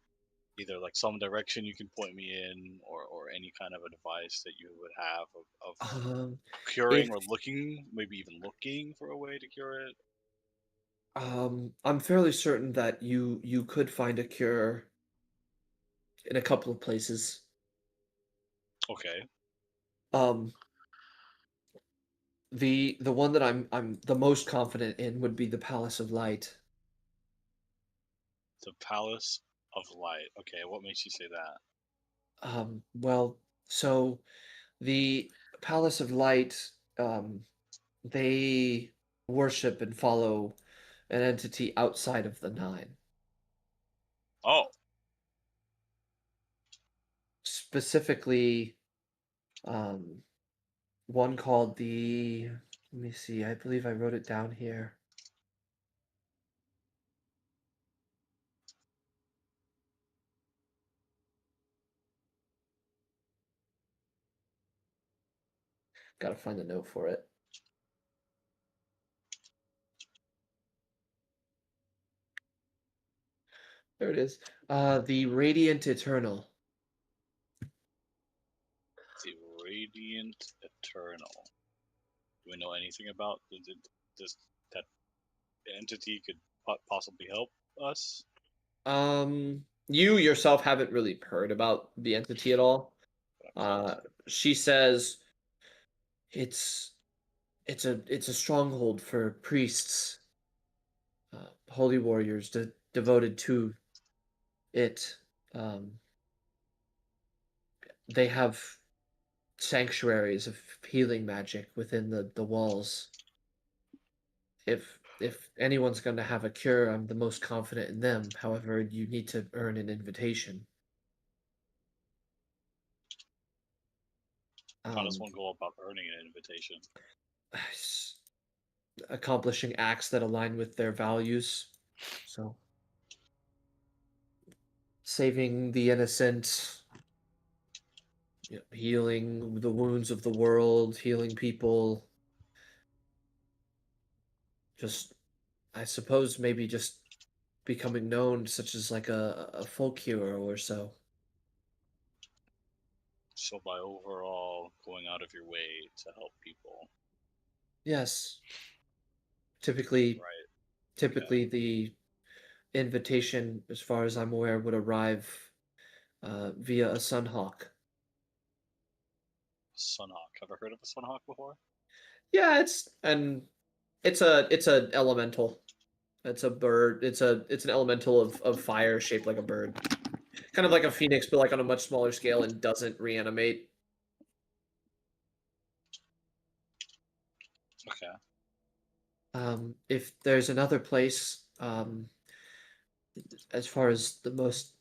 either like some direction you can point me in, or any kind of advice that you would have of Um, curing if- or looking, maybe even looking for a way to cure it? I'm fairly certain that you could find a cure in a couple of places. Okay. Um, the one that I'm the most confident in would be the Palace of Light. The Palace of Light. Okay, what makes you say that? Well, so the Palace of Light, they worship and follow an entity outside of the Nine. Oh, Specifically, one called the, let me see, I believe I wrote it down here. Gotta find the note for it. There it is. The Radiant Eternal. the Radiant Eternal. Do we know anything about this that entity could possibly help us? You yourself haven't really heard about the entity at all. She says it's a stronghold for priests, holy warriors devoted to it. They have sanctuaries of healing magic within the walls. If if anyone's going to have a cure, I'm the most confident in them. However, you need to earn an invitation. How does one go about earning an invitation? Accomplishing acts that align with their values. So, saving the innocent, healing the wounds of the world, healing people. Just, I suppose, maybe just becoming known, such as like a folk hero or so. So by overall going out of your way to help people. Yes. Typically, Right. typically the invitation, as far as I'm aware, would arrive via a sunhawk. Sunhawk. Ever heard of a sunhawk before? Yeah, it's a elemental. It's a bird. It's an elemental of fire shaped like a bird. Kind of like a phoenix, but like on a much smaller scale and doesn't reanimate. Okay. If there's another place, as far as the most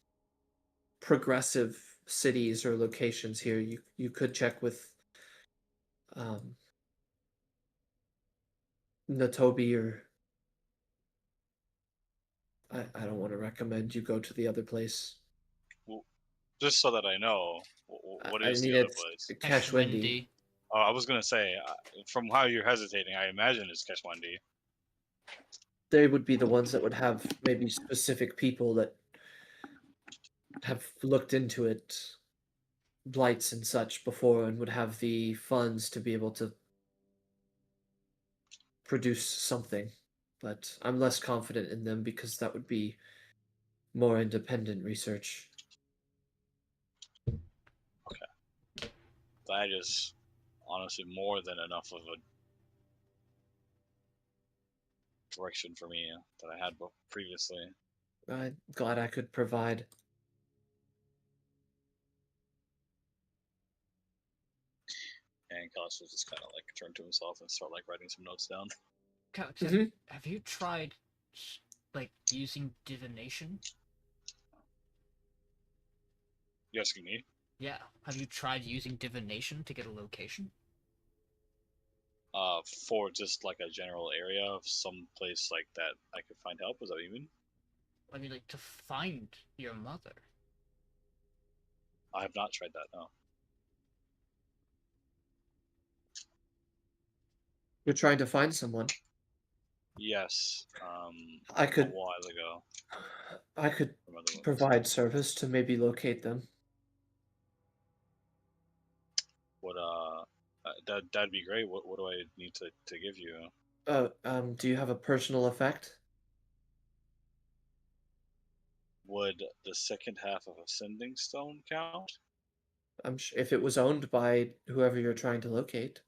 progressive cities or locations here, you could check with Natobi, or I don't want to recommend you go to the other place. Well, just so that I know, what I is mean, the other it's place? Keshwendi. I was gonna say, from how you're hesitating, I imagine it's Keshwendi. They would be the ones that would have maybe specific people that have looked into it, blights and such, before, and would have the funds to be able to produce something. But I'm less confident in them because that would be more independent research. That is honestly more than enough of a direction for me that I had previously. I'm glad I could provide. And Calyx will just kind of like turn to himself and start like writing some notes down. Calyx, have you tried like using divination? You asking me? Yeah. Have you tried using divination to get a location? For just like a general area of some place like that I could find help. Was that what you mean? I mean, like to find your mother. I have not tried that. No. You're trying to find someone. Yes. I could. A while ago. I could provide service to maybe locate them. Would that'd be great. What do I need to give you? Do you have a personal effect? Would the second half of Ascending Stone count? If it was owned by whoever you're trying to locate.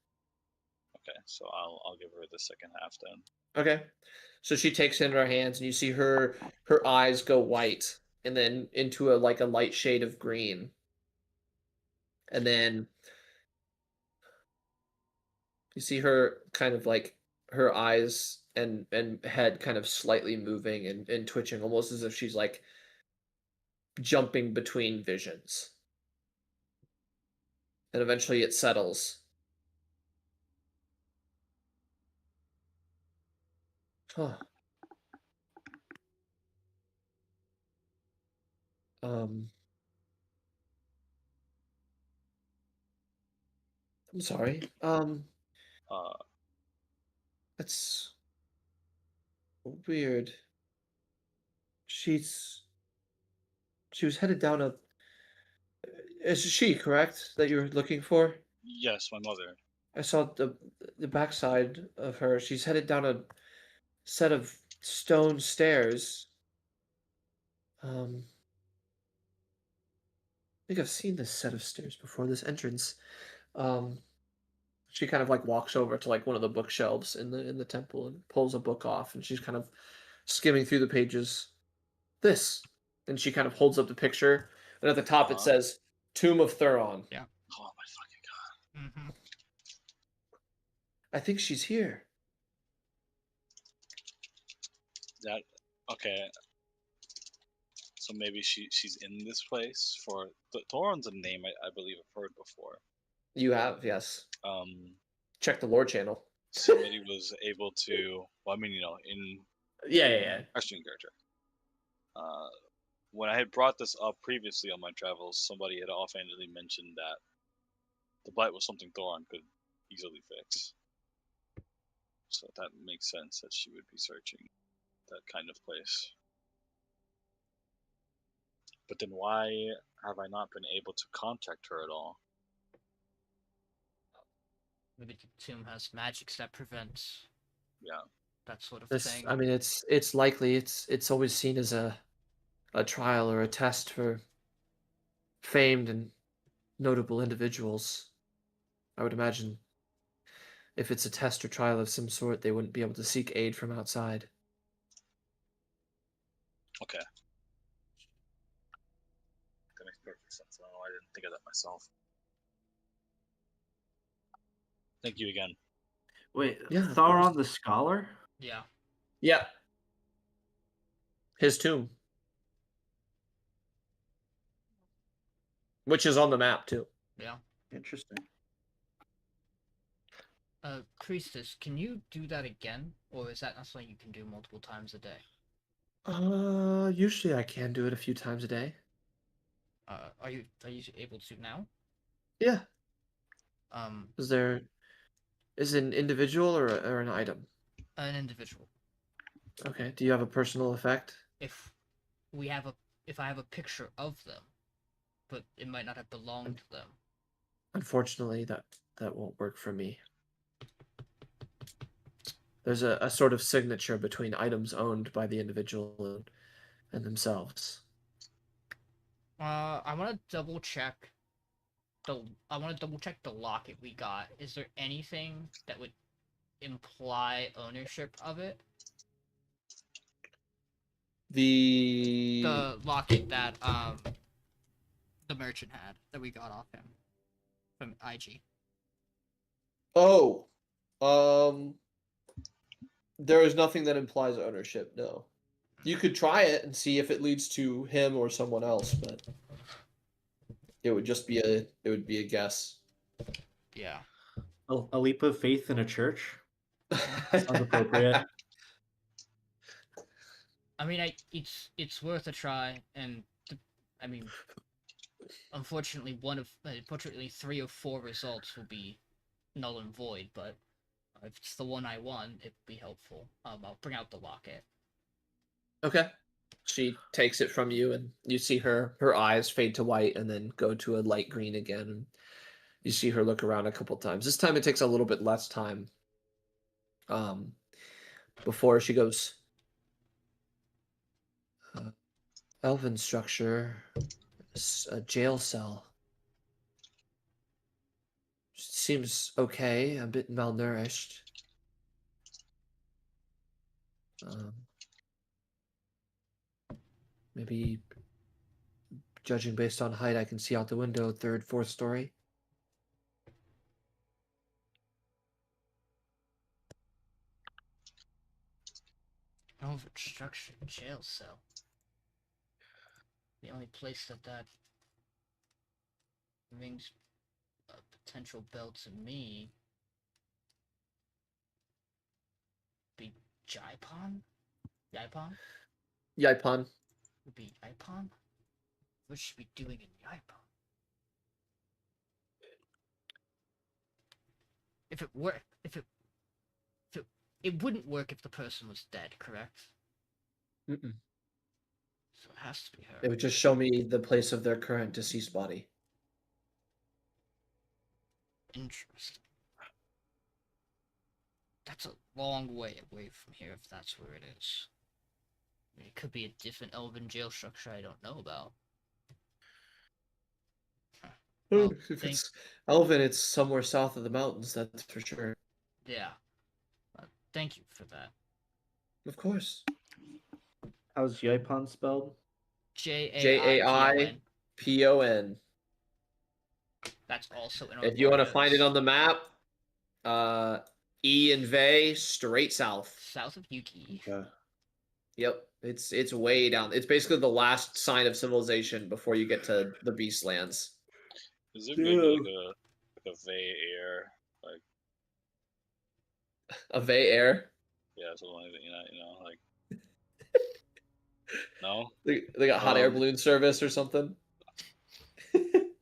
Okay, so I'll give her the second half then. Okay. So she takes it in her hands, and you see her eyes go white, and then into a light shade of green, and then you see her kind of like her eyes and head kind of slightly moving and twitching, almost as if she's like jumping between visions. And eventually it settles. Huh. I'm sorry. That's weird. She was headed down a. Is she correct that you're looking for? Yes, my mother. I saw the backside of her. She's headed down a set of stone stairs. I think I've seen this set of stairs before, this entrance. She kind of like walks over to like one of the bookshelves in the temple and pulls a book off, and she's kind of skimming through the pages. This. And she kind of holds up the picture, and at the top it says Tomb of Thuron. Yeah. Oh my fucking god. I think she's here. That okay? So maybe she's in this place for Thoron's a name I believe I've heard before. You have, yes. Um, Check the lore channel. somebody was able to. Well, I mean, in Yeah. question character. When I had brought this up previously on my travels, somebody had offhandedly mentioned that the blight was something Thoron could easily fix. So that makes sense that she would be searching that kind of place. But then why have I not been able to contact her at all? Maybe the tomb has magics that prevent Yeah. that sort of This, thing. I mean, it's likely it's always seen as a trial or a test for famed and notable individuals. I would imagine if it's a test or trial of some sort, they wouldn't be able to seek aid from outside. Okay. That makes perfect sense. Oh, I didn't think of that myself. Thank you again. Wait, Yeah, of Thoron the Scholar? Yeah. Yeah. His tomb. Which is on the map too. Yeah. Interesting. Priestess, can you do that again? Or is that not something you can do multiple times a day? Usually I can do it a few times a day. Are you able to now? Yeah. Um, Is it an individual or an item? an individual. Okay. Do you have a personal effect? If I have a picture of them, but it might not have belonged to them. Unfortunately, that won't work for me. There's a sort of signature between items owned by the individual and themselves. I want to double check the locket we got. Is there anything that would imply ownership of it? The locket that the merchant had that we got off him from IG. Oh, there is nothing that implies ownership. No, you could try it and see if it leads to him or someone else, but it would just be a guess. Yeah. A leap of faith in a church? Sounds appropriate. I mean, it's worth a try, and I mean, unfortunately, unfortunately 3 of 4 results will be null and void. But if it's the one I want, it'd be helpful. I'll bring out the locket. Okay. She takes it from you, and you see her eyes fade to white and then go to a light green again. You see her look around a couple times. This time it takes a little bit less time. Before she goes, elven structure, a jail cell. Seems okay, a bit malnourished. Maybe, judging based on height, I can see out the window, 3rd, 4th story. Overstructured jail cell. The only place that rings a potential bell to me be Jaipon? Yaipon? Yaipon. Would be Yaipon? What should we be doing in Yaipon? If it wouldn't work if the person was dead, correct? Mm-mm. So it has to be her. It would just show me the place of their current deceased body. Interesting. That's a long way away from here if that's where it is. I mean, it could be a different elven jail structure I don't know about. Well, If it's elven, it's somewhere south of the mountains, that's for sure. Yeah. Thank you for that. Of course. How's Yaipon spelled? Jaipon. Jaipon. That's also in our If you want to lore find it notes. on the map, E and Vey, straight south. South of Yuki. Okay. Yep, it's way down. It's basically the last sign of civilization before you get to the Beastlands. Is there maybe like a Vey air? Like, A Vey Air. yeah, something like that, like, no? They got hot air Um, balloon service or something. I think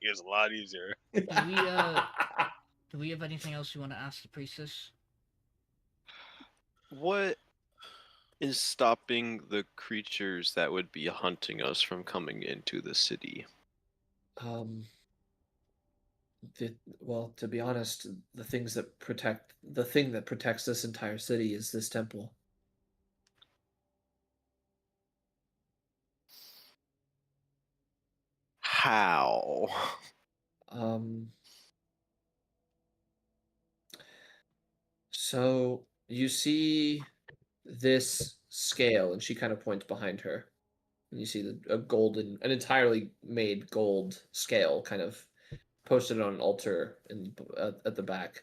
it's a lot easier. Do we have anything else you want to ask the priestess? What is stopping the creatures that would be hunting us from coming into the city? Well, to be honest, the thing that protects this entire city is this temple. How? So you see this scale, and she kind of points behind her, and you see an entirely made gold scale, kind of posted on an altar at the back.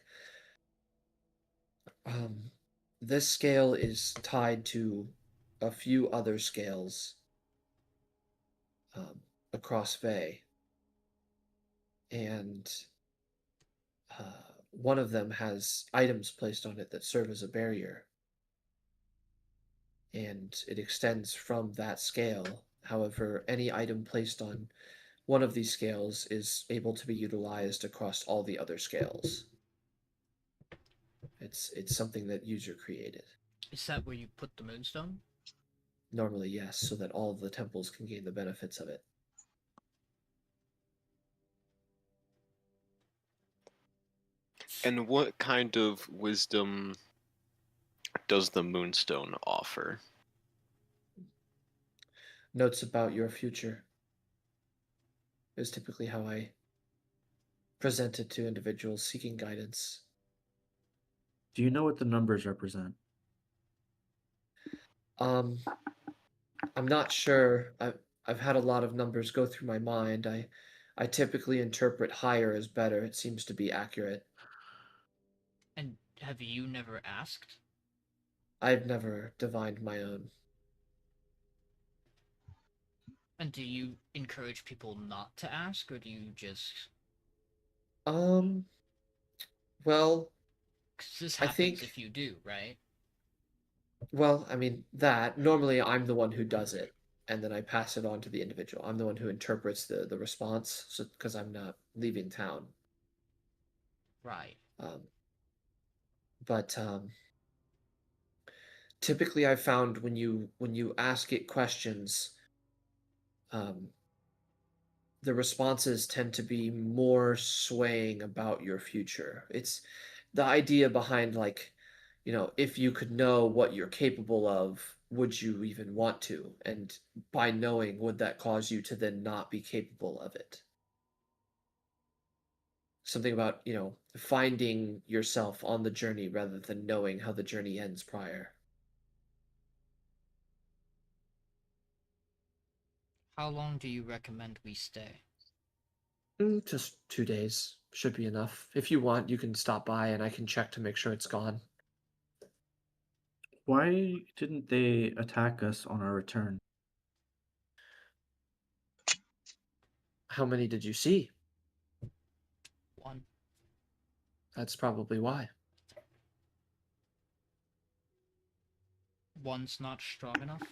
This scale is tied to a few other scales across Vey, and one of them has items placed on it that serve as a barrier, and it extends from that scale. However, any item placed on one of these scales is able to be utilized across all the other scales. It's something that user created. Is that where you put the Moonstone? Normally, yes, so that all of the temples can gain the benefits of it. And what kind of wisdom does the Moonstone offer? Notes about your future is typically how I present it to individuals seeking guidance. Do you know what the numbers represent? I'm not sure. I've had a lot of numbers go through my mind. I typically interpret higher as better. It seems to be accurate. And have you never asked? I've never divined my own. And do you encourage people not to ask, or do you just... Well, 'cause this I happens think- if you do, right? Well, I mean, normally I'm the one who does it, and then I pass it on to the individual. I'm the one who interprets the response, so because I'm not leaving town. Right. But typically I found when you ask it questions, the responses tend to be more swaying about your future. It's the idea behind, like, if you could know what you're capable of, would you even want to? And by knowing, would that cause you to then not be capable of it? Something about, finding yourself on the journey rather than knowing how the journey ends prior. How long do you recommend we stay? Just 2 days should be enough. If you want, you can stop by and I can check to make sure it's gone. Why didn't they attack us on our return? How many did you see? One. That's probably why. One's not strong enough?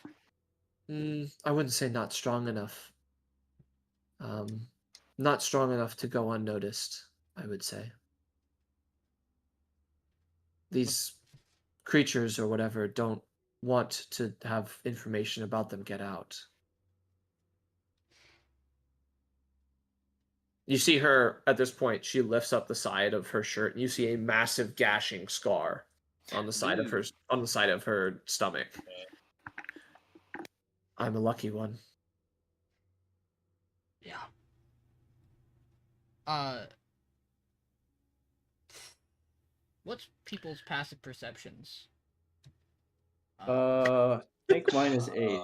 I wouldn't say not strong enough. Not strong enough to go unnoticed, I would say. These creatures or whatever don't want to have information about them get out. You see her at this point, she lifts up the side of her shirt and you see a massive gashing scar on the side of her stomach. I'm a lucky one. Yeah. What's people's passive perceptions? I think mine is 8.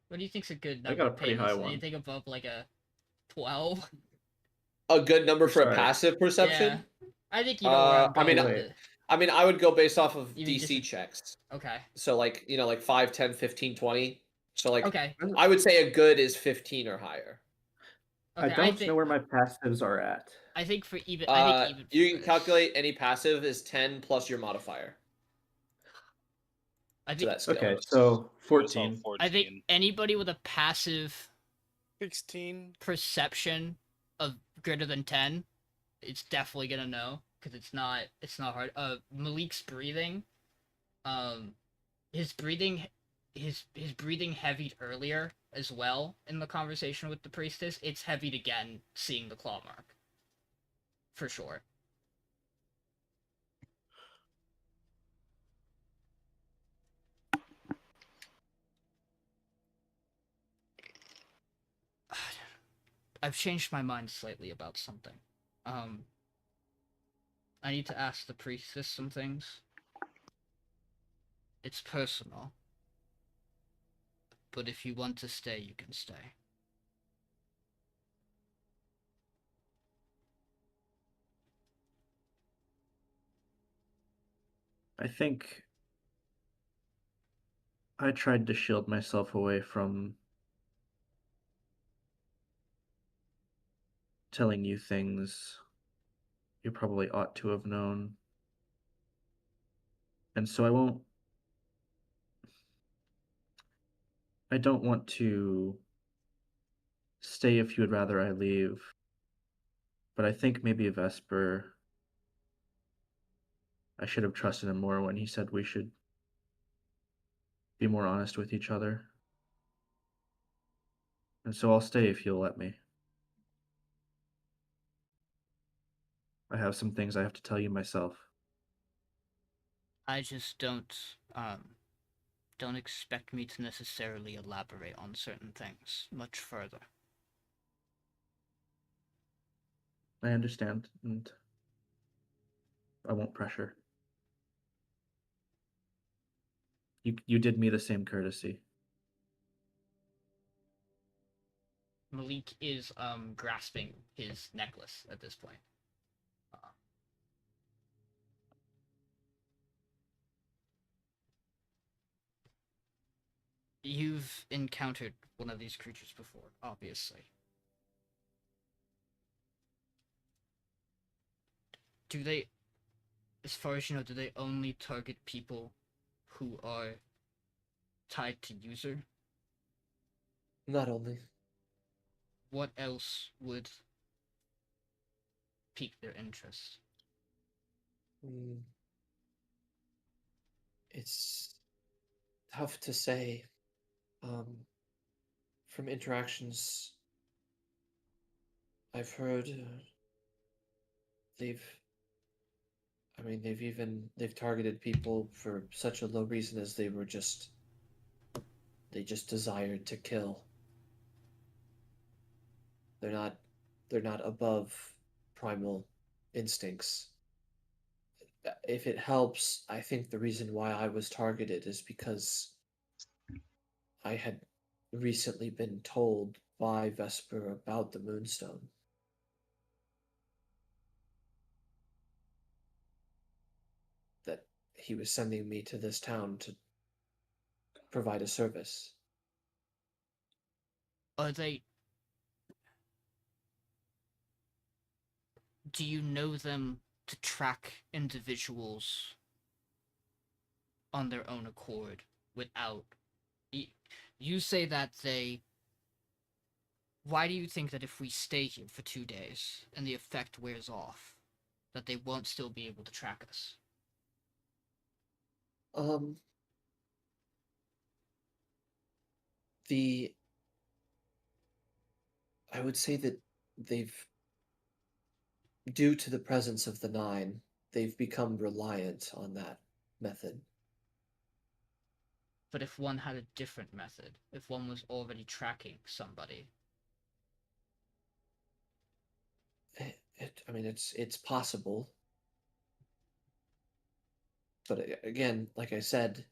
What do you think's a good I number? got a pretty high Payneless? one. Anything above like a 12? A good number for a Sorry. passive perception? Yeah. I think you know where I'm I going mean, with wait. it. I mean, I would go based off of You mean DC just- checks. Okay. So like, you know, like 5, 10, 15, 20. So like, Okay. I would say a good is 15 or higher. I Okay. don't know where my passives are at. I think for even. I think even. You for can this, calculate any passive is 10 plus your modifier I to think. that skill. Okay, so I saw 14. 14. I think anybody with a passive 16. perception of greater than 10, it's definitely gonna know because it's not hard. Malik's breathing, his breathing heavied earlier as well in the conversation with the priestess. It's heavied again seeing the claw mark, for sure. I've changed my mind slightly about something. I need to ask the priestess some things. It's personal. But if you want to stay, you can stay. I think I tried to shield myself away from telling you things you probably ought to have known. And so I don't want to stay if you would rather I leave. But I think maybe Vesper, I should have trusted him more when he said we should be more honest with each other. And so I'll stay if you'll let me. I have some things I have to tell you myself. I just don't expect me to necessarily elaborate on certain things much further. I understand, and I won't pressure. You did me the same courtesy. Malik is grasping his necklace at this point. You've encountered one of these creatures before, obviously. Do they, as far as you know, do they only target people who are tied to user? Not only. What else would pique their interest? It's tough to say. From interactions I've heard, they've targeted people for such a low reason as they just desired to kill. They're not above primal instincts. If it helps, I think the reason why I was targeted is because I had recently been told by Vesper about the Moonstone. That he was sending me to this town to provide a service. Are they... Do you know them to track individuals on their own accord without... You say that they... Why do you think that if we stay here for 2 days and the effect wears off, that they won't still be able to track us? I would say that due to the presence of the Nine, they've become reliant on that method. But if one had a different method, if one was already tracking somebody... It's possible. But again, like I said,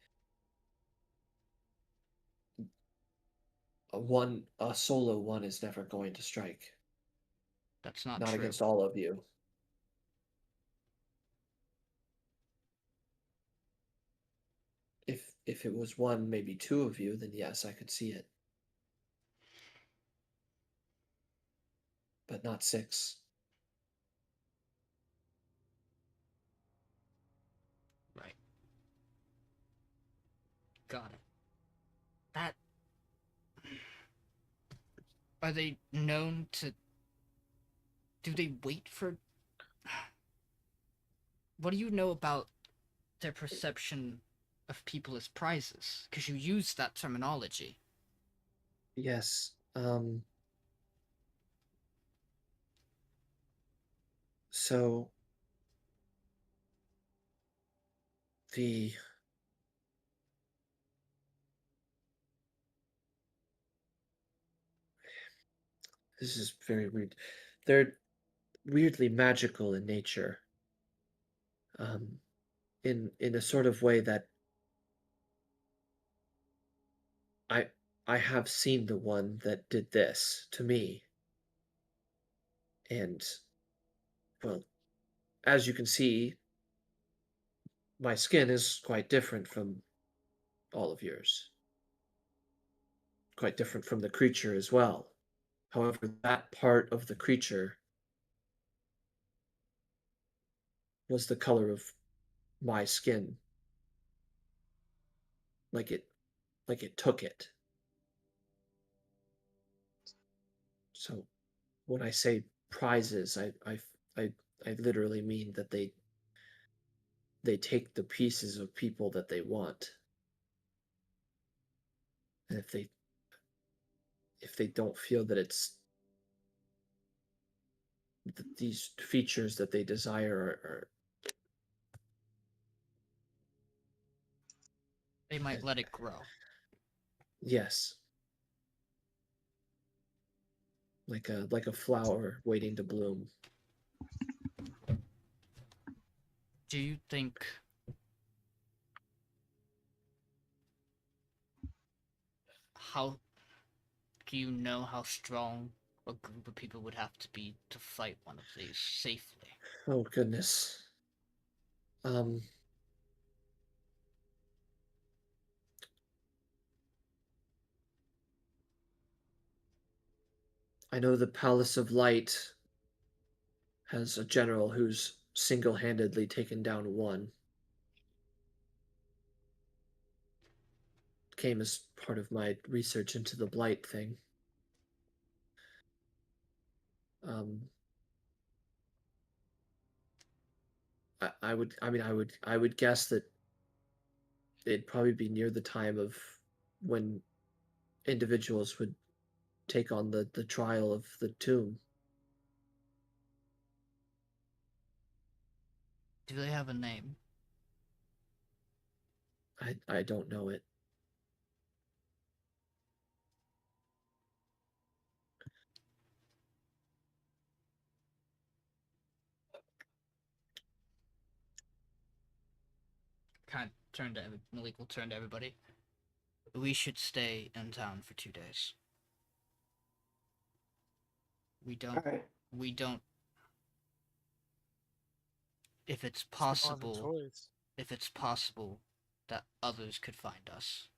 a solo one is never going to strike. That's not Not true. against all of you. If it was one, maybe two of you, then yes, I could see it. But not 6. Right. Got it. That. Are they known to. Do they wait for. What do you know about their perception of people as prizes? Because you use that terminology. Yes. So the this is very weird. They're weirdly magical in nature. In a sort of way that I have seen the one that did this to me. And well, as you can see, my skin is quite different from all of yours. Quite different from the creature as well. However, that part of the creature was the color of my skin. Like it took it. So when I say prizes, I literally mean that they take the pieces of people that they want. And if they don't feel that it's these features that they desire are They might let it grow. yes, like a flower waiting to bloom. Do you think how do you know how strong a group of people would have to be to fight one of these safely? Oh goodness. I know the Palace of Light has a general who's single-handedly taken down one. Came as part of my research into the blight thing. I would guess that it'd probably be near the time of when individuals would take on the trial of the tomb. Do they have a name? I don't know it. Kind of turn to Malik will turn to everybody. We should stay in town for 2 days. We don't. Alright. We don't. If it's Spend all the possible, toys. if it's possible that others could find us,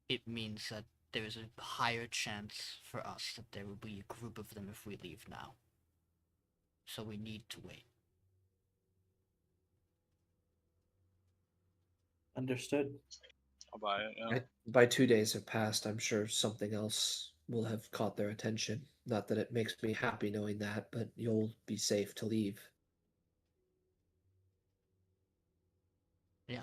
it means that there is a higher chance for us that there will be a group of them if we leave now. So we need to wait. Understood. I'll buy it. Yeah. By 2 days have passed, I'm sure something else will have caught their attention. Not that it makes me happy knowing that, but you'll be safe to leave. Yeah.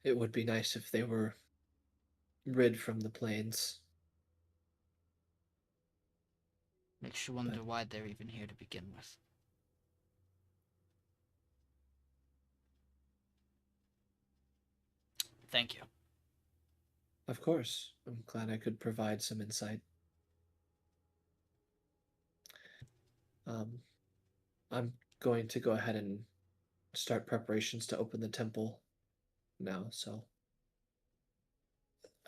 It would be nice if they were rid from the plains. Makes you wonder why they're even here to begin with. Thank you. Of course, I'm glad I could provide some insight. I'm going to go ahead and start preparations to open the temple now, so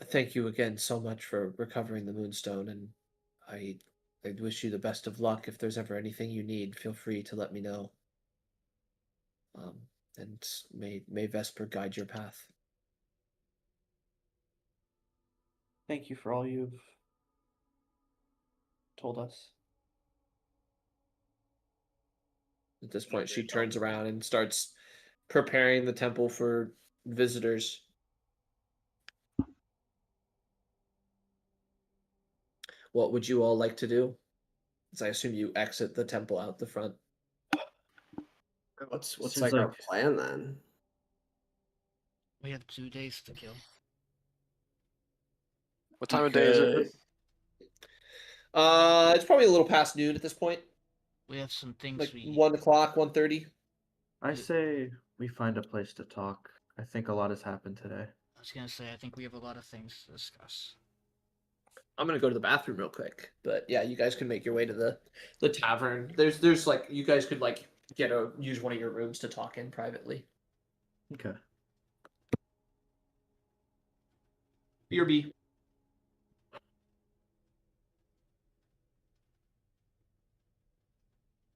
thank you again so much for recovering the Moonstone, and I I wish you the best of luck. If there's ever anything you need, feel free to let me know. And may Vesper guide your path. Thank you for all you've told us. At this point, she turns around and starts preparing the temple for visitors. What would you all like to do? As I assume you exit the temple out the front. What's Seems like our like- plan then? We have 2 days to kill. What time of day is it? Okay. It's probably a little past noon at this point. We have some things Like we 1 o'clock, 1:30. I say we find a place to talk. I think a lot has happened today. I was gonna say I think we have a lot of things to discuss. I'm gonna go to the bathroom real quick, but yeah, you guys can make your way to the tavern. There's like you guys could like use one of your rooms to talk in privately. Okay. BRB.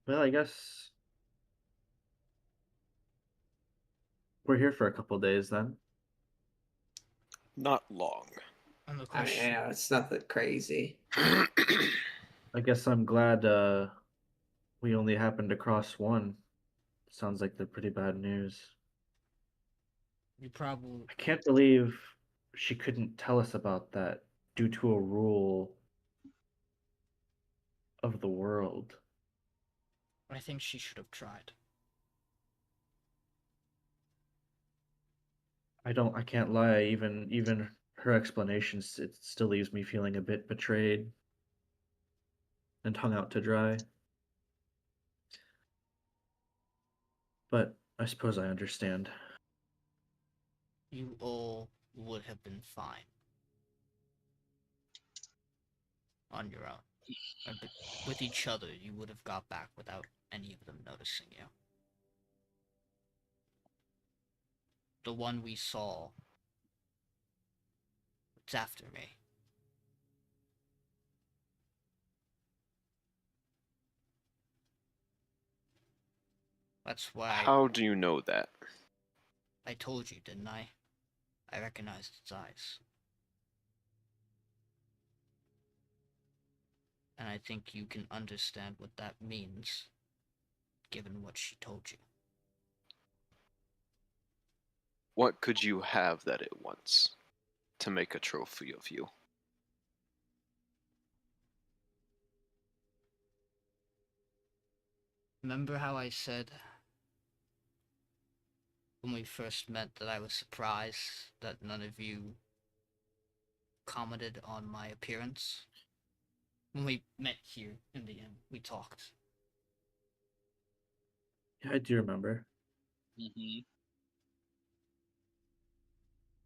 Well, I guess we're here for a couple days then. Not long. And the I mean, question, yeah, it's nothing crazy. I guess I'm glad we only happened to cross one. Sounds like they're pretty bad news. you probably I can't believe she couldn't tell us about that due to a rule of the world. I think she should have tried. I can't lie, even her explanations, it still leaves me feeling a bit betrayed and hung out to dry. But I suppose I understand. You all would have been fine on your own. But with each other, you would have got back without any of them noticing you. The one we saw, it's after me. That's why How do you know that? I told you, didn't I? I recognized its eyes. And I think you can understand what that means, given what she told you. What could you have that it wants to make a trophy of you? Remember how I said when we first met that I was surprised that none of you commented on my appearance? When we met here in the inn, we talked. Yeah, I do remember. Mm-hmm.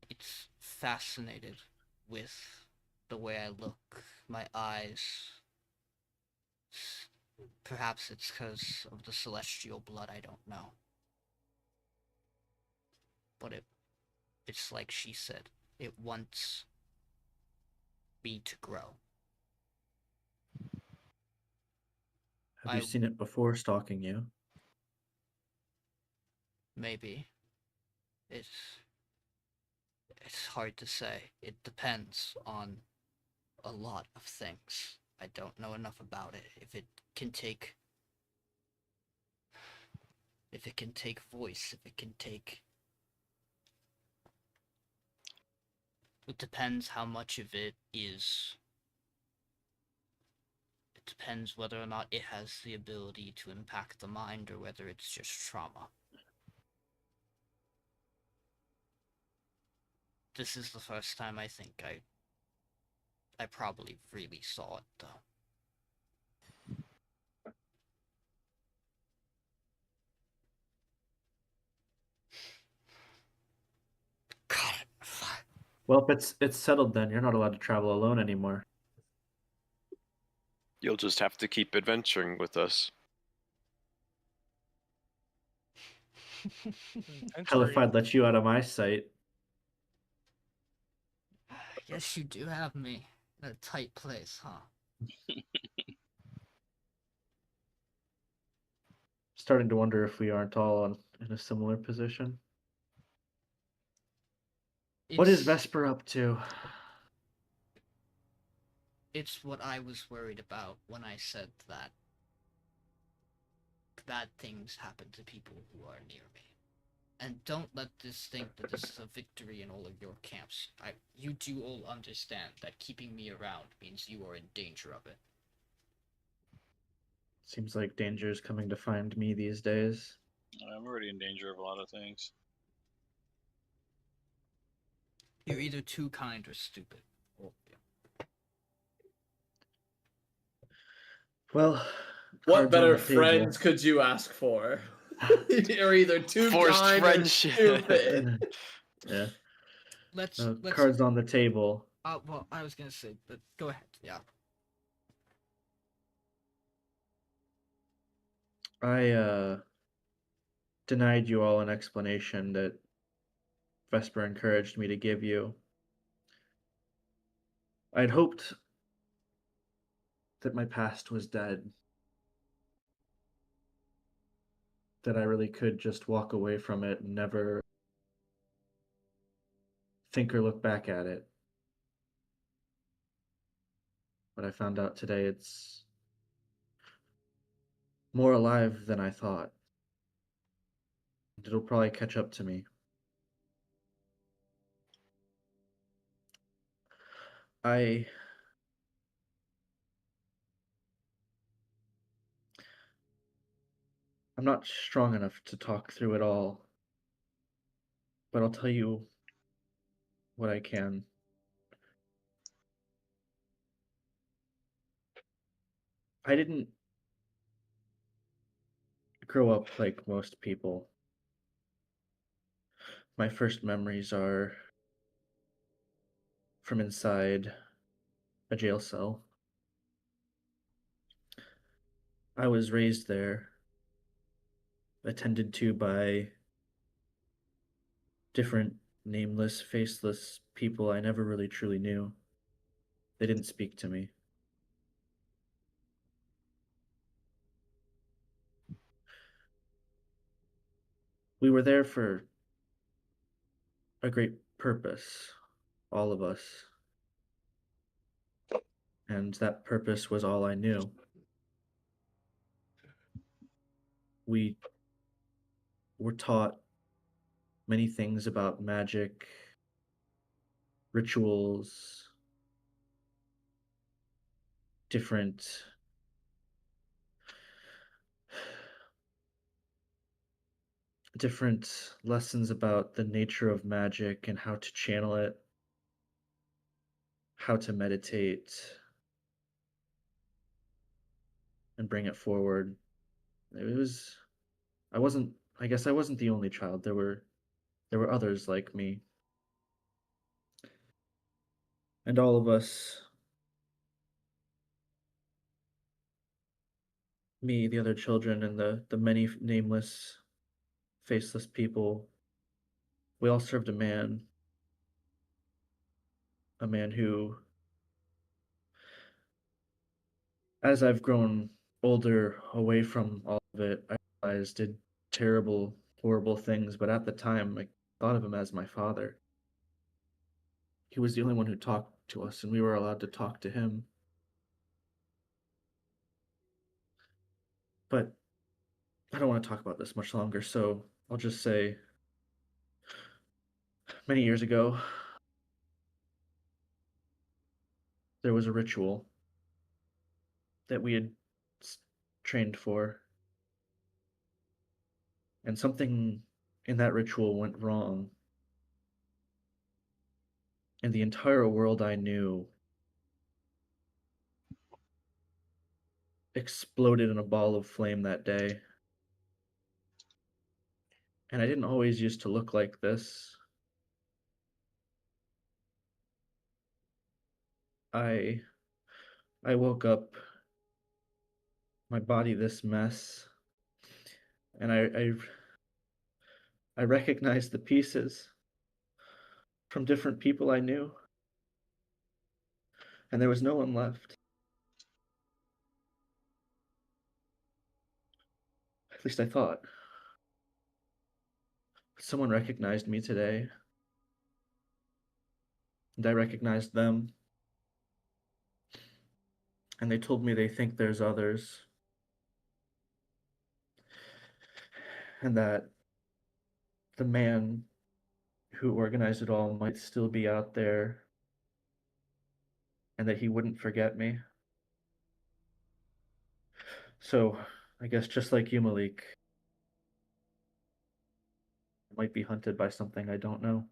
It's fascinated with the way I look, my eyes. Perhaps it's because of the celestial blood, I don't know. But it's like she said, it wants me to grow. Have you seen it before stalking you? Maybe. It's hard to say. It depends on a lot of things. I don't know enough about it. If it can take voice, if it can take... It depends how much of it is... It depends whether or not it has the ability to impact the mind or whether it's just trauma. This is the first time I think I probably really saw it, though. God. Well, if it's settled then, you're not allowed to travel alone anymore. You'll just have to keep adventuring with us. Hell, if I'd let you out of my sight. Yes, you do have me in a tight place, huh? starting to wonder if we aren't all in a similar position. What is It's- Vesper up to? It's what I was worried about when I said that bad things happen to people who are near me. And don't let this think that this is a victory in all of your camps. You do all understand that keeping me around means you are in danger of it. Seems like danger is coming to find me these days. I'm already in danger of a lot of things. You're either too kind or stupid. Well, What cards on better the table. friends could you ask for? You're either too Forced kind friendship. or stupid. Yeah. Let's Cards on the table. well, I was gonna say, but go ahead. Yeah. I denied you all an explanation that Vesper encouraged me to give you. I'd hoped that my past was dead. That I really could just walk away from it and never think or look back at it. But I found out today it's more alive than I thought. It'll probably catch up to me. I'm not strong enough to talk through it all, but I'll tell you what I can. I didn't grow up like most people. My first memories are from inside a jail cell. I was raised there, attended to by different nameless, faceless people I never really truly knew. They didn't speak to me. We were there for a great purpose, all of us. And that purpose was all I knew. We were taught many things about magic, rituals, different lessons about the nature of magic and how to channel it, how to meditate and bring it forward. I guess I wasn't the only child. There were others like me. And all of us, me, the other children, and the many nameless, faceless people, we all served a man who, as I've grown older, away from all of it, I realized did terrible, horrible things, but at the time, I thought of him as my father. He was the only one who talked to us, and we were allowed to talk to him. But I don't want to talk about this much longer, so I'll just say, many years ago, there was a ritual that we had trained for, and something in that ritual went wrong, and the entire world I knew exploded in a ball of flame that day. And I didn't always used to look like this. I woke up, my body this mess, and I recognized the pieces from different people I knew, and there was no one left. At least I thought. Someone recognized me today. And I recognized them. And they told me they think there's others. And that the man who organized it all might still be out there. And that he wouldn't forget me. So, I guess just like you, Malik, I might be hunted by something I don't know.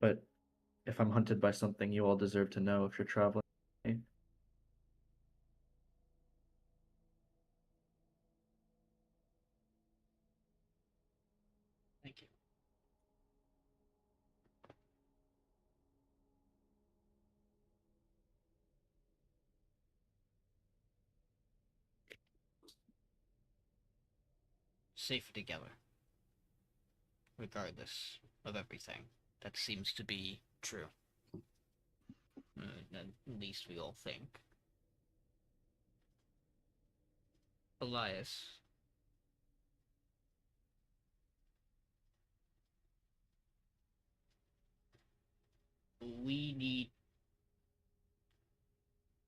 But if I'm hunted by something, you all deserve to know if you're traveling with me. Thank you. Safer together. Regardless of everything. That seems to be true. At least we all think. Elias.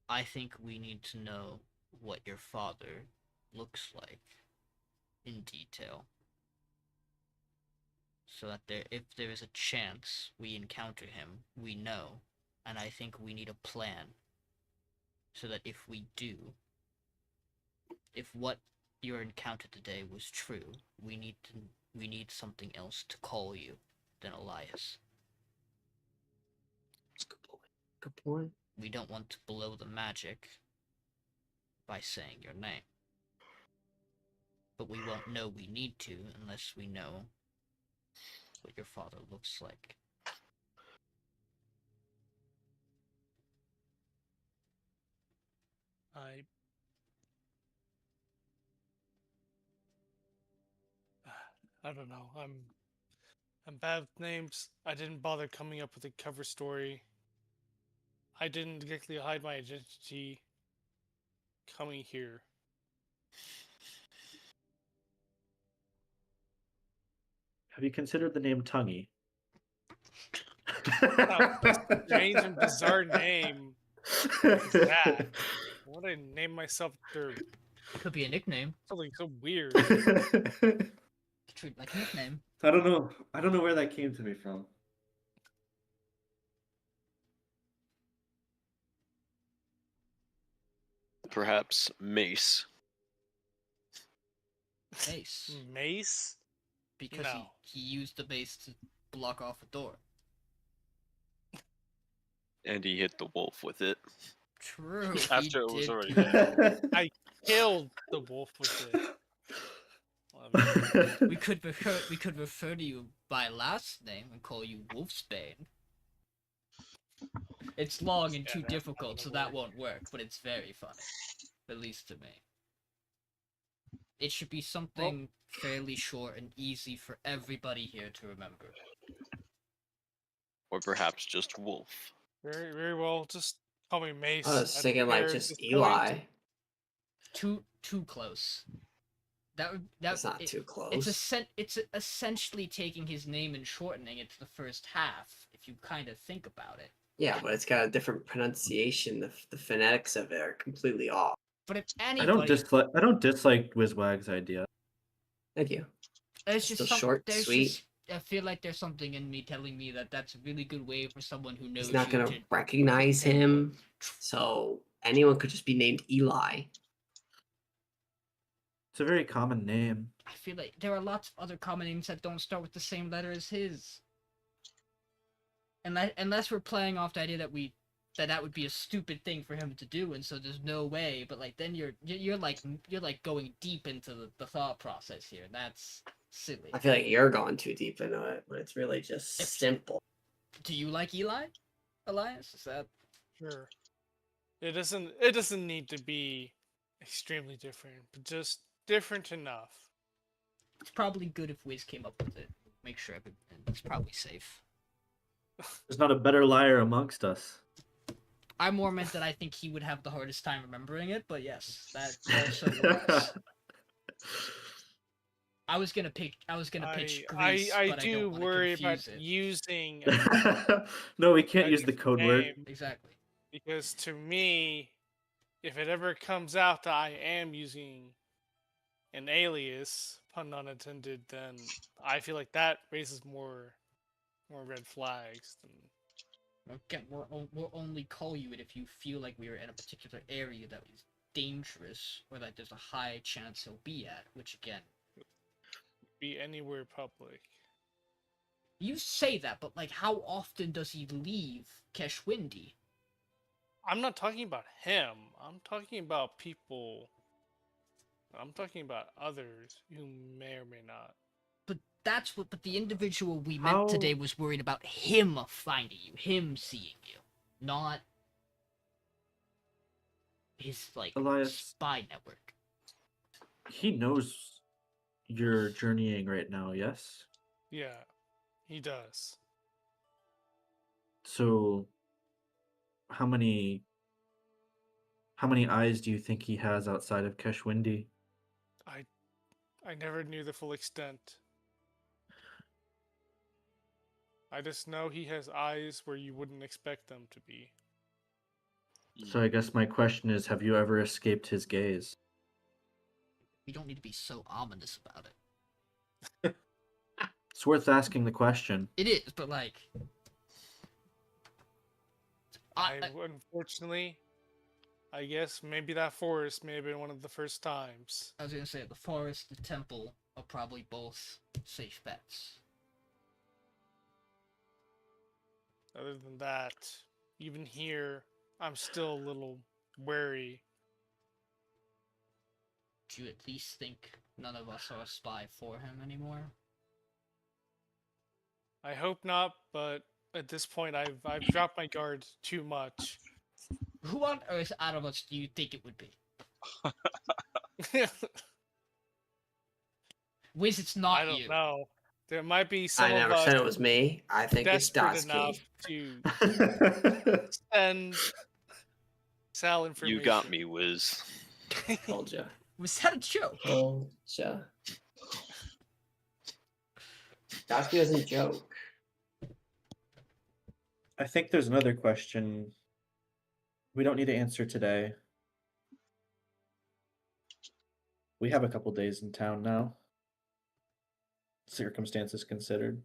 I think we need to know what your father looks like in detail. So that if there is a chance we encounter him, we know. And I think we need a plan. So that if we do, if what your encounter today was true, we need something else to call you than Elias. That's a good point. Good point. We don't want to blow the magic by saying your name. But we won't know we need to unless we know what your father looks like. I don't know. I'm bad with names. I didn't bother coming up with a cover story. I didn't exactly hide my identity coming here. Have you considered the name Tonguey? Strange and bizarre name. What is that? What did I name myself after? Could be a nickname. Something so weird. Treat like a nickname. I don't know. I don't know where that came to me from. Perhaps Mace. Mace. Mace? Because No. he used the mace to block off a door. And he hit the wolf with it. True. After it was already do dead. that. I killed the wolf with it. I mean, We could refer to you by last name and call you Wolfsbane. It's long and Yeah, too that difficult, would so that work. won't work, but it's very funny. At least to me. It should be something fairly short and easy for everybody here to remember. Or perhaps just wolf. very, very well. Just call me Mace. I was don't thinking like care at just this Eli. point. Too close. That's not too close. It's essentially taking his name and shortening it to the first half, if you kind of think about it. Yeah, but it's got a different pronunciation. The phonetics of it are completely off. But if I anybody, don't dislike Wizwag's idea. Thank you. there's just Still short, sweet. I feel like there's something in me telling me that that's a really good way for someone who knows He's not you gonna to recognize him, so anyone could just be named Eli. It's a very common name. I feel like there are lots of other common names that don't start with the same letter as his. Unless we're playing off the idea that would be a stupid thing for him to do, and so there's no way. But like then you're like going deep into the thought process here. And that's silly. I feel like you're going too deep into it, but it's really just simple. Do you like Eli, Elias? Is that Sure. It doesn't need to be extremely different, but just different enough. it's probably good if Wizz came up with it. Make sure it's probably safe. There's not a better liar amongst us. I more meant that I think he would have the hardest time remembering it, but yes, that also works. I was gonna pitch Greece, I but I don't do want to worry about confuse it. using No, we can't a use the code word. name, Exactly. because to me, if it ever comes out that I am using an alias, pun not intended, then I feel like that raises more red flags than. Again, we'll only call you it if you feel like we are in a particular area that is dangerous or that there's a high chance he'll be at, which again, Be anywhere public. you say that, but like, how often does he leave Keshwindi? I'm not talking about him. I'm talking about people. I'm talking about others who may or may not. But the individual we How- met today was worried about him finding you, him seeing you, not his, like, Elias. spy network. He knows you're journeying right now, yes? Yeah, he does. So how many eyes do you think he has outside of Keshwindi? I never knew the full extent. I just know he has eyes where you wouldn't expect them to be. So I guess my question is, have you ever escaped his gaze? We don't need to be so ominous about it. It's worth asking the question. It is, but like, Unfortunately, I guess maybe that forest may have been one of the first times. I was gonna say the forest, the temple are probably both safe bets. Other than that, even here, I'm still a little wary. Do you at least think none of us are a spy for him anymore? I hope not, but at this point, I've dropped my guard too much. Who on earth out of us do you think it would be? Wiz, it's not I don't you. know. There might be some I never of us said it was me. I think it's desperate enough Dozki. to send Sal information. You got me, Wiz. Told ya. Was that a joke? Told ya. Dozki doesn't joke. I think there's another question we don't need to answer today. We have a couple days in town now, circumstances considered.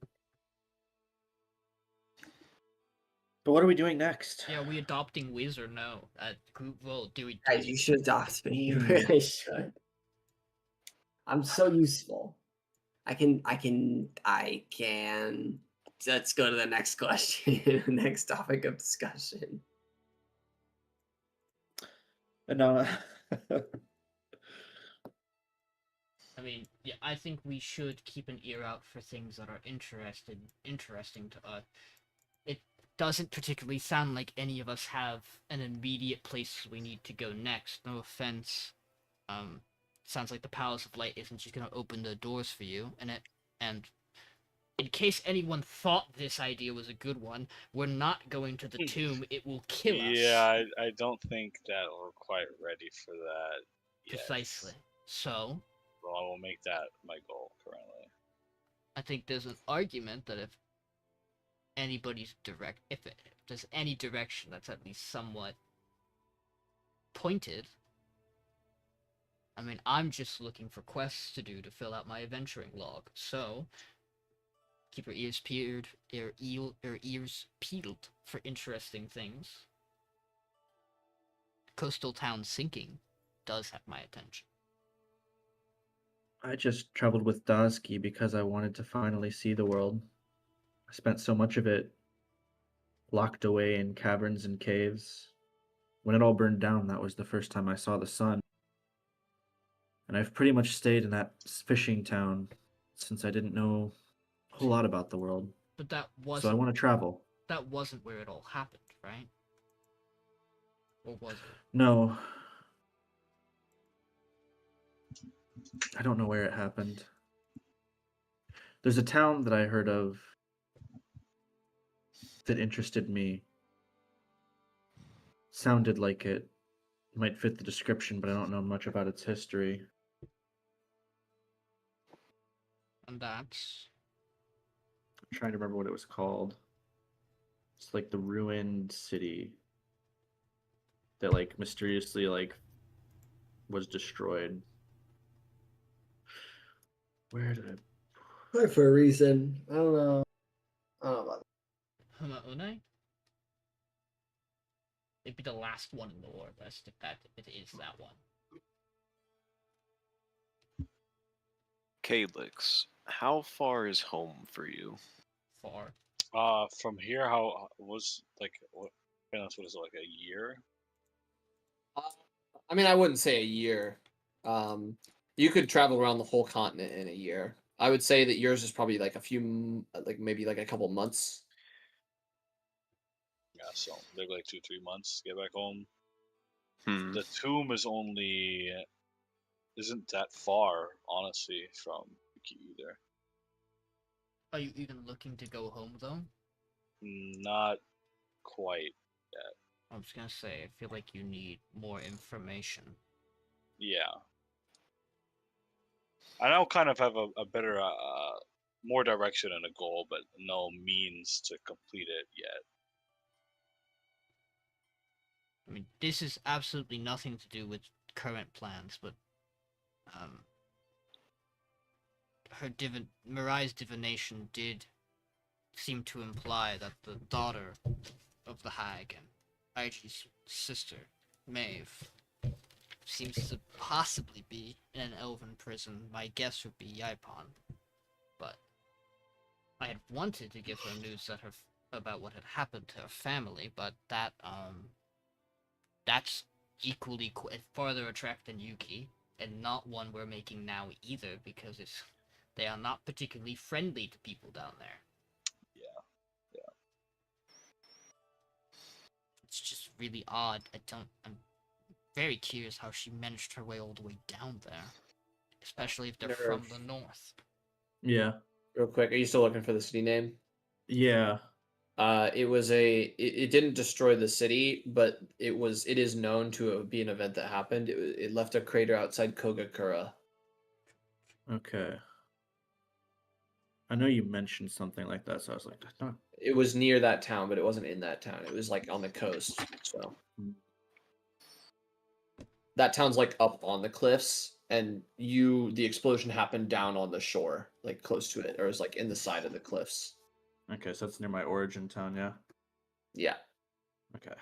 But what are we doing next? Yeah, are we adopting Wiz or no? Group vote, do we? Guys, you should adopt me. You really should. I'm so useful. I can. Let's go to the next question. Next topic of discussion. No. I mean, yeah, I think we should keep an ear out for things that are interesting to us. It doesn't particularly sound like any of us have an immediate place we need to go next. No offense. Sounds like the Palace of Light isn't just gonna open the doors for you, and in case anyone thought this idea was a good one, we're not going to the tomb. It will kill us. Yeah, I don't think that we're quite ready for that yet. Precisely. So, Well, I will make that my goal currently. I think there's an argument that if there's any direction that's at least somewhat pointed. I mean, I'm just looking for quests to do to fill out my adventuring log, so keep your ears peeled for interesting things. Coastal town sinking does have my attention. I just traveled with Dozki because I wanted to finally see the world. I spent so much of it locked away in caverns and caves. When it all burned down, that was the first time I saw the sun. And I've pretty much stayed in that fishing town since I didn't know a whole lot about the world. But So I wasn't want to travel. where it all happened, right? Or was it? No. I don't know where it happened. There's a town that I heard of that interested me. sounded like it might fit the description, but I don't know much about its history. And that's I'm trying to remember what it was called. It's like the ruined city that like mysteriously like was destroyed. Where did it? Probably for a reason. I don't know. I don't know about Humaune? It'd be the last one in the lore list if it is that one. Calyx, how far is home for you? Far. From here, how was like what? What is it, like a year? I mean, I wouldn't say a year. You could travel around the whole continent in a year. I would say that yours is probably like like maybe like a couple months. Yeah, so maybe like 2-3 months to get back home. Hmm. The tomb isn't that far, honestly, from Yuki either. Are you even looking to go home though? Not quite yet. I was gonna say, I feel like you need more information. Yeah. I now kind of have a better, more direction and a goal, but no means to complete it yet. I mean, this is absolutely nothing to do with current plans, but Mirai's divination did seem to imply that the daughter of the hag and Aiji's sister, Maeve, seems to possibly be in an elven prison. My guess would be Yaipon, but I had wanted to give her news about what had happened to her family, but that's equally farther a trek than Yuki, and not one we're making now either, because they are not particularly friendly to people down there. Yeah. It's just really odd. I'm very curious how she managed her way all the way down there, especially if they're from the north. Yeah. Real quick, are you still looking for the city name? Yeah. It didn't destroy the city, but it is known to be an event that happened. It left a crater outside Kogakura. Okay. I know you mentioned something like that, so I was like, that's not. It was near that town, but it wasn't in that town. It was like on the coast. So that town's like up on the cliffs, and the explosion happened down on the shore, like close to it, or it was like in the side of the cliffs. Okay, so that's near my origin town, yeah? Yeah. Okay.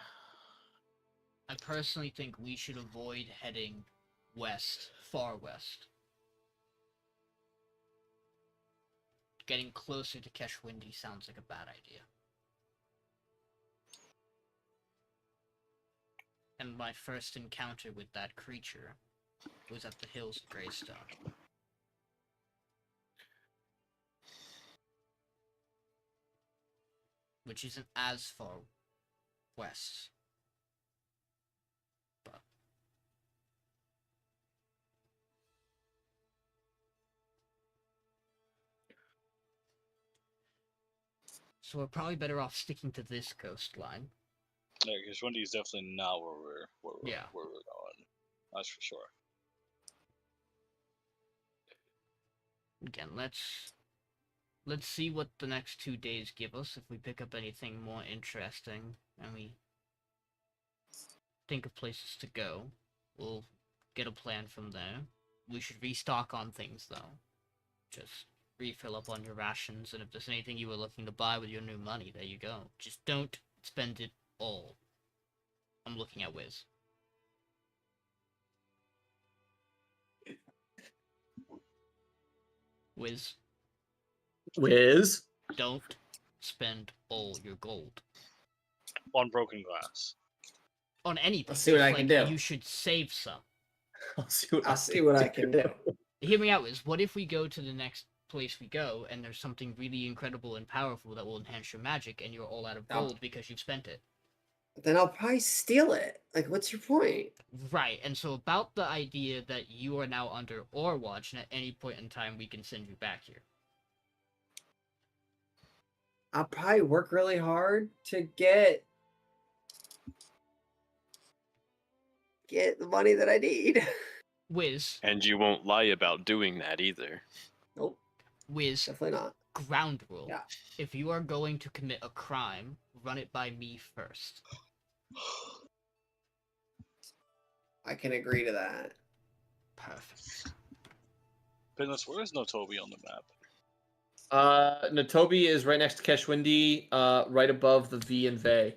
I personally think we should avoid heading west, far west. Getting closer to Keshwindi sounds like a bad idea. And my first encounter with that creature was at the Hills of Greystone. Which isn't as far west. But so we're probably better off sticking to this coastline. Yeah, because Wendy is definitely not where we're going. That's for sure. Again, let's see what the next 2 days give us. If we pick up anything more interesting and we think of places to go, we'll get a plan from there. We should restock on things though. Just refill up on your rations, and if there's anything you were looking to buy with your new money, there you go. Just don't spend it all. I'm looking at Wizz. Wiz? Don't spend all your gold. On broken glass. On anything. I'll see what I can do. You should save some. I'll see what I can do. Hear me out, Wiz. What if we go to the next place we go, and there's something really incredible and powerful that will enhance your magic, and you're all out of gold because you've spent it? Then I'll probably steal it. Like, what's your point? Right, and so about the idea that you are now under our watch, and at any point in time we can send you back here. I'll probably work really hard to get get the money that I need. Wizz, And you won't lie about doing that either. Nope, Wizz, definitely not. ground rule. Yeah. If you are going to commit a crime, run it by me first. I can agree to that. Perfect. Payneless, where is Notobi on the map? Natobi is right next to Keshwindi, right above the V and Vey.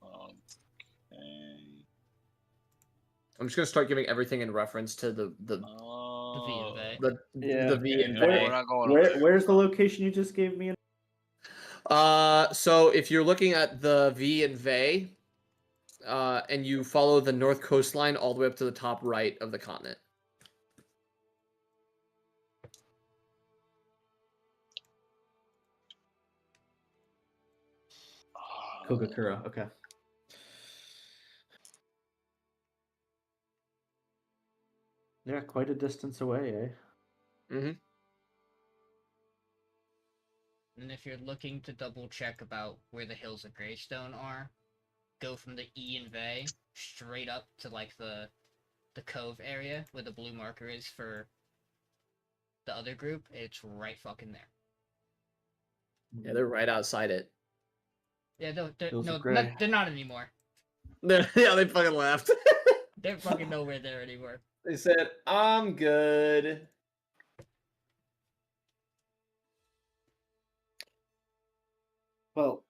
Okay. I'm just gonna start giving everything in reference to the Oh. Vey. the Yeah. V and No, Vey. we're not going over there. Where's the location you just gave me? So if you're looking at the V and Vey, and you follow the north coastline all the way up to the top right of the continent. Kogakura. Okay. Yeah, quite a distance away, eh? Mm-hmm. And if you're looking to double check about where the Hills of Greystone are, go from the E and Vey straight up to like the cove area where the blue marker is for the other group. It's right fucking there. Yeah, they're right outside it. Yeah, Hills of no, Grey. they're not anymore. Yeah, they fucking left. They're fucking nowhere there anymore. They said, "I'm good." Well,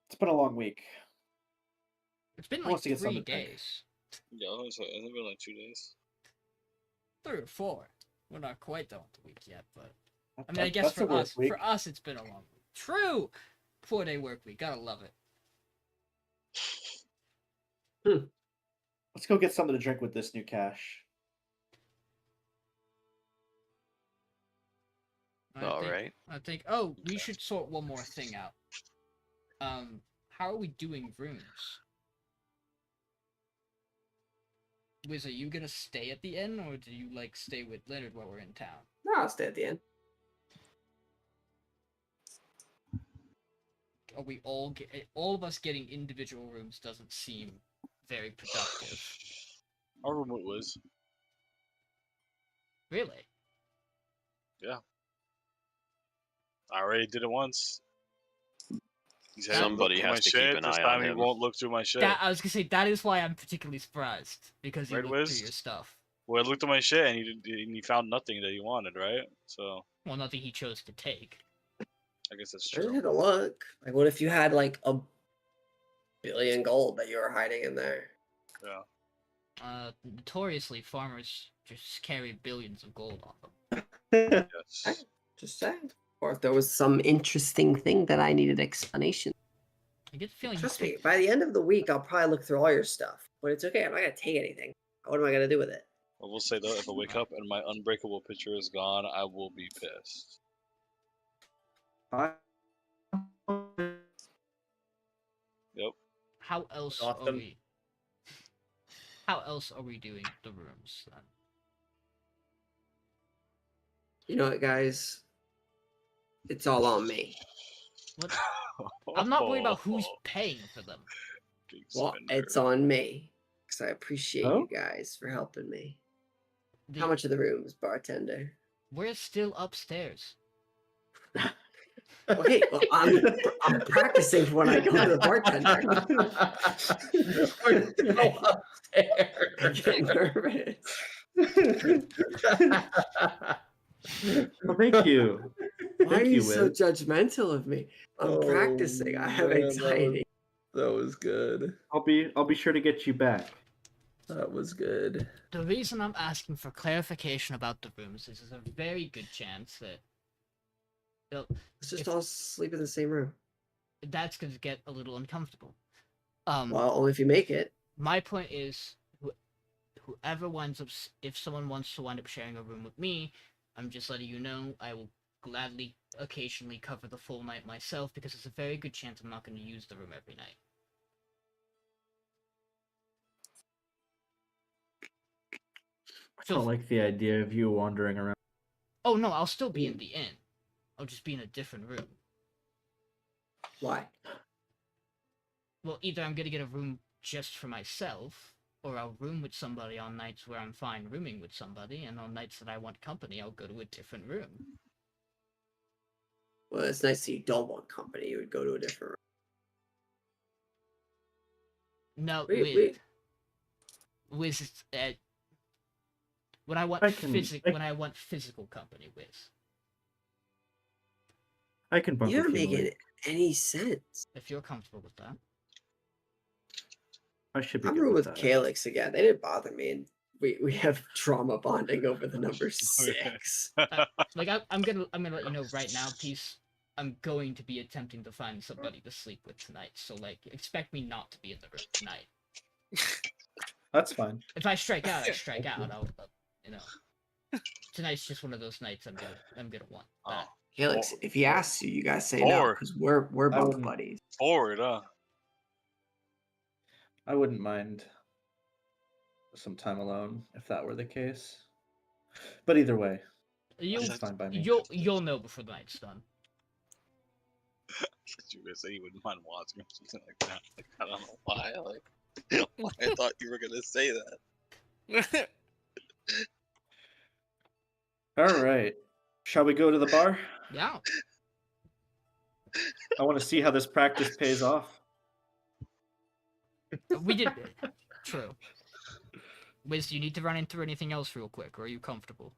it's been a long week. It's been Who like wants to get 3 something to drink? days. Yeah, I was gonna say, hasn't it been like 2 days? 3 or 4. We're not quite done with the week yet, but I mean, That- I guess that's a for work us, week. it's been a long week. True. 4-day work week. Gotta love it. Let's go get something to drink with this new cash. All right. I think. Oh, we should sort one more thing out. How are we doing rooms? Wiz, are you gonna stay at the inn, or do you like stay with Leonard while we're in town? No, I'll stay at the end. Are we all all of us getting individual rooms doesn't seem very productive. Our room with Wizz. Really? I already did it once. He said, Somebody "Look through has my to keep shit. an This eye time on he him." won't look through my shit." I was gonna say that is why I'm particularly surprised because you Right, looked through Wiz? your stuff. Well, I looked at my shit and he found nothing that he wanted, right? So Well, nothing he chose to take. I guess that's I just true. had to look. Like, what if you had like a billion gold that you were hiding in there? Yeah. Notoriously, farmers just carry billions of gold on them. Yes. Just saying. Or if there was some interesting thing that I needed explanation. I get the feeling Trust you me, by the end of the week, I'll probably look through all your stuff. But it's okay. I'm not gonna take anything. What am I gonna do with it? I will say though, if I wake up and my unbreakable picture is gone, I will be pissed. Yep. How else Off are them. we? How else are we doing the rooms then? You know what, guys? It's all on me. What? I'm not worried about who's paying for them. Big Well, spender. it's on me. Because I appreciate Oh? you guys for helping me. The- How much are the rooms, bartender? We're still upstairs. Okay, well, I'm practicing for when I go to the bartender. We're still I upstairs. get nervous. Well, thank you. Why Thank are you you, so Wiz. judgmental of me? I'm Oh, practicing. I have man, that was- anxiety. That was good. I'll be sure to get you back. That was good. The reason I'm asking for clarification about the rooms is there's a very good chance that Let's just If- all sleep in the same room. that's going to get a little uncomfortable. Well, only if you make it. My point is, whoever winds up, if someone wants to wind up sharing a room with me, I'm just letting you know I will gladly occasionally cover the full night myself because there's a very good chance I'm not going to use the room every night. I don't like the idea of you wandering around. Oh no, I'll still be in the inn. I'll just be in a different room. Why? Well, either I'm gonna get a room just for myself, or I'll room with somebody on nights where I'm fine rooming with somebody, and on nights that I want company, I'll go to a different room. Well, it's nice that you don't want company. You would go to a different No, Wait. Wiz, when I want when I want physical company, Wiz. I can bump You're with you, making Malek. any sense. If you're comfortable with that. I should be I'm good room with with that. Calyx again. They didn't bother me, and we have trauma bonding over the number 6. Like I'm gonna let you know right now, Peace. I'm going to be attempting to find somebody to sleep with tonight, so like expect me not to be in the room tonight. That's fine. If I strike out, I strike out. I'll you know. Tonight's just one of those nights I'm gonna want that. Calyx, if he asks you, you guys say no, Or- because we're I bunk wouldn't- buddies. Forward, huh? I wouldn't mind some time alone if that were the case. But either way, You'll it's fine by me. you'll know before the night's done. You were gonna say you wouldn't mind watching or something like that. Like, I don't know why. Like, why I thought you were gonna say that. All right. Shall we go to the bar? Yeah. I want to see how this practice pays off. We did. True. Wiz, do you need to run into anything else real quick, or are you comfortable?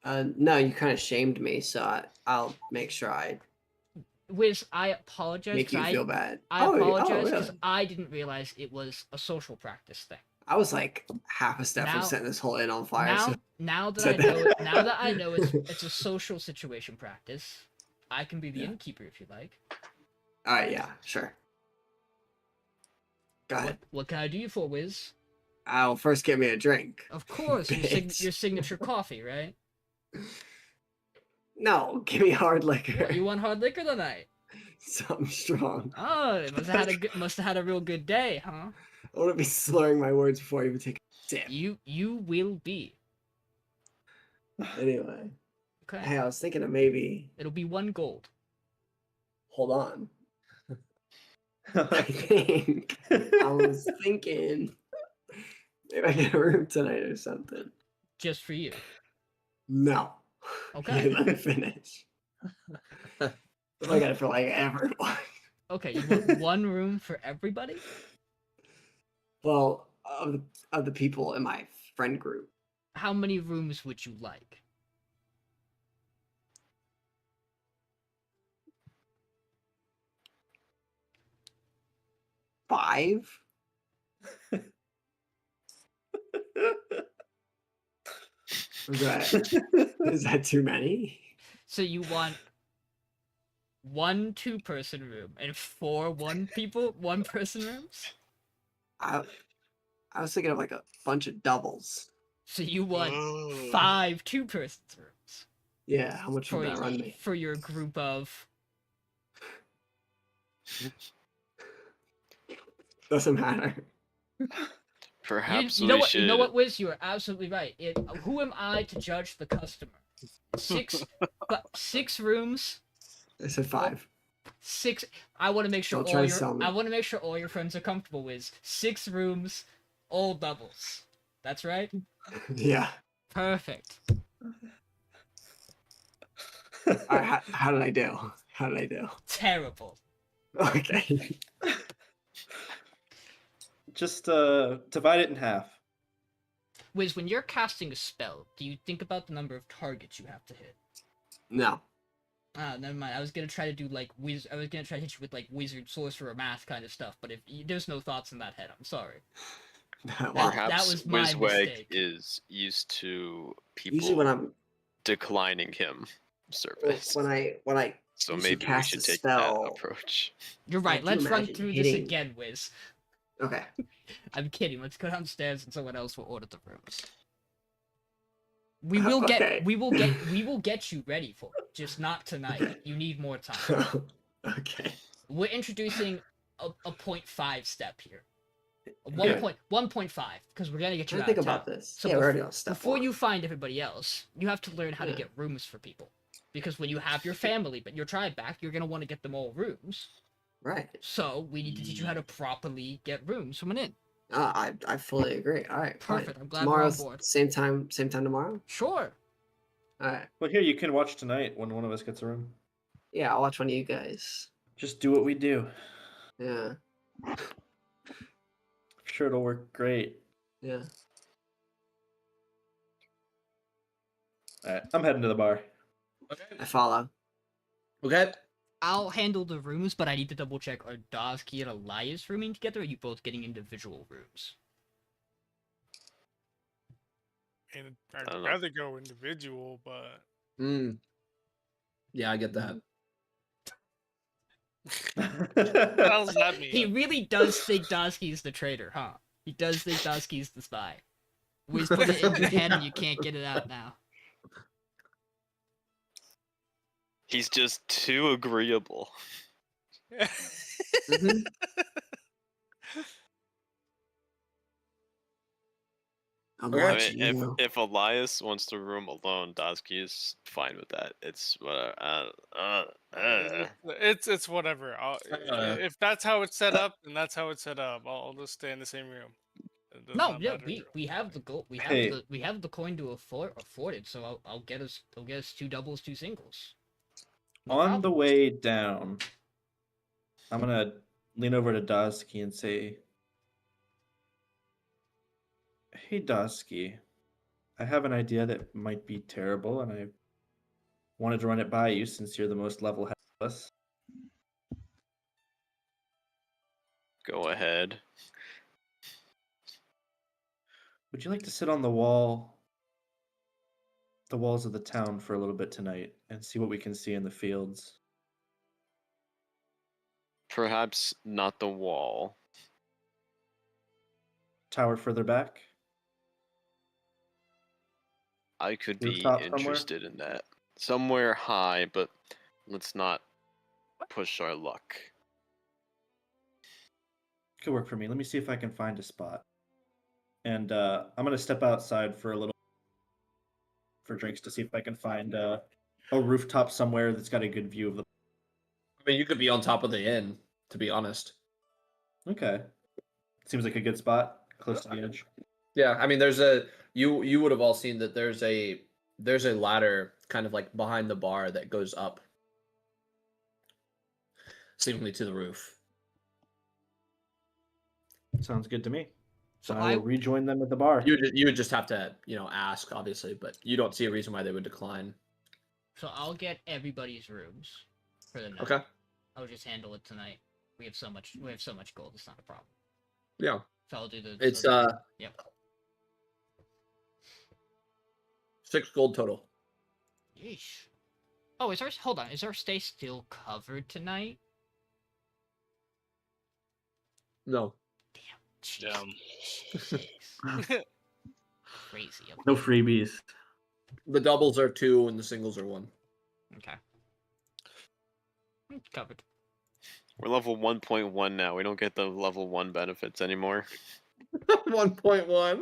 No, you kind of shamed me, so I'll make sure I Wiz, I apologize. make 'cause you feel bad. I apologize because really? I didn't realize it was a social practice thing. I was like half a step Now- from setting this whole inn on fire. Now, so now that said I know, that. now that I know it's a social situation practice, I can be the Yeah. innkeeper if you like. all right, yeah, sure. Go ahead. What can I do you for, Wiz? I'll first get me a drink. Of course, Bitch. your signature coffee, right? No, give me hard liquor. What, you want hard liquor tonight? Something strong. Oh, it must have had a real good day, huh? I want to be slurring my words before I even take a sip. You will be. Anyway, Okay. hey, I was thinking of maybe. It'll be 1 gold. Hold on. I think I was thinking maybe I get a room tonight or something. Just for you. No. Okay. Let me finish. I got it for like everyone. Okay, you want 1 room for everybody? Well, of the people in my friend group. How many rooms would you like? 5? Is that too many? So you want 1 2-person room and 4 1-person rooms? I was thinking of like a bunch of doubles. So you want Oh. 5 2-person rooms Yeah, how much would that run me? for your group of. Doesn't matter. Perhaps You know we what? should. You know what, Wiz? You are absolutely right. Who am I to judge the customer? 6 rooms. I said 5. 6. I want to make sure Don't try all to your. sell me. I want to make sure all your friends are comfortable with 6 rooms, all doubles. That's right. Yeah. Perfect. All right, how did I do? How did I do? Terrible. Okay. Just divide it in half. Wiz, when you're casting a spell, do you think about the number of targets you have to hit? No. Ah, never mind. I was gonna try to do like I was gonna try to hit you with like wizard, sorcerer, math kind of stuff, but there's no thoughts in that head, I'm sorry. Well, Perhaps was my Wahg mistake. is used to people usually when I'm declining him service. when I So usually maybe we cast should a take spell- that approach. You're right. do Let's run imagine through this hitting- again, Wiz. okay. I'm kidding. Let's go downstairs and someone else will order the rooms. We will get Okay. we will get you ready for it. Just not tonight. You need more time. Okay. We're introducing a 0.5 step here. Okay. 1.5 because we're gonna get you Trying out to think of town. about this. So Yeah, we're already on step Before 1. you find everybody else, you have to learn how to Yeah. get rooms for people. Because when you have your family, but your tribe back, you're gonna want to get them all rooms. Right. So we need to teach you how to properly get rooms from an inn. I fully agree. All right. fine. Perfect. I'm glad we're on Tomorrow's board. same time tomorrow. Sure. All right. Well, here you can watch tonight when one of us gets a room. Yeah, I'll watch one of you guys. Just do what we do. Yeah. I'm sure it'll work great. Yeah. All right, I'm heading to the bar. I follow. Okay. I'll handle the rooms, but I need to double check, are Dozki and Elias rooming together, or are you both getting individual rooms? And I I'd don't know. rather go individual, but Yeah, I get that. what does that mean? He really does think Dozki's the traitor, huh? He does think Dozki's the spy. Wizz put it in your head and you can't get it out now. He's just too agreeable. Mhm. I'm Okay. I watching mean, you. if Elias wants to room alone, Dozki is fine with that. It's It's whatever. If that's how it's set up, then that's how it's set up. I'll just stay in the same room. It does No, not yeah, matter. we have the gold, we have Hey. we have the coin to afford it, so I'll get us 2 doubles, 2 singles. No On problem. the way down, I'm gonna lean over to Dozki and say, "Hey, Dozki, I have an idea that might be terrible, and I wanted to run it by you since you're the most level-headed of us. go ahead. Would you like to sit on the walls of the town for a little bit tonight and see what we can see in the fields?" Perhaps not the wall. Tower further back? I could be Rooftop somewhere? interested in that. Somewhere high, but let's not push our luck. Could work for me. Let me see if I can find a spot. And I'm gonna step outside for a little for drinks to see if I can find a rooftop somewhere that's got a good view of the. I mean, you could be on top of the inn, to be honest. Okay, seems like a good spot, close to the edge. Yeah, I mean, there's a you would have all seen that there's a ladder kind of like behind the bar that goes up, seemingly to the roof. Sounds good to me. So So I will rejoin them at the bar. You would just have to ask, obviously, but you don't see a reason why they would decline. So I'll get everybody's rooms for the night. Okay. I'll just handle it tonight. We have so much gold, it's not a problem. Yeah. So I'll do the It's Yep. 6 gold total. Yeesh. Oh, hold on, is our stay still covered tonight? No. Jeez. Damn. Jeez. Crazy. Okay. No freebies. The doubles are 2 and the singles are 1. Okay. Covered. We're level 1.1 now. We don't get the level 1 benefits anymore. 1.1.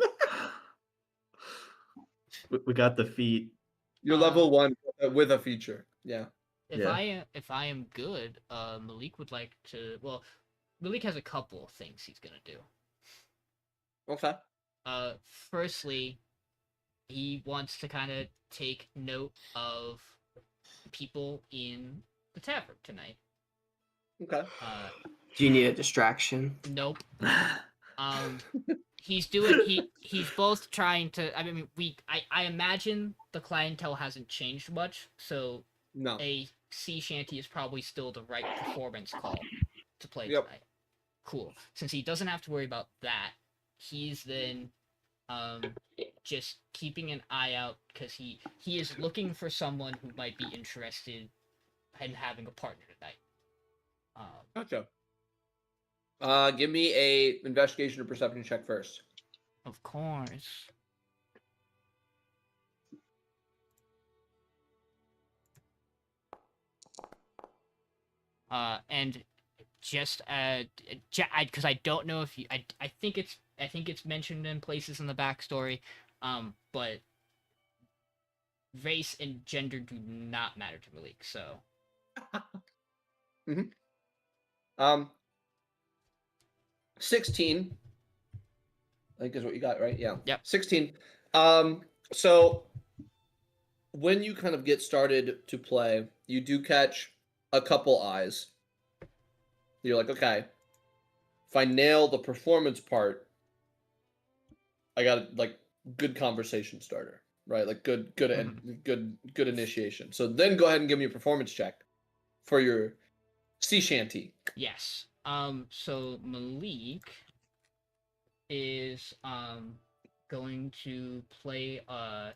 We got the feet. You're level 1 with a feature. Yeah. If I am good, Malik would like to. Well, Malik has a couple of things he's gonna do. Okay. Firstly, he wants to kind of take note of people in the tavern tonight. Okay. Do you need a distraction? Nope. He's both trying to. I mean, I imagine the clientele hasn't changed much, so No. a sea shanty is probably still the right performance call to play Yep. tonight. Cool. Since he doesn't have to worry about that, he's then just keeping an eye out because he is looking for someone who might be interested in having a partner tonight. Gotcha. Give me a investigation or perception check first. Of course. And just because I don't know if I think it's mentioned in places in the backstory, but race and gender do not matter to Malik, so. Mm-hmm. 16. I think is what you got, right? Yeah. Yep. 16. So when you kind of get started to play, you do catch a couple eyes. You're like, okay, if I nail the performance part, I got like good conversation starter, right? Like good initiation. So then go ahead and give me a performance check for your sea shanty. Yes. So Malik is going to play a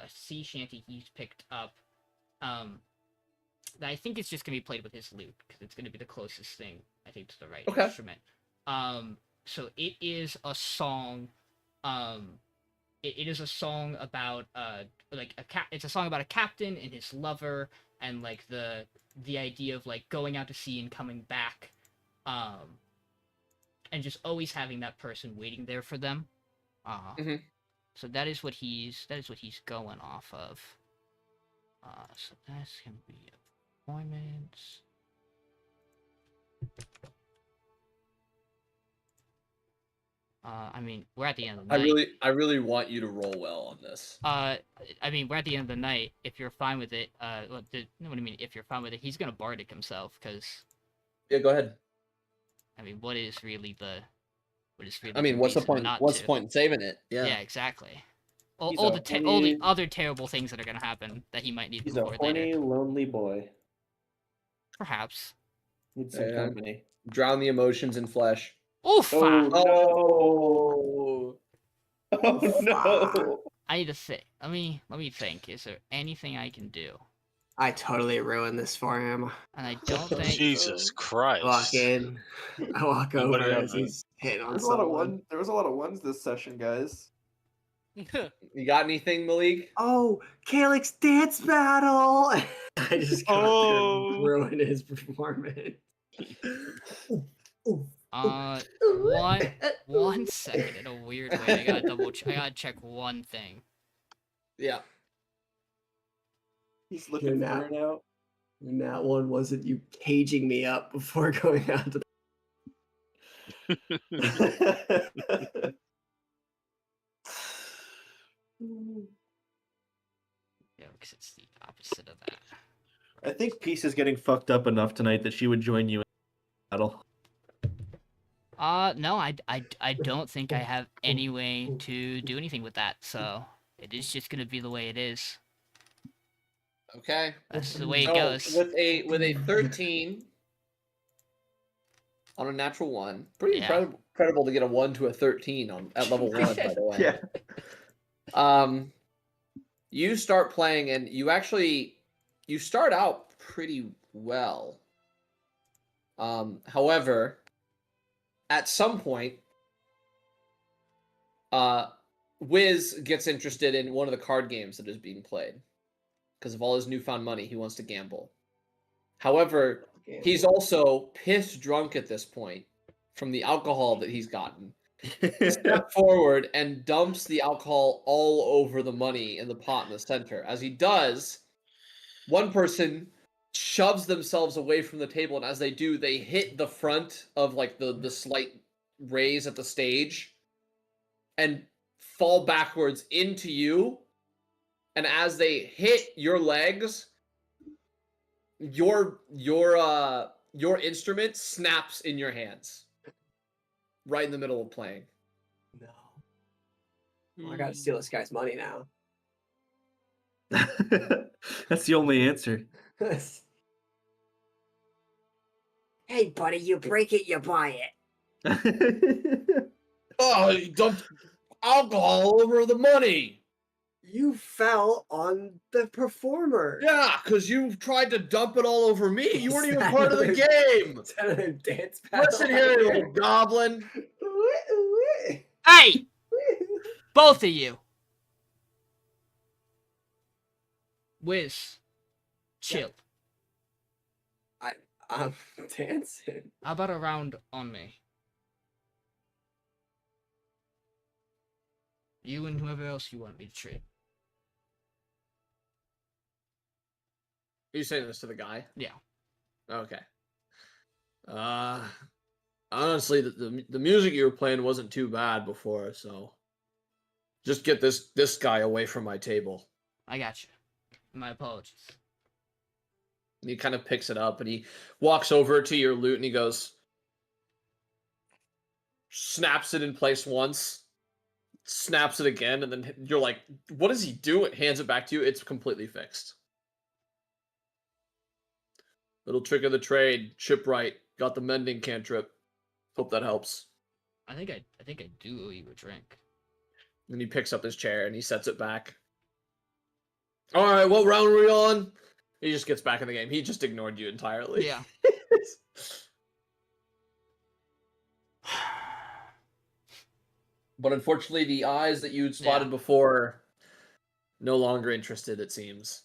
sea shanty he's picked up. That I think it's just gonna be played with his lute because it's gonna be the closest thing I think to the right Okay. instrument. So it is a song. It is a song about it's a song about a captain and his lover and like the idea of like going out to sea and coming back, and just always having that person waiting there for them. So that is what he's going off of. So that's gonna be appointments. I mean, we're at the end of the night. I really want you to roll well on this. I mean, we're at the end of the night. If you're fine with it, what do you mean? If you're fine with it, he's gonna bardic himself, because. Yeah, go ahead. I mean, what is really the I mean, what's the point? What's the point in saving it? Yeah, exactly. All the other terrible things that are gonna happen that he might need He's before a horny, later. lonely boy. Perhaps. Needs some company. Drown the emotions in flesh. Oof! Oh no! Oh no! I need to think. Let me think. Is there anything I can do? I totally ruined this for him. And I don't think. Jesus Christ! Walk in. I walk over as he's hitting on someone. There was a lot of ones this session, guys. You got anything, Malik? Oh, Calyx dance battle! I just got to ruin his performance. One second. In a weird way, I gotta check one thing. Yeah. He's looking for it now. And that one wasn't you caging me up before going out to the... Yeah, because it's the opposite of that. I think Peace is getting fucked up enough tonight that she would join you in battle. No, I don't think I have any way to do anything with that, so it is just gonna be the way it is. Okay. That's the way it goes. With a 13 on a natural 1, pretty incredible to get a 1 to a 13 at level 1, by the way. Yeah. You start playing and you start out pretty well. However, at some point, Wizz gets interested in one of the card games that is being played. Because of all his newfound money, he wants to gamble. However, he's also pissed drunk at this point from the alcohol that he's gotten. Step forward and dumps the alcohol all over the money in the pot in the center. As he does, one person shoves themselves away from the table, and as they do, they hit the front of like the slight raise at the stage and fall backwards into you. And as they hit your legs, your instrument snaps in your hands, right in the middle of playing. No. Oh, I gotta steal this guy's money now. That's the only answer. Hey, buddy, you break it, you buy it. Oh, you dumped alcohol all over the money. You fell on the performer. Yeah, because you tried to dump it all over me. You weren't even part of the game. Dance Listen here, you little goblin. Hey! Both of you. Wizz. Chill. I'm dancing. How about a round on me? You and whoever else you want me to trade. Are you saying this to the guy? Yeah. Okay. Honestly, the music you were playing wasn't too bad before, so just get this guy away from my table. I got you. My apologies. And he kind of picks it up and he walks over to your loot and he goes, snaps it in place once, snaps it again, and then you're like, what does he do? It hands it back to you. It's completely fixed. Little trick of the trade, shipwright, got the mending cantrip. Hope that helps. I think I do owe you a drink. And he picks up his chair and he sets it back. All right, what round are we on? He just gets back in the game. He just ignored you entirely. Yeah. But unfortunately, the eyes that you'd spotted before, no longer interested, it seems.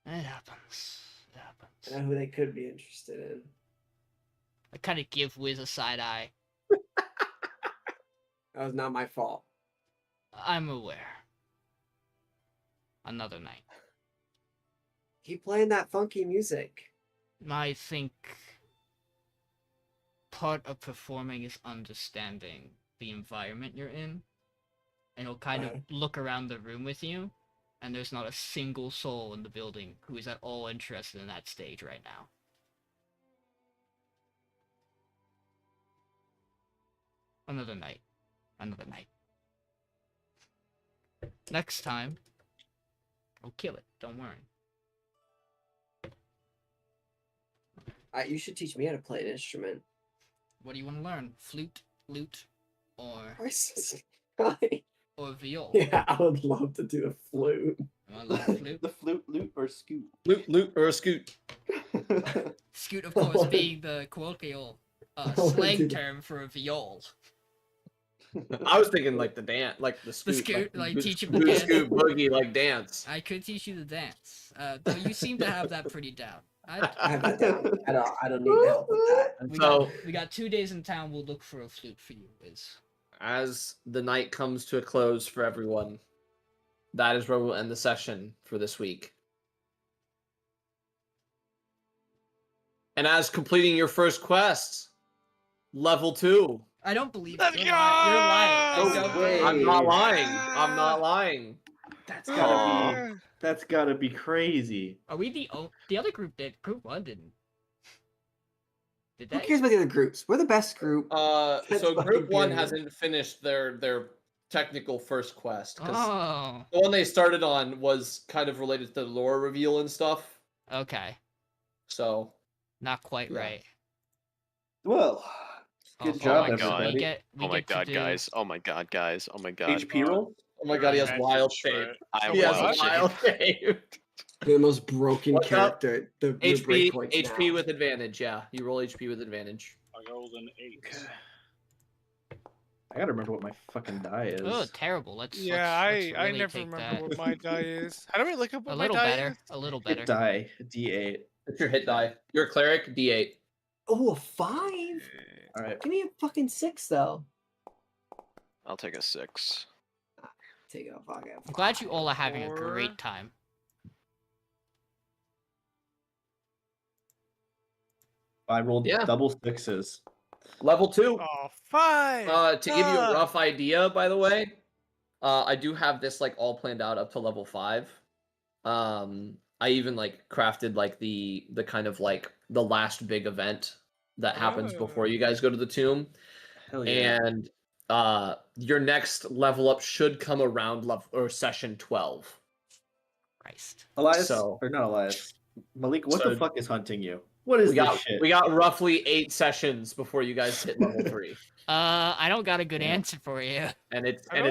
It happens. It happens. I know who they could be interested in. I kind of give Wizz a side eye. That was not my fault. I'm aware. Another night. Keep playing that funky music. I think part of performing is understanding the environment you're in. And you'll kind of look around the room with you, and there's not a single soul in the building who is at all interested in that stage right now. Another night. Another night. Next time, I'll kill it. Don't worry. You should teach me how to play an instrument. What do you want to learn? Flute, lute, or viol? Yeah, I would love to do a flute. You want to learn flute? The flute, lute, or scoot? Loot, or a scoot. Scoot, of course, being the colloquial slang term for a viol. I was thinking like the dance, like the scoot. scoot, like boot- teach him the boot, dance. scoot, boogie, like dance. I could teach you the dance, though you seem to have that pretty down. I have that down. I don't need help with that. And We so, got 2 days in town. We'll look for a flute for you, Wiz. as the night comes to a close for everyone, that is where we'll end the session for this week. And as completing your first quest, level 2. I don't believe Let's you're go! lying. You're lying. No I don't way. I'm not lying. I'm not lying. That's gotta be crazy. Are we the other group did? Group 1 didn't. Did Who they? cares about the other groups? We're the best group. That's So fucking group 1 good. hasn't finished their technical first quest. 'Cause Oh, the one they started on was kind of related to the lore reveal and stuff. okay. So Not quite Yeah. right. Well, good Oh job, my God. everybody. We get Oh my to god, do- guys. Oh my god, guys. Oh my god. HP roll? oh my god, he has Magic wild shit. shape. I have He has wild shape. wild shape. The most broken What's up? character. The HP breakpoints HP now. with advantage. Yeah, you roll HP with advantage. I rolled an 8. I gotta remember what my fucking die is. Oh, terrible. Let's. Yeah, let's I really never take remember that. what my die is. How do I look up A what my little die better. is? A little Hit better. die, D8. It's your hit die. You're a cleric, D8. Oh, a 5? All right. Give me a fucking 6 though. I'll take a 6. Take it off. I'm glad you all are having a Four. great time. I rolled Yeah. double 6s. Level 2. Oh, 5. To give you a Ah. rough idea, by the way, I do have this like all planned out up to level 5. I even like crafted like the kind of like the last big event that happens before you guys go to the tomb. Hell yeah. And your next level up should come around session 12. Christ. Elias, so- or not Elias. Malik, what so- the fuck is hunting you? What is We this got shit? we got roughly 8 sessions before you guys hit level 3. I don't got a good Yeah. answer for you. And How do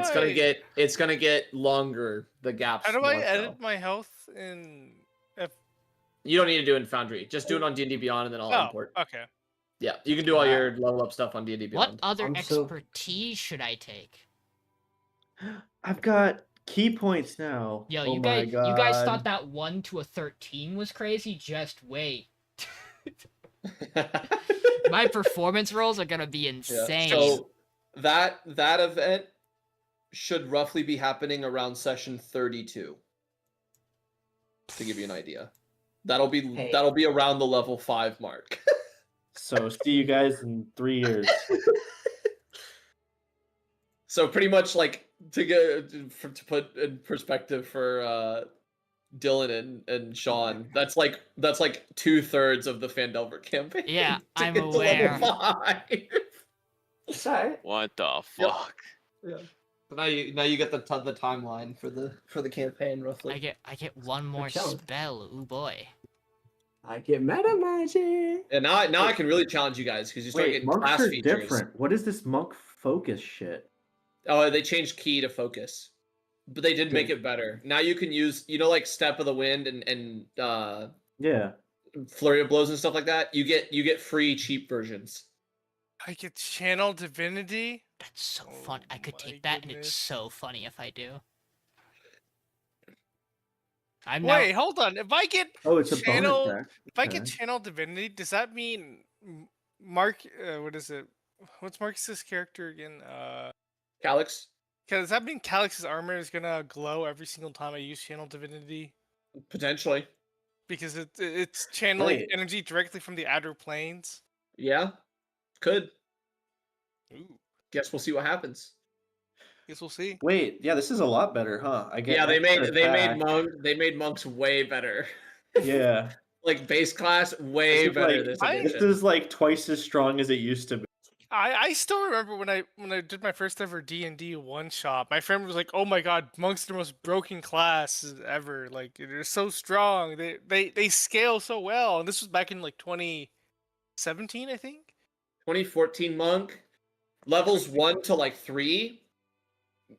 it's gonna get longer, the gaps. How do I more so. edit my health in F? You don't need to do it in Foundry. Just do it on D&D Beyond and then I'll Oh, import. okay. Yeah, you can do all your level up stuff on D&D What Beyond. other I'm so- expertise should I take? I've got key points now. Yo, oh you my guys, you guys God. thought that 1 to a 13 was crazy? Just wait. My performance rolls are gonna be insane. So that event should roughly be happening around session 32. To give you an idea. That'll be Hey. around the level 5 mark. So see you guys in 3 years. So pretty much like to put in perspective for Dylan and Sean, that's like 2/3 of the Fandelver campaign. Yeah, to I'm get to level aware. 5. Sorry. What the Yep. fuck? Yeah. So now you get the timeline for the campaign roughly. I get one more challenge. spell. Ooh boy. I get meta magic. And now I can really challenge you guys because you start Wait, getting monks class are features. different. What is this monk focus shit? Oh, they changed key to focus, but they did make it better. Now you can use like Step of the Wind and Yeah. Flurry of Blows and stuff like that. You get free cheap versions. I get Channel Divinity. That's so fun. I could my take that, and it's goodness. so funny if I do. I'm Wait, hold on. If I get Oh, it's a Channel, bonus attack. if I get Okay. Channel Divinity, does that mean Mark? What is it? What's Marcus's character again? Calyx, Does that mean Calyx's armor is gonna glow every single time I use Channel Divinity? potentially. Because it's channeling Wait. energy directly from the outer planes. Yeah, could. Ooh, Guess we'll see what happens. guess we'll see. Wait, yeah, this is a lot better, huh? I get Yeah, they extra attack. made monks way better. Yeah. Like base class, way This is better like- this I- This edition. is like twice as strong as it used to be. I still remember when I did my first ever D&D one shot. My friend was like, "Oh my god, monks are the most broken class ever. Like they're so strong. They scale so well." And this was back in like 2017, I think. 2014 monk, levels 1 to like 3,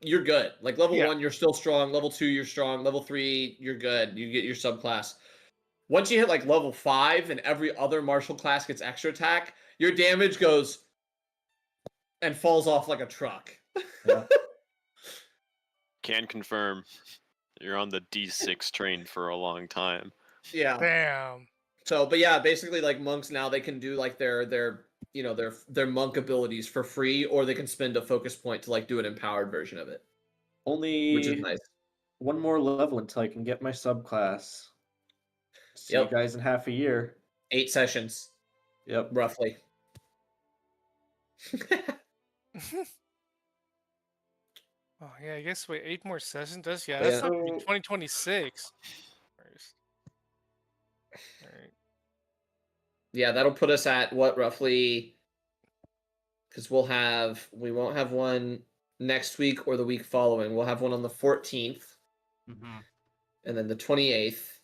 you're good. Like level Yeah. 1, you're still strong. Level 2, you're strong. Level 3, you're good. You get your subclass. Once you hit like level 5 and every other martial class gets extra attack, your damage goes and falls off like a truck. Yeah. Can confirm. You're on the D6 train for a long time. Yeah. Damn. So, but yeah, basically like monks now they can do like their monk abilities for free, or they can spend a focus point to like do an empowered version of it, Only which is nice. one more level until I can get my subclass. See Yep. you guys in half a year. 8 sessions, Yep. roughly. Oh yeah, I guess wait 8 more sessions. That's Yeah. that's not So- 2026. First. All right. Yeah, that'll put us at what roughly? Because we won't have one next week or the week following. We'll have one on the 14th, Mm-hmm. and then the 28th,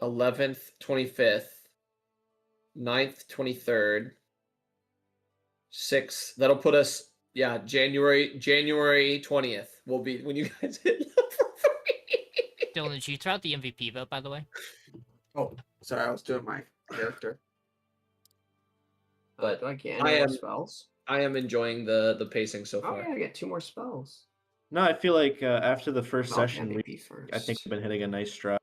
11th, 25th, 9th, 23rd, 6th. That'll put us, January 20th will be when you guys hit level 3. Dylan, did you throw out the MVP vote, by the way? Oh, sorry, I was doing my character. But Do I get I any more am- spells? I am enjoying the pacing so Oh far. yeah, I get 2 more spells. No, I feel like after the first Well, session, MVP first. I think we've been hitting a nice stride.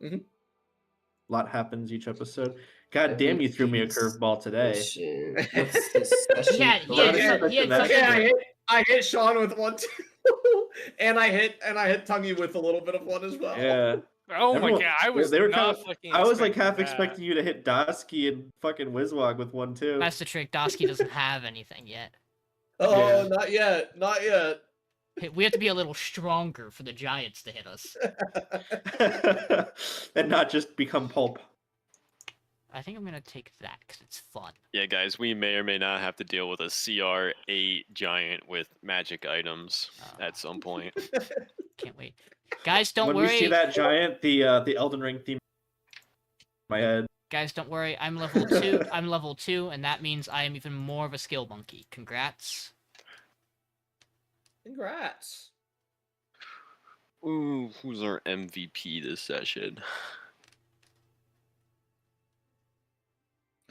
Mhm. A lot happens each episode. God damn, you threw me a curveball today. Session. What's this session? He had Okay, he had that's something. Okay, I hit Sean with 1 too. and I hit Tonguey with a little bit of 1 as well. Yeah. Oh Everyone- my god, I was they were not kinda- fucking. I was like expecting half that. expecting you to hit Dozki and fucking Wizz with 1 too. That's the trick. Dozki doesn't have anything yet. Oh, Yeah. not yet. Not yet. We have to be a little stronger for the giants to hit us. And not just become pulp. I think I'm gonna take that because it's fun. Yeah, guys, we may or may not have to deal with a CR8 giant with magic items at some point. Can't wait. Guys, don't when worry. we see that giant, the Elden Ring theme in my head. Guys, don't worry. I'm level 2. I'm level 2, and that means I am even more of a skill monkey. Congrats. Congrats. Ooh, who's our MVP this session?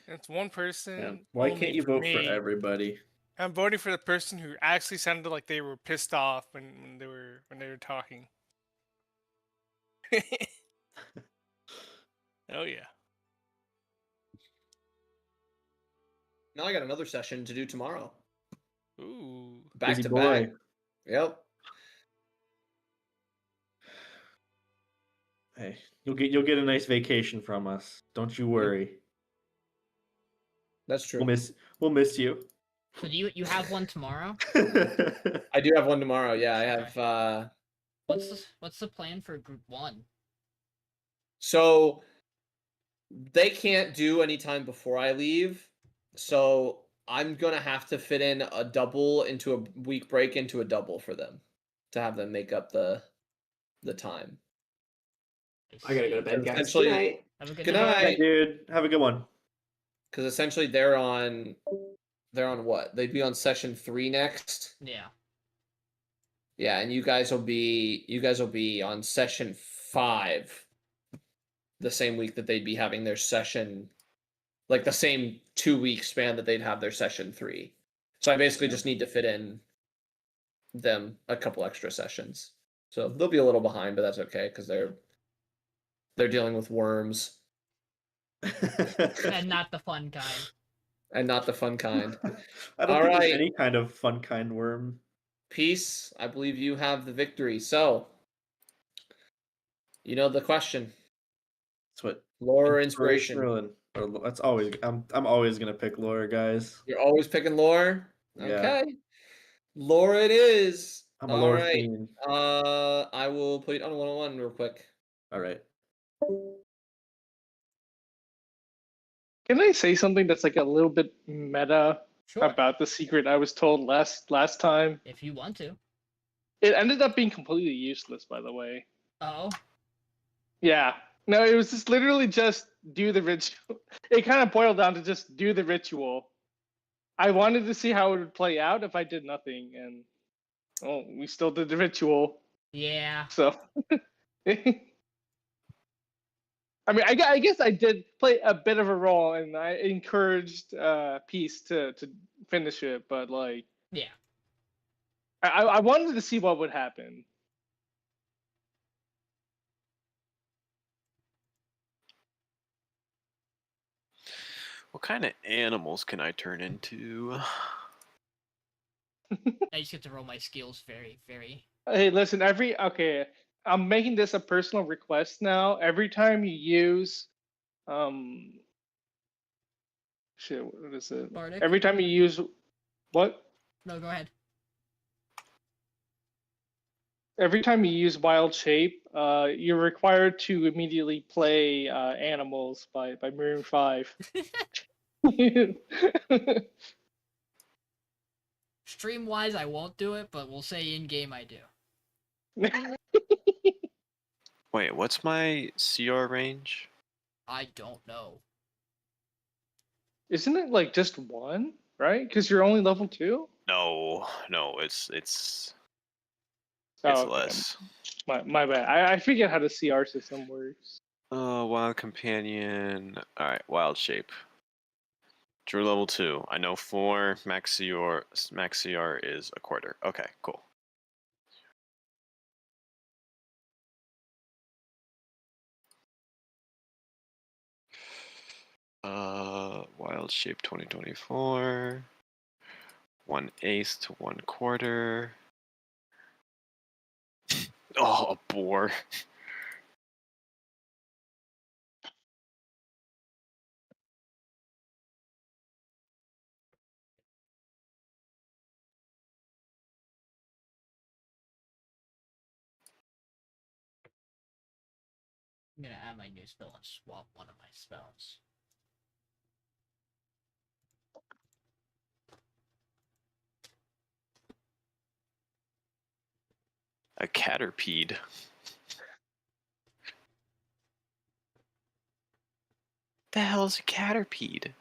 It's one person. Yeah. Why only can't you vote for me. everybody? I'm voting for the person who actually sounded like they were pissed off when they were talking. Oh yeah. Now I got another session to do tomorrow. Ooh. Back Busy to boy. back. Yep. Hey, you'll get a nice vacation from us. Don't you worry. That's true. We'll miss you. So do you have one tomorrow? I do have one tomorrow. Yeah, I have. What's the plan for group 1? So they can't do any time before I leave. So I'm gonna have to fit in a double into a week break into a double for them to have them make up the time. I gotta go to bed, guys. Essentially- Good night. Have a good Good night. night. Dude, have a good one. Because essentially they're on what? They'd be on session 3 next. Yeah. Yeah, and you guys will be on session 5 the same week that they'd be having their session, like the same 2-week span that they'd have their session 3. So I basically just need to fit in them a couple extra sessions. So they'll be a little behind, but that's okay because they're dealing with worms And not the fun kind. and not the fun kind. I don't All think there's right. any kind of fun kind worm. Peace, I believe you have the victory. So, you know the question: That's what lore or inspiration? That's always. I'm always gonna pick lore, guys. You're always picking lore. Yeah. Okay, lore it is. I'm a All lore right. fiend. I will put it on 101 real quick. All right. Can I say something that's like a little bit meta Sure. about the secret I was told last time? If you want to. It ended up being completely useless, by the way. Oh. Yeah. No, it was just literally just do the ritual. It kind of boiled down to just do the ritual. I wanted to see how it would play out if I did nothing, and we still did the ritual. Yeah. So, I mean, I guess I did play a bit of a role, and I encouraged Peace to finish it, but like, Yeah. I wanted to see what would happen. What kind of animals can I turn into? I just get to roll my skills very, very. Hey, listen, I'm making this a personal request now. Every time you use, shit, what is it? Bardic? Every time you use, what? No, go ahead. Every time you use Wild Shape, you're required to immediately play Animals by Maroon 5. Stream wise, I won't do it, but we'll say in game I do. Wait, what's my CR range? I don't know. Isn't it like just one, right? Because you're only level 2? No, it's Oh, okay. less. My bad. I forget how the CR system works. Wild Companion. Alright, Wild Shape. Drew level 2. I know 4. Max CR is a quarter. Okay, cool. Wild Shape 2024. 1/8 to 1/4. Oh, a boar. I'm gonna add my new spell and swap one of my spells. A caterpie. The hell is a caterpie?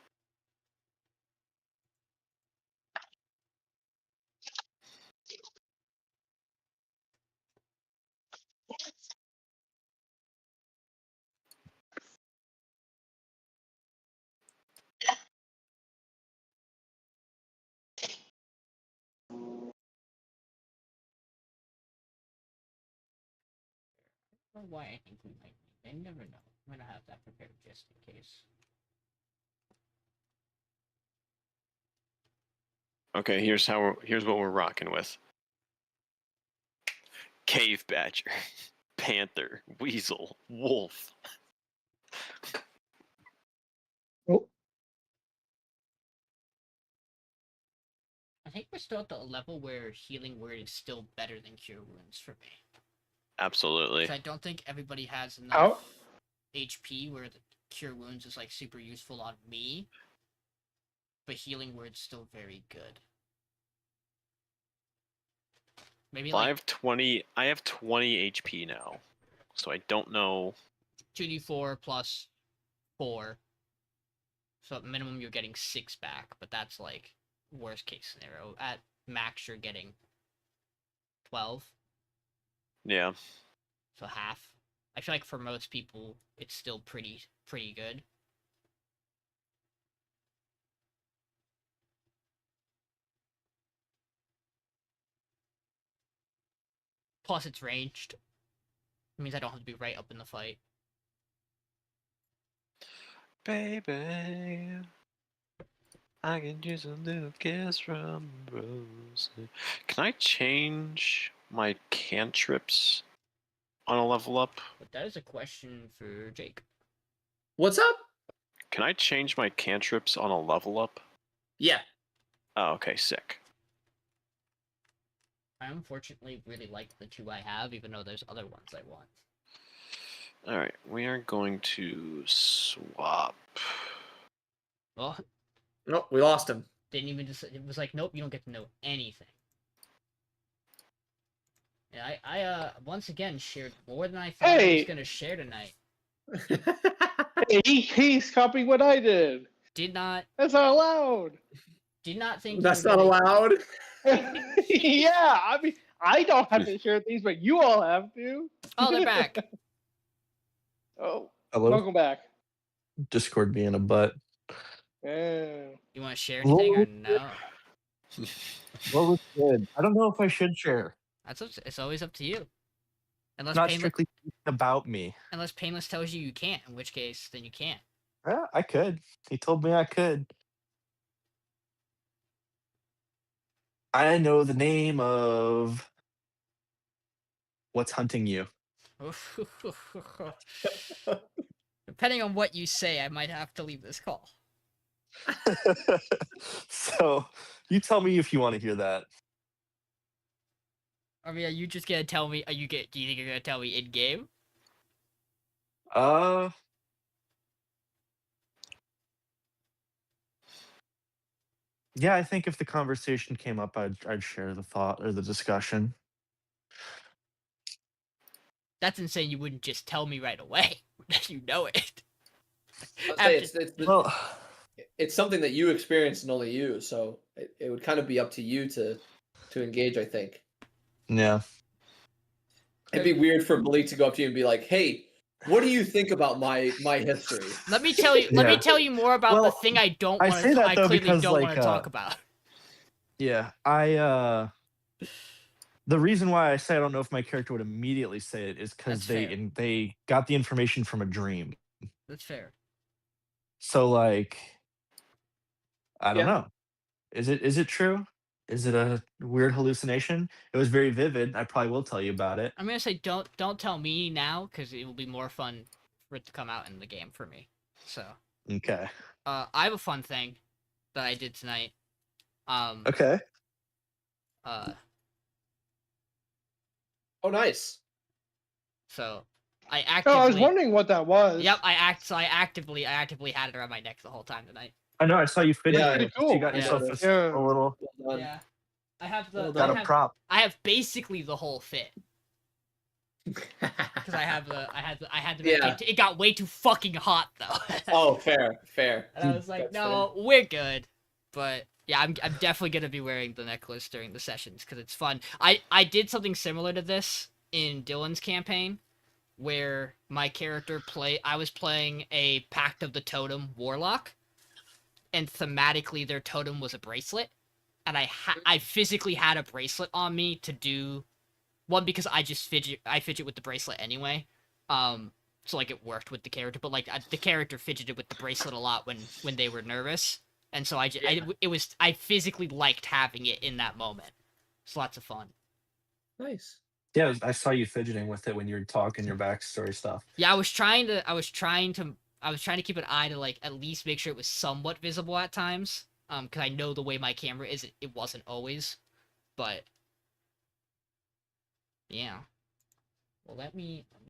I don't know why I think we might need. I never know. I'm gonna have that prepared just in case. Okay, here's what we're rocking with. Cave badger, panther, weasel, wolf. think we're still at the level where Healing Word is still better than Cure Wounds for me. Absolutely. 'Cause I don't think everybody has enough How- HP where the Cure Wounds is like super useful on me, but Healing Word's still very good. Maybe Well, like I have 20 HP now, so I don't know. 2d4 plus 4. So at minimum you're getting 6 back, but that's like worst case scenario. At max you're getting 12, Yeah. so half. I feel like for most people it's still pretty good. Plus it's ranged. It means I don't have to be right up in the fight. Baby, I can use a little kiss from Rose. Can I change my cantrips on a level up? But that is a question for Jake. What's up? Can I change my cantrips on a level up? Yeah. Oh, okay, sick. I unfortunately really like the 2 I have, even though there's other ones I want. Alright, we are going to swap. Well, Nope, we lost him. didn't even just. It was like, nope, you don't get to know anything. Yeah, I once again shared more than I thought I was Hey! gonna share tonight. Hey, he's copying what I did. Did not That's not allowed. think That's you were not gonna- allowed. Yeah, I mean, I don't have to share things, but you all have to. Oh, they're back. Oh, Hello? welcome back. Discord being a butt. Yeah. You want to share anything or What no? What was good? I don't know if I should share. It's always up to you. Unless Not Painless, strictly about me. unless Painless tells you you can't, in which case then you can't. Yeah, I could. He told me I could. I know the name of what's hunting you. Depending on what you say, I might have to leave this call. So you tell me if you want to hear that. I mean, are you just gonna tell me? Do you think you're gonna tell me in game? Yeah, I think if the conversation came up, I'd share the thought or the discussion. That's insane. You wouldn't just tell me right away. You know it. I'll say After- Well, it's something that you experienced and only you, so it would kind of be up to you to engage, I think. yeah. It'd be weird for Malik to go up to you and be like, "Hey, what do you think about my history?" Let me tell you. Let me Yeah. tell you more about the Well, thing I don't I want say to. that, I though, clearly because, don't want like, to talk about. Yeah, the reason why I say I don't know if my character would immediately say it is because That's fair. they got the information from a dream. That's fair. So like, I don't Yeah. know. Is it true? Is it a weird hallucination? It was very vivid. I probably will tell you about it. I'm gonna say don't tell me now because it will be more fun for it to come out in the game for me. So, Okay. I have a fun thing that I did tonight. Okay. Oh, nice. So I Oh, actively. I was wondering what that was. Yep, I actively had it around my neck the whole time tonight. I know. I saw you fitting Yeah, it. pretty cool. You got Yeah. yourself Yeah. a little. Well done. Yeah, I have the. Well Got done. a prop. I have basically the whole fit because I had to make Yeah. it got way too fucking hot though. Oh, fair. And I was like, That's no, we're good. But yeah, I'm definitely gonna be wearing the necklace during the sessions because it's fun. I did something similar to this in Dylan's campaign, where my character I was playing a Pact of the Totem warlock, and thematically their totem was a bracelet, and I physically had a bracelet on me to do one because I fidget with the bracelet anyway. So like it worked with the character, but like the character fidgeted with the bracelet a lot when they were nervous, and so I physically liked having it in that moment. It's lots of fun. Nice. Yeah, I saw you fidgeting with it when you were talking your backstory stuff. Yeah, I was trying to keep an eye to like at least make sure it was somewhat visible at times. Because I know the way my camera is, it wasn't always, but yeah. Well, let me